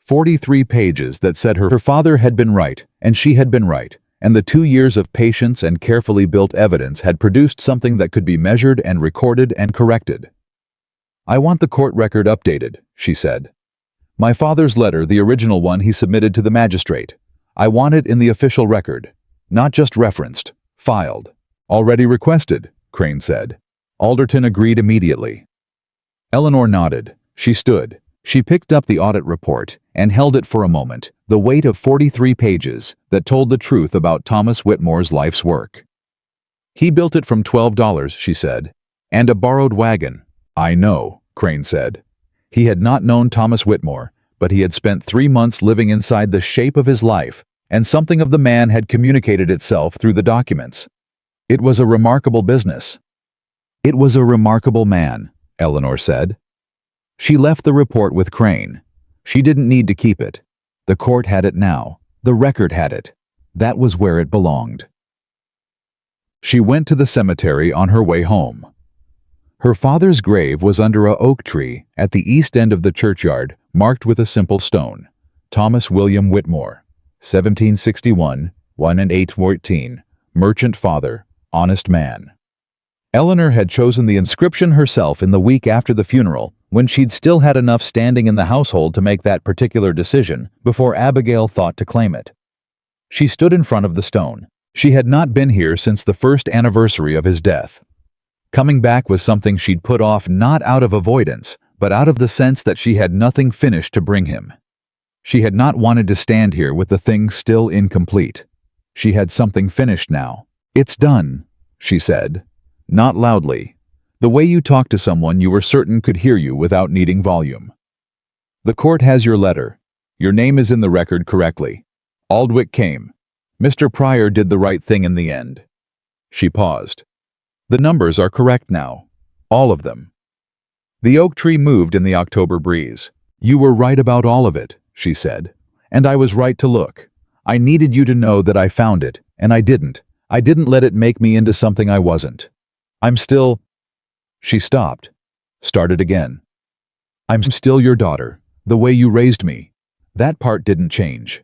43 pages that said her father had been right, and she had been right, and the 2 years of patience and carefully built evidence had produced something that could be measured and recorded and corrected. I want the court record updated, she said. My father's letter, the original one he submitted to the magistrate. I want it in the official record, not just referenced, filed. Already requested, Crane said. Alderton agreed immediately. Eleanor nodded. She stood. She picked up the audit report and held it for a moment, the weight of 43 pages that told the truth about Thomas Whitmore's life's work. He built it from $12, she said, and a borrowed wagon. I know, Crane said. He had not known Thomas Whitmore, but he had spent 3 months living inside the shape of his life, and something of the man had communicated itself through the documents. It was a remarkable business. It was a remarkable man, Eleanor said. She left the report with Crane. She didn't need to keep it. The court had it now. The record had it. That was where it belonged. She went to the cemetery on her way home. Her father's grave was under a oak tree at the east end of the churchyard, marked with a simple stone. Thomas William Whitmore, 1761, 1 and 814, merchant father, honest man. Eleanor had chosen the inscription herself in the week after the funeral, when she'd still had enough standing in the household to make that particular decision before Abigail thought to claim it. She stood in front of the stone. She had not been here since the first anniversary of his death. Coming back was something she'd put off not out of avoidance, but out of the sense that she had nothing finished to bring him. She had not wanted to stand here with the thing still incomplete. She had something finished now. It's done, she said. Not loudly. The way you talk to someone you were certain could hear you without needing volume. The court has your letter. Your name is in the record correctly. Aldwych came. Mr. Pryor did the right thing in the end. She paused. The numbers are correct now. All of them. The oak tree moved in the October breeze. You were right about all of it, she said. And I was right to look. I needed you to know that I found it, and I didn't. I didn't let it make me into something I wasn't. I'm still... She stopped. Started again. I'm still your daughter, the way you raised me. That part didn't change.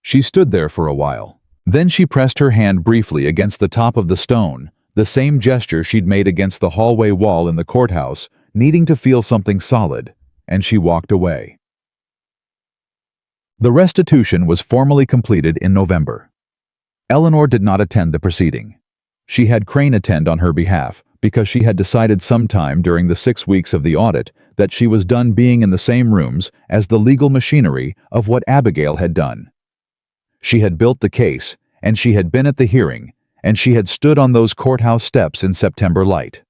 She stood there for a while. Then she pressed her hand briefly against the top of the stone, the same gesture she'd made against the hallway wall in the courthouse, needing to feel something solid, and she walked away. The restitution was formally completed in November. Eleanor did not attend the proceeding. She had Crane attend on her behalf, because she had decided sometime during the 6 weeks of the audit that she was done being in the same rooms as the legal machinery of what Abigail had done. She had built the case, and she had been at the hearing, and she had stood on those courthouse steps in September light.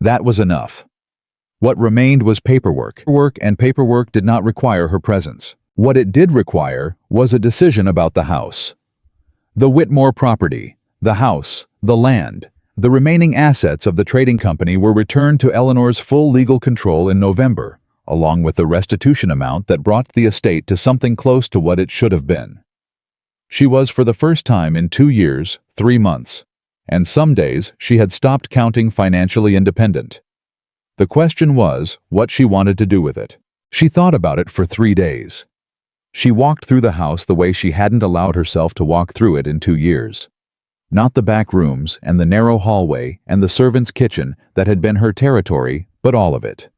That was enough. What remained was paperwork. Paperwork did not require her presence. What it did require was a decision about the house. The Whitmore property, the house, the land, the remaining assets of the trading company were returned to Eleanor's full legal control in November, along with the restitution amount that brought the estate to something close to what it should have been. She was for the first time in 2 years, 3 months, and some days she had stopped counting financially independent. The question was what she wanted to do with it. She thought about it for 3 days. She walked through the house the way she hadn't allowed herself to walk through it in 2 years. Not the back rooms and the narrow hallway and the servant's kitchen that had been her territory, but all of it.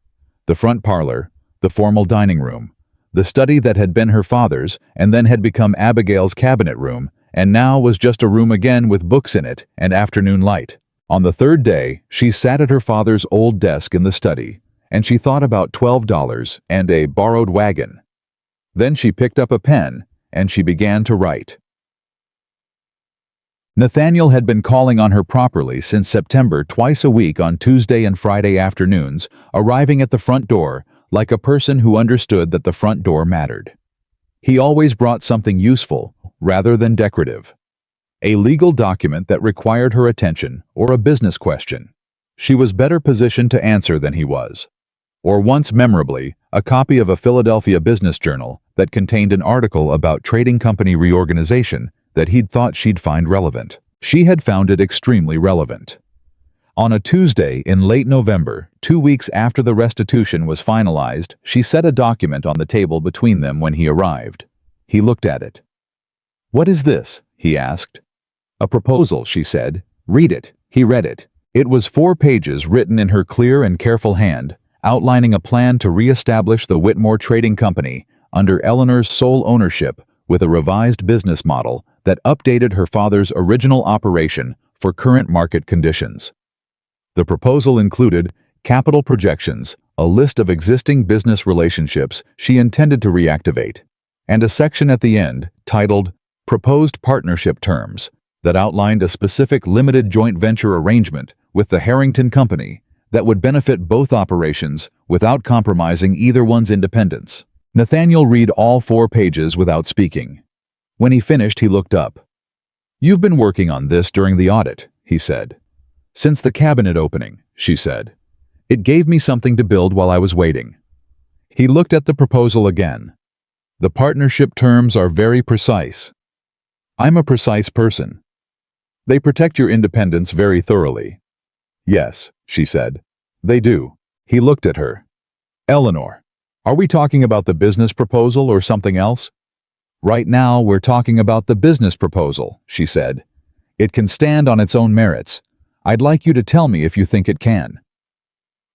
The front parlor, the formal dining room, The study that had been her father's and then had become Abigail's cabinet room, and now was just a room again with books in it and afternoon light. On the third day, she sat at her father's old desk in the study, and she thought about $12 and a borrowed wagon. Then she picked up a pen, and she began to write. Nathaniel had been calling on her properly since September, twice a week on Tuesday and Friday afternoons, arriving at the front door like a person who understood that the front door mattered. He always brought something useful, rather than decorative. A legal document that required her attention, or a business question. She was better positioned to answer than he was. Or once memorably, a copy of a Philadelphia business journal that contained an article about trading company reorganization that he'd thought she'd find relevant. She had found it extremely relevant. On a Tuesday in late November, 2 weeks after the restitution was finalized, she set a document on the table between them when he arrived. He looked at it. "What is this?" he asked. "A proposal," she said. "Read it." He read it. It was 4 pages written in her clear and careful hand, outlining a plan to re-establish the Whitmore Trading Company under Eleanor's sole ownership with a revised business model that updated her father's original operation for current market conditions. The proposal included capital projections, a list of existing business relationships she intended to reactivate, and a section at the end titled Proposed Partnership Terms that outlined a specific limited joint venture arrangement with the Harrington Company that would benefit both operations without compromising either one's independence. Nathaniel read all 4 pages without speaking. When he finished, he looked up. "You've been working on this during the audit," he said. "Since the cabinet opening," she said. "It gave me something to build while I was waiting." He looked at the proposal again. "The partnership terms are very precise. I'm a precise person. They protect your independence very thoroughly." "Yes," she said. "They do." He looked at her. "Eleanor, are we talking about the business proposal or something else?" "Right now, we're talking about the business proposal," she said. "It can stand on its own merits. I'd like you to tell me if you think it can."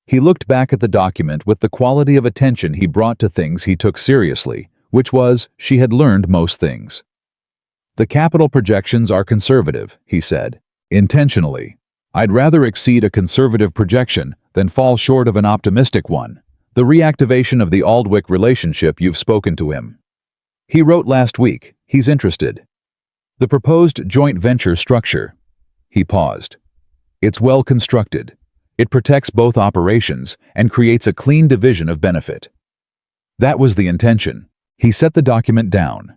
He looked back at the document with the quality of attention he brought to things he took seriously, which was, she had learned most things. "The capital projections are conservative," he said, "intentionally. I'd rather exceed a conservative projection than fall short of an optimistic one. The reactivation of the Aldwych relationship, you've spoken to him. He wrote last week. He's interested. The proposed joint venture structure." He paused. "It's well constructed. It protects both operations and creates a clean division of benefit." That was the intention. He set the document down.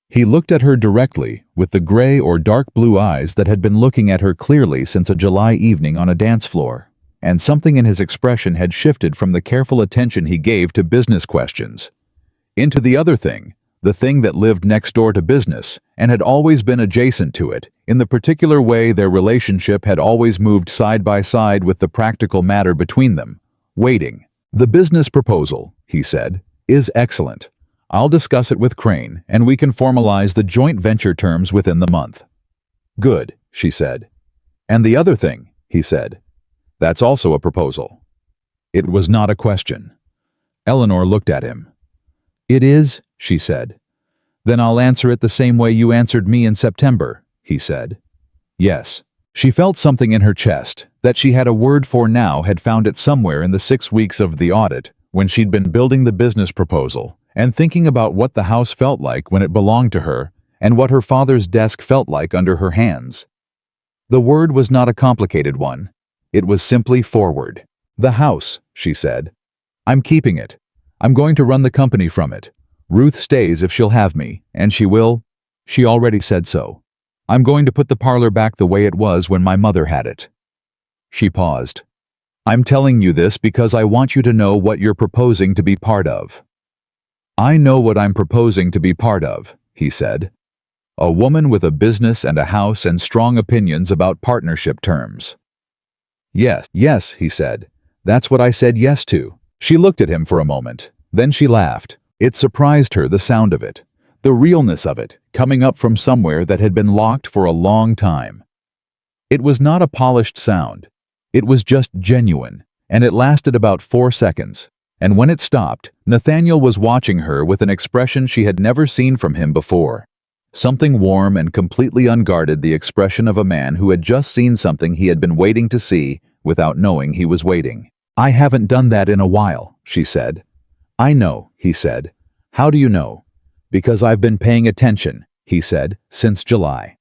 He looked at her directly with the gray or dark blue eyes that had been looking at her clearly since a July evening on a dance floor, and something in his expression had shifted from the careful attention he gave to business questions into the other thing, the thing that lived next door to business and had always been adjacent to it, in the particular way their relationship had always moved side by side with the practical matter between them, waiting. "The business proposal," he said, "is excellent. I'll discuss it with Crane, and we can formalize the joint venture terms within the month." "Good," she said. "And the other thing," he said. "That's also a proposal." It was not a question. Eleanor looked at him. "It is," she said. "Then I'll answer it the same way you answered me in September," he said. "Yes." She felt something in her chest that she had a word for now had found it somewhere in the 6 weeks of the audit when she'd been building the business proposal and thinking about what the house felt like when it belonged to her and what her father's desk felt like under her hands. The word was not a complicated one. It was simply forward. "The house," she said. "I'm keeping it. I'm going to run the company from it. Ruth stays if she'll have me, and she will. She already said so. I'm going to put the parlor back the way it was when my mother had it." She paused. "I'm telling you this because I want you to know what you're proposing to be part of." "I know what I'm proposing to be part of," he said. "A woman with a business and a house and strong opinions about partnership terms." "Yes, yes," he said. "That's what I said yes to." She looked at him for a moment. Then she laughed. It surprised her, the sound of it, the realness of it, coming up from somewhere that had been locked for a long time. It was not a polished sound. It was just genuine, and it lasted about 4 seconds. And when it stopped, Nathaniel was watching her with an expression she had never seen from him before. Something warm and completely unguarded, the expression of a man who had just seen something he had been waiting to see without knowing he was waiting. "I haven't done that in a while," she said. "I know," he said. "How do you know?" "Because I've been paying attention," he said, "since July."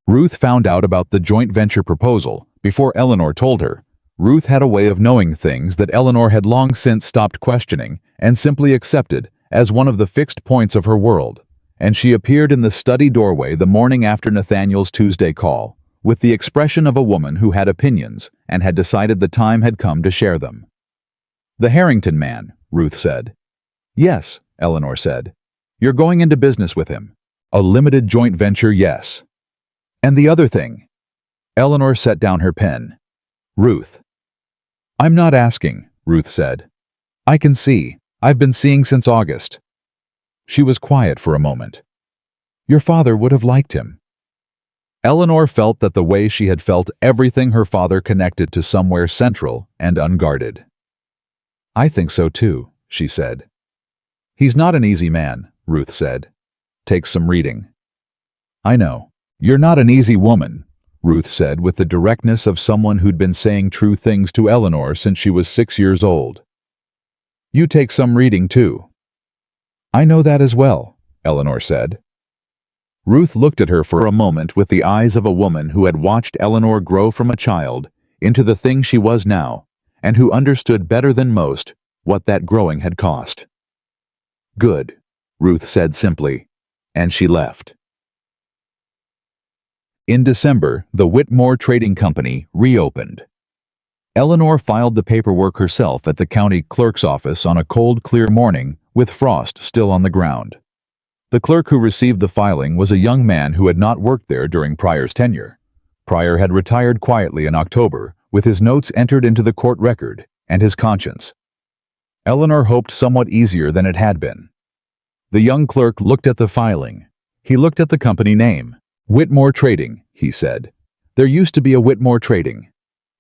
Ruth found out about the joint venture proposal before Eleanor told her. Ruth had a way of knowing things that Eleanor had long since stopped questioning and simply accepted as one of the fixed points of her world. And she appeared in the study doorway the morning after Nathaniel's Tuesday call, with the expression of a woman who had opinions and had decided the time had come to share them. "The Harrington man," Ruth said. "Yes," Eleanor said. "You're going into business with him." "A limited joint venture, yes." "And the other thing?" Eleanor set down her pen. "Ruth." "I'm not asking," Ruth said. "I can see. I've been seeing since August." She was quiet for a moment. "Your father would have liked him." Eleanor felt that the way she had felt everything her father connected to somewhere central and unguarded. "I think so too," she said. "He's not an easy man," Ruth said. "Takes some reading." "I know. You're not an easy woman," Ruth said with the directness of someone who'd been saying true things to Eleanor since she was 6 years old. "You take some reading too." "I know that as well," Eleanor said. Ruth looked at her for a moment with the eyes of a woman who had watched Eleanor grow from a child into the thing she was now, and who understood better than most what that growing had cost. "Good," Ruth said simply, and she left. In December, the Whitmore Trading Company reopened. Eleanor filed the paperwork herself at the county clerk's office on a cold, clear morning with frost still on the ground. The clerk who received the filing was a young man who had not worked there during Pryor's tenure. Pryor had retired quietly in October, with his notes entered into the court record and his conscience. Eleanor hoped somewhat easier than it had been. The young clerk looked at the filing. He looked at the company name. "Whitmore Trading," he said. "There used to be a Whitmore Trading."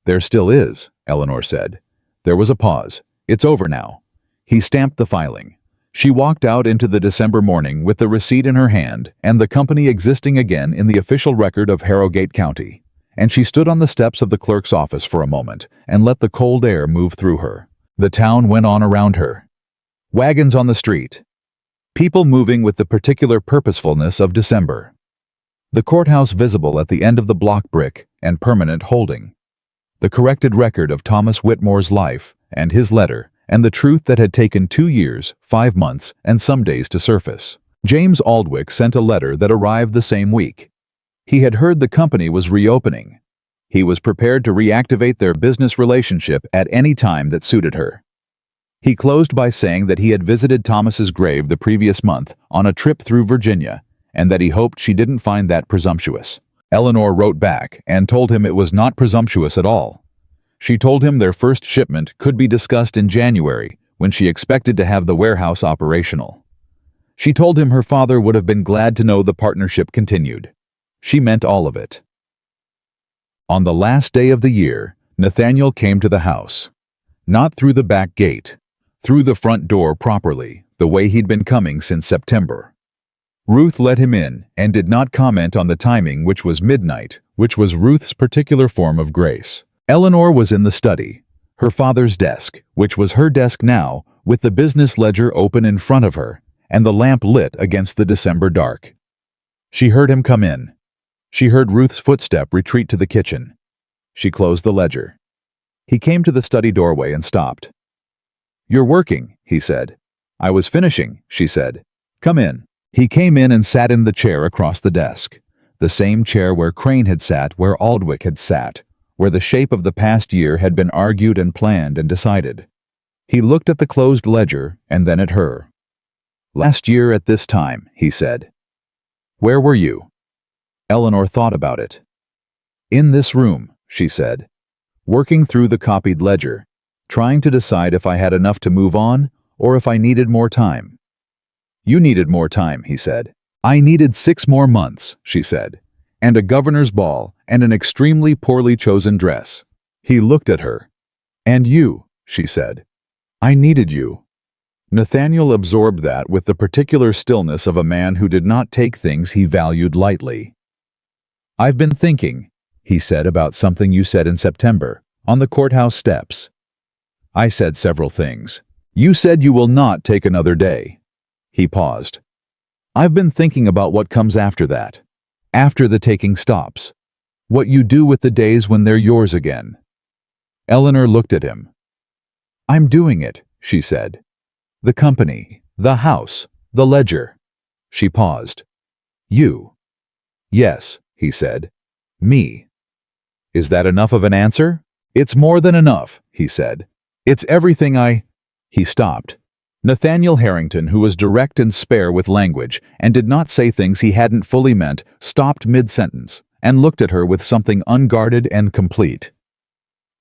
"There still is," Eleanor said. There was a pause. "It's over now." He stamped the filing. She walked out into the December morning with the receipt in her hand and the company existing again in the official record of Harrogate County. And she stood on the steps of the clerk's office for a moment and let the cold air move through her. The town went on around her. Wagons on the street. People moving with the particular purposefulness of December. The courthouse visible at the end of the block brick and permanent holding. The corrected record of Thomas Whitmore's life and his letter, and the truth that had taken 2 years, 5 months, and some days to surface. James Aldwick sent a letter that arrived the same week. He had heard the company was reopening. He was prepared to reactivate their business relationship at any time that suited her. He closed by saying that he had visited Thomas's grave the previous month on a trip through Virginia, and that he hoped she didn't find that presumptuous. Eleanor wrote back and told him it was not presumptuous at all. She told him their first shipment could be discussed in January, when she expected to have the warehouse operational. She told him her father would have been glad to know the partnership continued. She meant all of it. On the last day of the year, Nathaniel came to the house. Not through the back gate, through the front door properly, the way he'd been coming since September. Ruth let him in and did not comment on the timing, which was midnight, which was Ruth's particular form of grace. Eleanor was in the study, her father's desk, which was her desk now, with the business ledger open in front of her, and the lamp lit against the December dark. She heard him come in. She heard Ruth's footstep retreat to the kitchen. She closed the ledger. He came to the study doorway and stopped. "You're working," he said. "I was finishing," she said. "Come in." He came in and sat in the chair across the desk, the same chair where Crane had sat, where Aldwick had sat, where the shape of the past year had been argued and planned and decided. He looked at the closed ledger and then at her. "Last year at this time," he said. "Where were you?" Eleanor thought about it. "In this room," she said, "working through the copied ledger, trying to decide if I had enough to move on or if I needed more time." "You needed more time," he said. "I needed 6 more months," she said, "and a governor's ball and an extremely poorly chosen dress." He looked at her. "And you," she said. I needed you." Nathaniel absorbed that with the particular stillness of a man who did not take things he valued lightly. "I've been thinking," he said, "about something you said in September, on the courthouse steps." "I said several things. You said you will not take another day." He paused. "I've been thinking about what comes after that. After the taking stops. What you do with the days when they're yours again." Eleanor looked at him. "I'm doing it," she said. "The company, the house, the ledger." She paused. "You?" "Yes," he said. "Me." "Is that enough of an answer?" "It's more than enough," he said. "It's everything I—" He stopped. Nathaniel Harrington, who was direct and spare with language and did not say things he hadn't fully meant, stopped mid-sentence and looked at her with something unguarded and complete.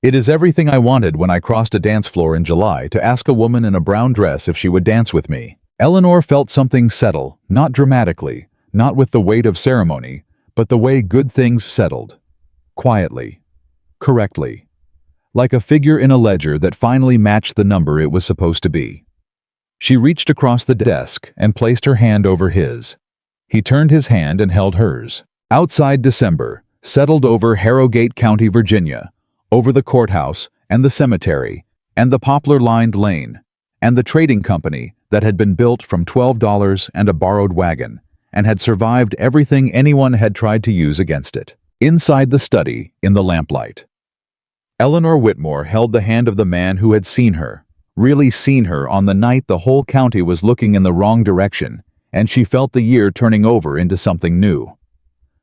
"It is everything I wanted when I crossed a dance floor in July to ask a woman in a brown dress if she would dance with me." Eleanor felt something settle, not dramatically, not with the weight of ceremony, but the way good things settled. Quietly. Correctly. Like a figure in a ledger that finally matched the number it was supposed to be. She reached across the desk and placed her hand over his. He turned his hand and held hers. Outside December, settled over Harrogate County, Virginia, over the courthouse and the cemetery and the poplar-lined lane and the trading company that had been built from $12 and a borrowed wagon and had survived everything anyone had tried to use against it. Inside the study, in the lamplight, Eleanor Whitmore held the hand of the man who had seen her, really seen her on the night the whole county was looking in the wrong direction, and she felt the year turning over into something new.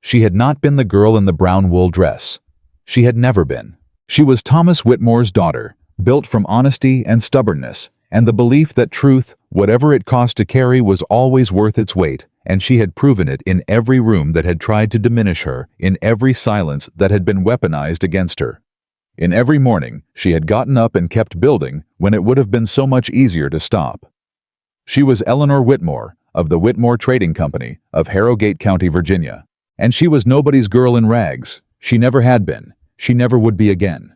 She had not been the girl in the brown wool dress. She had never been. She was Thomas Whitmore's daughter, built from honesty and stubbornness, and the belief that truth, whatever it cost to carry, was always worth its weight, and she had proven it in every room that had tried to diminish her, in every silence that had been weaponized against her. In every morning, she had gotten up and kept building when it would have been so much easier to stop. She was Eleanor Whitmore, of the Whitmore Trading Company, of Harrogate County, Virginia. And she was nobody's girl in rags. She never had been. She never would be again.